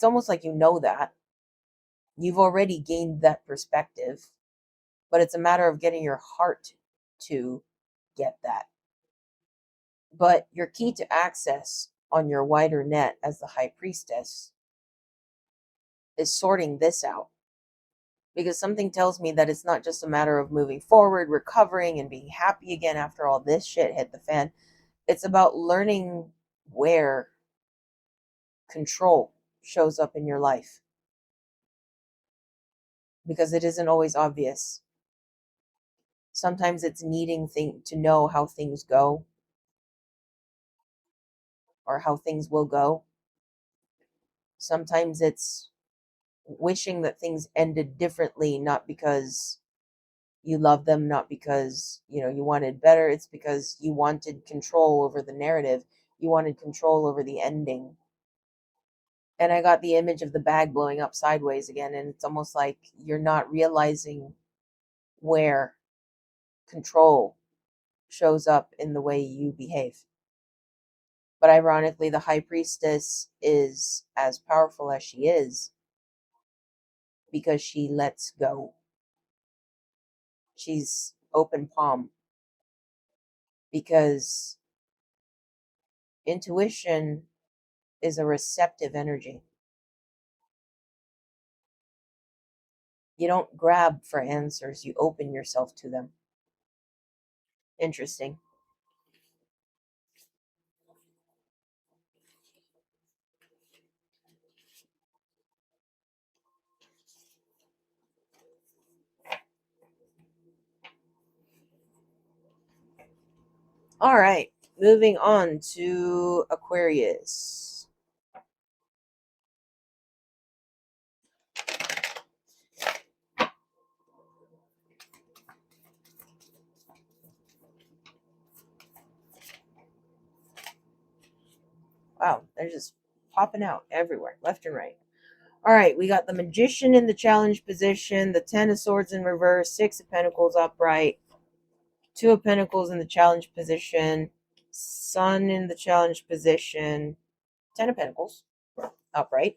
A: almost like that. You've already gained that perspective, but it's a matter of getting your heart to get that. But your key to access on your wider net as the High Priestess is sorting this out. Because something tells me that it's not just a matter of moving forward, recovering, and being happy again after all this shit hit the fan. It's about learning where control shows up in your life. Because it isn't always obvious. Sometimes it's needing to know how things go. Or how things will go. Sometimes it's wishing that things ended differently, not because you love them, not because you wanted better. It's because you wanted control over the narrative. You wanted control over the ending. And I got the image of the bag blowing up sideways again, and it's almost like you're not realizing where control shows up in the way you behave. But ironically, the High Priestess is as powerful as she is because she lets go. She's open palm. Because intuition is a receptive energy. You don't grab for answers, you open yourself to them. Interesting. All right, moving on to Aquarius. Wow, they're just popping out everywhere, left and right. All right, we got the Magician in the challenge position, the Ten of Swords in reverse, Six of Pentacles upright, Two of Pentacles in the challenge position, Sun in the challenge position, Ten of Pentacles upright.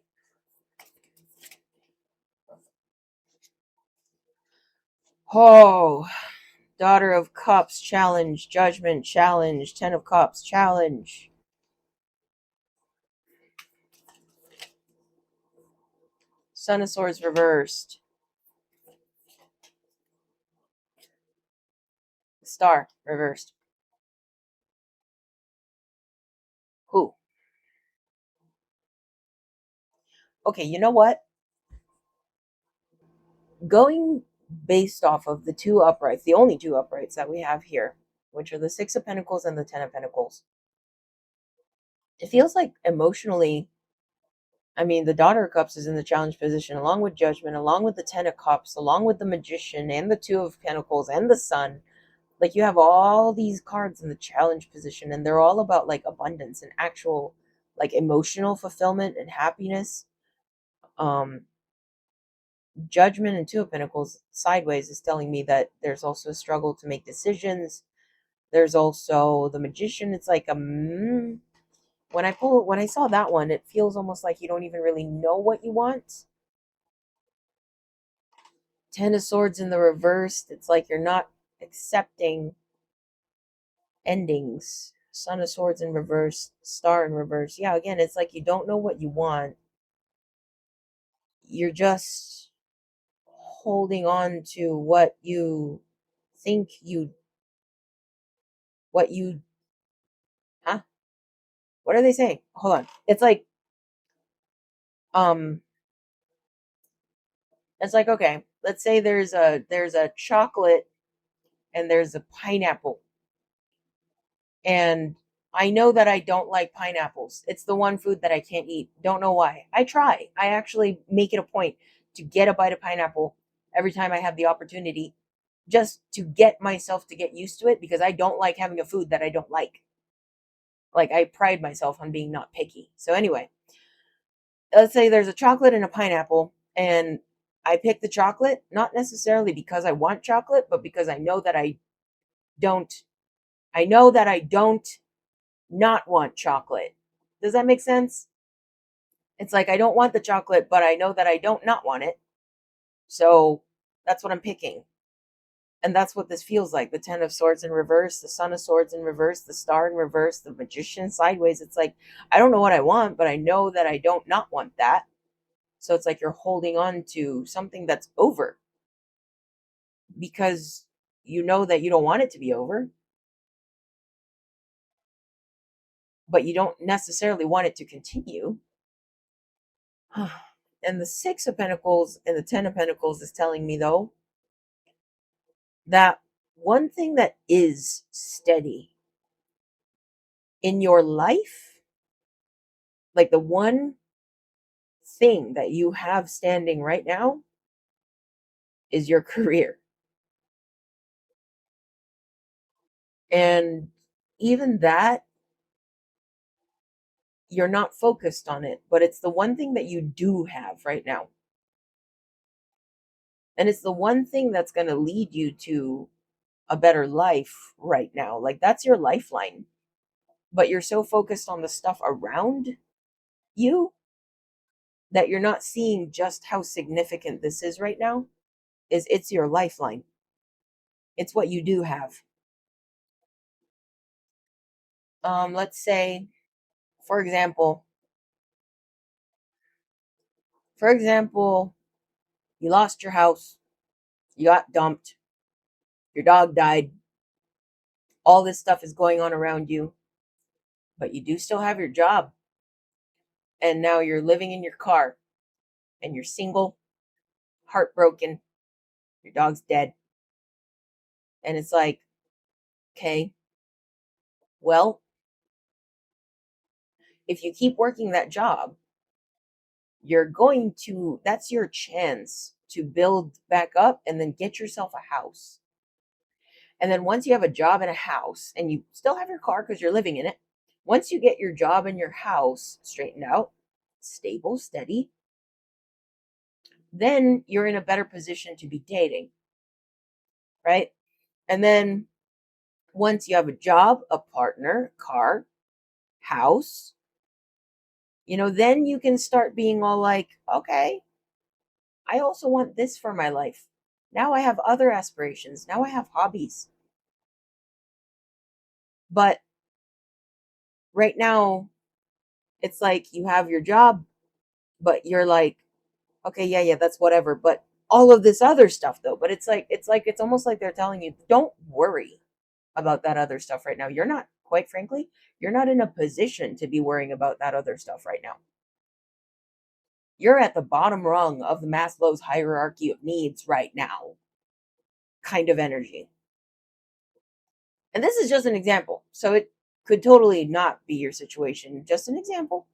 A: Oh, Daughter of Cups challenge, Judgment challenge, Ten of Cups challenge. Son of Swords reversed. Star reversed. Who? Okay, you know what? Going based off of the two uprights, the only two uprights that we have here, which are the Six of Pentacles and the Ten of Pentacles, it feels like emotionally, the Daughter of Cups is in the challenge position, along with Judgment, along with the Ten of Cups, along with the Magician and the Two of Pentacles and the Sun. Like, you have all these cards in the challenge position, and they're all about like abundance and actual like emotional fulfillment and happiness. Judgment and Two of Pentacles sideways is telling me that there's also a struggle to make decisions. There's also the Magician. It's like when I saw that one, it feels almost like you don't even really know what you want. Ten of Swords in the reverse. It's like you're not accepting endings. Son of Swords in reverse, Star in reverse. Yeah, again, it's like you don't know what you want. You're just holding on to what you think what you, huh? What are they saying? Hold on. Um, it's like, okay, let's say there's a chocolate and there's a pineapple. And I know that I don't like pineapples. It's the one food that I can't eat. Don't know why. I try. I actually make it a point to get a bite of pineapple every time I have the opportunity, just to get myself to get used to it, because I don't like having a food that I don't like. Like, I pride myself on being not picky. So anyway, let's say there's a chocolate and a pineapple, and I pick the chocolate, not necessarily because I want chocolate, but because don't I know that I don't not want chocolate. Does that make sense? It's like I don't want the chocolate, but I know that I don't not want it. So that's what I'm picking. And that's what this feels like. The Ten of Swords in reverse, the Son of Swords in reverse, the Star in reverse, the Magician sideways. It's like, I don't know what I want, but I know that I don't not want that. So it's like you're holding on to something that's over because you know that you don't want it to be over, but you don't necessarily want it to continue. And the Six of Pentacles and the Ten of Pentacles is telling me, though, that one thing that is steady in your life, like the one thing that you have standing right now, is your career. And even that, you're not focused on it, but it's the one thing that you do have right now. And it's the one thing that's going to lead you to a better life right now. Like, that's your lifeline. But you're so focused on the stuff around you that you're not seeing just how significant this is right now. It's your lifeline. It's what you do have. Let's say, for example, you lost your house, you got dumped, your dog died, all this stuff is going on around you, but you do still have your job. And now you're living in your car and you're single, heartbroken, your dog's dead. And it's like, okay, well, if you keep working that job, that's your chance to build back up and then get yourself a house. And then once you have a job and a house and you still have your car because you're living in it, once you get your job and your house straightened out, stable, steady, then you're in a better position to be dating, right? And then once you have a job, a partner, car, house, then you can start being all like, okay, I also want this for my life. Now I have other aspirations. Now I have hobbies. But right now, it's like you have your job, but you're like, okay, yeah, that's whatever. But all of this other stuff, though, but it's almost like they're telling you, don't worry about that other stuff right now. You're not, quite frankly, you're not in a position to be worrying about that other stuff right now. You're at the bottom rung of the Maslow's hierarchy of needs right now, kind of energy. And this is just an example. So it could totally not be your situation. Just an example.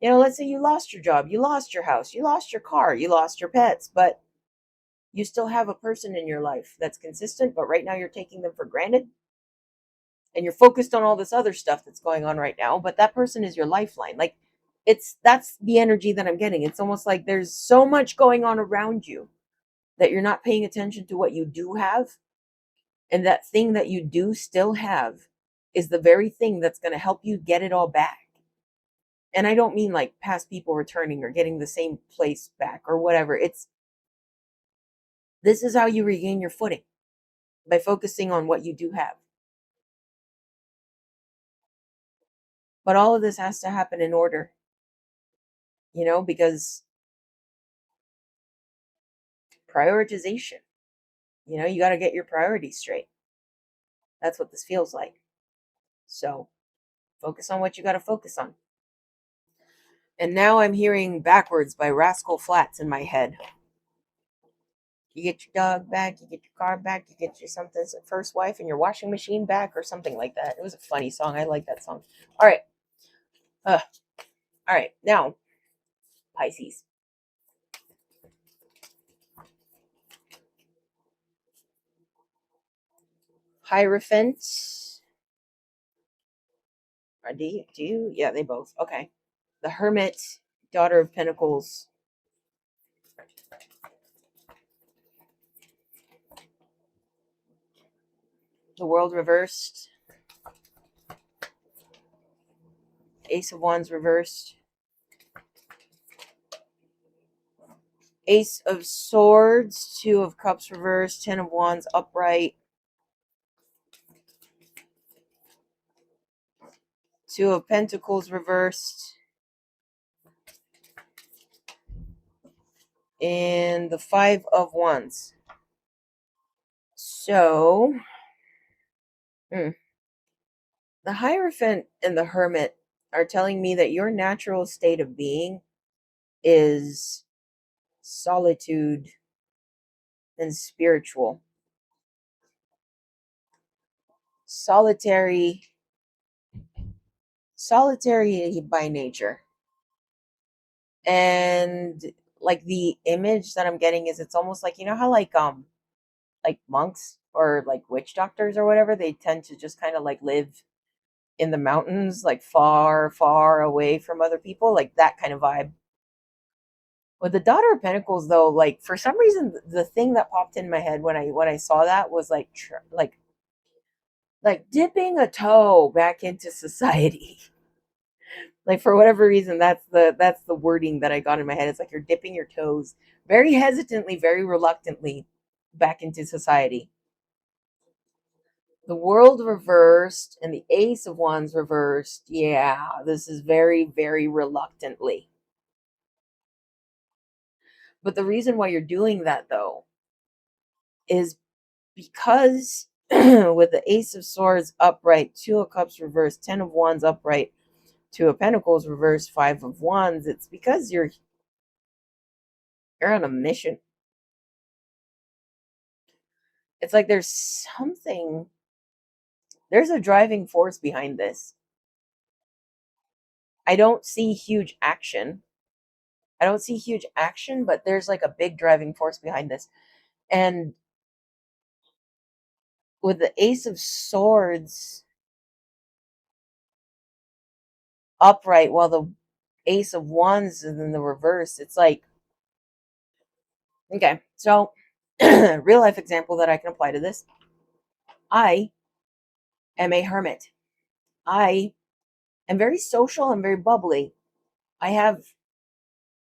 A: Let's say you lost your job, you lost your house, you lost your car, you lost your pets, but you still have a person in your life that's consistent, but right now you're taking them for granted. and you're focused on all this other stuff that's going on right now, but that person is your lifeline. Like, that's the energy that I'm getting. It's almost like there's so much going on around you that you're not paying attention to what you do have, and that thing that you do still have is the very thing that's going to help you get it all back. And I don't mean like past people returning or getting the same place back or whatever. This is how you regain your footing, by focusing on what you do have. But all of this has to happen in order, because prioritization, you got to get your priorities straight. That's what this feels like. So focus on what you got to focus on. And now I'm hearing Backwards by Rascal Flatts in my head. You get your dog back, you get your car back, you get your something's first wife and your washing machine back, or something like that. It was a funny song. I like that song. All right. All right. Now, Pisces. Hierophant. Do you? Yeah, they both. Okay. The Hermit, Daughter of Pentacles. The World reversed. Ace of Wands reversed. Ace of Swords, Two of Cups reversed, Ten of Wands upright. Two of Pentacles reversed. And the Five of Wands. So, the Hierophant and the Hermit are telling me that your natural state of being is solitude and spiritual. Solitary by nature. And like the image that I'm getting is, it's almost like, how like monks or like witch doctors or whatever, they tend to just kind of like live in the mountains, like far, far away from other people, like that kind of vibe. With the Daughter of Pentacles, though, like for some reason, the thing that popped in my head when I saw that was like dipping a toe back into society. Like for whatever reason, that's the wording that I got in my head. It's like you're dipping your toes very hesitantly, very reluctantly back into society. The World reversed and the Ace of Wands reversed. Yeah, this is very, very reluctantly. But the reason why you're doing that, though, is because with the Ace of Swords upright, Two of Cups reversed, Ten of Wands upright, Two of Pentacles reversed, Five of Wands, it's because you're on a mission. It's like there's a driving force behind this. I don't see huge action. But there's like a big driving force behind this. And with the Ace of Swords upright while the Ace of Wands is in the reverse, it's like, okay, so real life example that I can apply to this. I am a hermit. I am very social and very bubbly. I have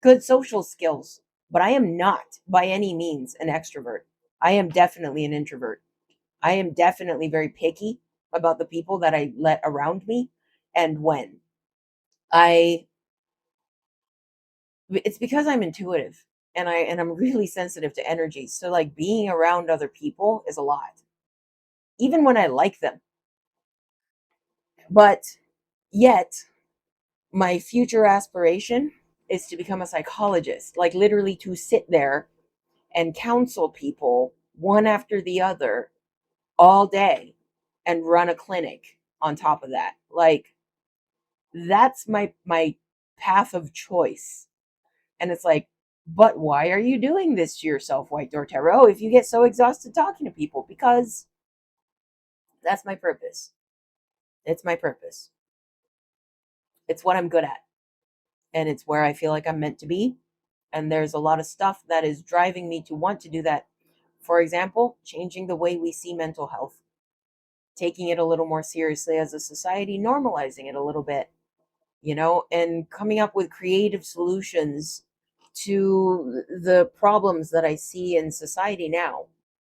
A: good social skills, but I am not by any means an extrovert. I am definitely an introvert. I am definitely very picky about the people that I let around me and when. It's because I'm intuitive and I'm really sensitive to energy. So like being around other people is a lot. Even when I like them. But yet my future aspiration is to become a psychologist, like literally to sit there and counsel people one after the other all day and run a clinic on top of that. Like that's my path of choice. And it's like, but why are you doing this to yourself, White Door Tarot, if you get so exhausted talking to people? Because that's my purpose. It's my purpose. It's what I'm good at. And it's where I feel like I'm meant to be. And there's a lot of stuff that is driving me to want to do that. For example, changing the way we see mental health, taking it a little more seriously as a society, normalizing it a little bit, and coming up with creative solutions to the problems that I see in society now.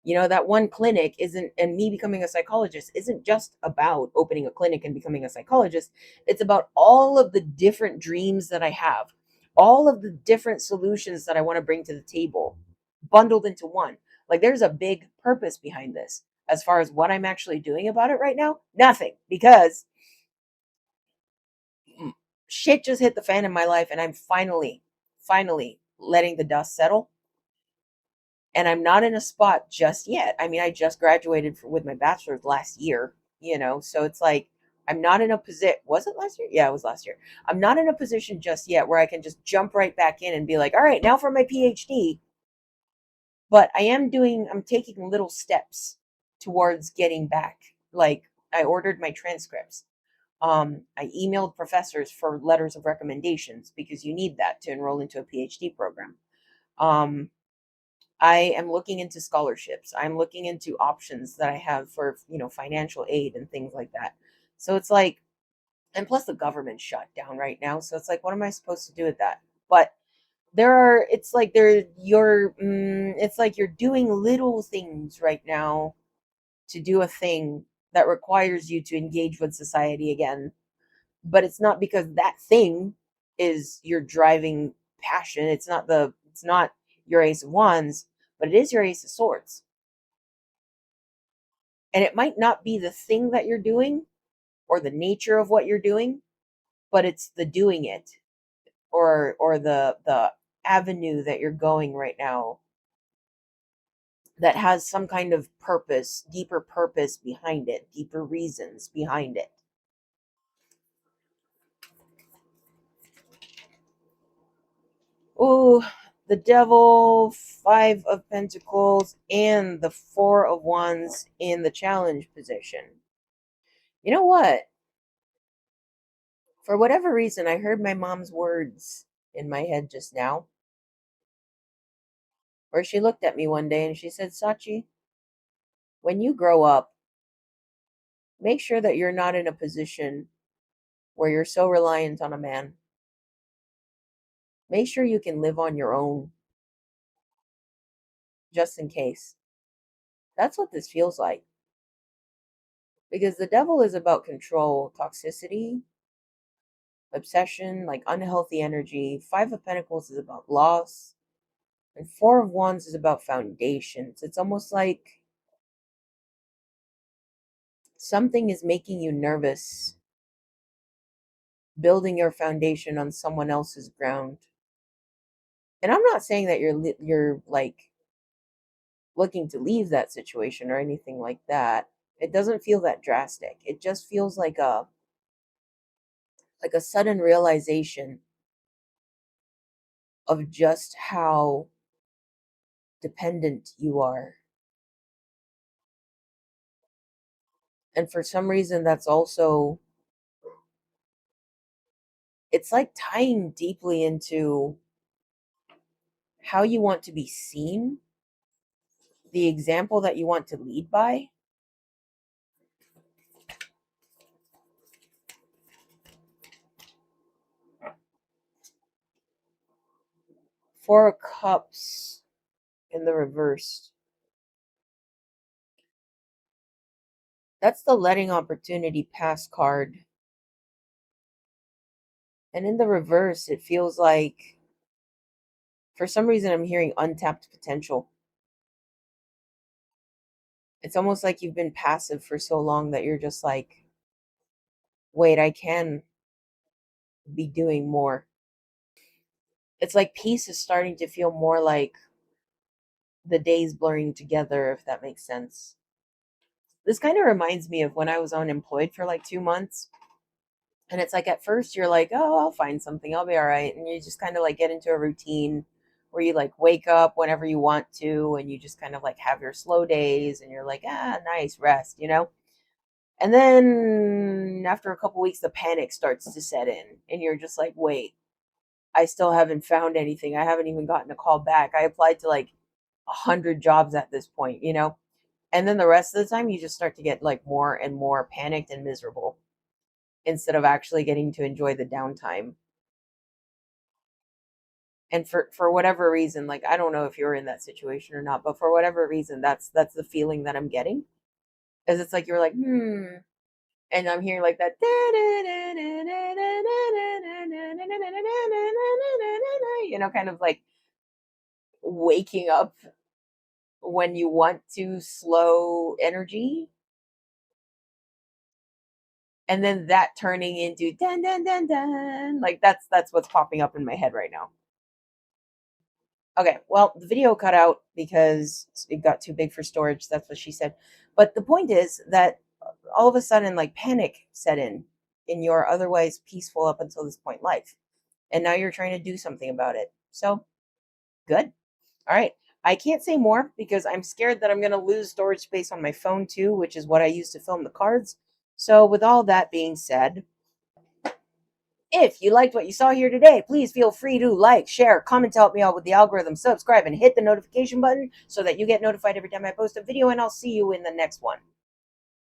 A: That one clinic isn't, and me becoming a psychologist isn't just about opening a clinic and becoming a psychologist. It's about all of the different dreams that I have, all of the different solutions that I want to bring to the table, bundled into one. Like, there's a big purpose behind this. As far as what I'm actually doing about it right now, nothing, because shit just hit the fan in my life, and I'm finally letting the dust settle. And I'm not in a spot just yet. I mean, I just graduated with my bachelor's last year, so it's like I'm not in a position. Was it last year? Yeah, it was last year. I'm not in a position just yet where I can just jump right back in and be like, all right, now for my PhD. But I'm taking little steps towards getting back. Like, I ordered my transcripts. I emailed professors for letters of recommendations because you need that to enroll into a PhD program. Um, I am looking into scholarships. I'm looking into options that I have for, financial aid and things like that. So it's like, and plus the government's shut down right now. So it's like, what am I supposed to do with that? But it's like you're doing little things right now to do a thing that requires you to engage with society again. But it's not because that thing is your driving passion. It's not your ace of wands, but it is your ace of swords. And it might not be the thing that you're doing or the nature of what you're doing, but it's the doing it, or the avenue that you're going right now that has some kind of purpose, deeper purpose behind it, deeper reasons behind it. Oh, the devil, five of pentacles, and the four of wands in the challenge position. You know what? For whatever reason, I heard my mom's words in my head just now, where she looked at me one day and she said, Sachi, when you grow up, make sure that you're not in a position where you're so reliant on a man. Make sure you can live on your own, just in case. That's what this feels like. Because the devil is about control, toxicity, obsession, like unhealthy energy. Five of Pentacles is about loss. And Four of Wands is about foundations. It's almost like something is making you nervous, building your foundation on someone else's ground. And I'm not saying that you're like looking to leave that situation or anything like that. It doesn't feel that drastic. It just feels like a sudden realization of just how dependent you are. And for some reason that's also, it's like tying deeply into how you want to be seen, the example that you want to lead by. Four of Cups in the reverse. That's the letting opportunity pass card. And in the reverse, it feels like, for some reason, I'm hearing untapped potential. It's almost like you've been passive for so long that you're just like, wait, I can be doing more. It's like peace is starting to feel more like the days blurring together, if that makes sense. This kind of reminds me of when I was unemployed for like 2 months. And it's like at first you're like, oh, I'll find something, I'll be all right. And you just kind of like get into a routine where you like wake up whenever you want to, and you just kind of like have your slow days and you're like, nice rest. And then after a couple weeks, the panic starts to set in, and you're just like, wait, I still haven't found anything. I haven't even gotten a call back. I applied to like 100 jobs at this point, you know? And then the rest of the time, you just start to get like more and more panicked and miserable instead of actually getting to enjoy the downtime. And for whatever reason, like I don't know if you're in that situation or not, but for whatever reason, that's the feeling that I'm getting. Is it's like you're like, and I'm hearing like that, kind of like waking up when you want to slow energy, and then that turning into dun dun dun dun. Like that's what's popping up in my head right now. Okay, well, the video cut out because it got too big for storage. That's what she said. But the point is that all of a sudden, like panic set in your otherwise peaceful up until this point life. And now you're trying to do something about it. So good. All right. I can't say more because I'm scared that I'm going to lose storage space on my phone too, which is what I use to film the cards. So, with all that being said, if you liked what you saw here today, please feel free to like, share, comment to help me out with the algorithm, subscribe, and hit the notification button so that you get notified every time I post a video, and I'll see you in the next one.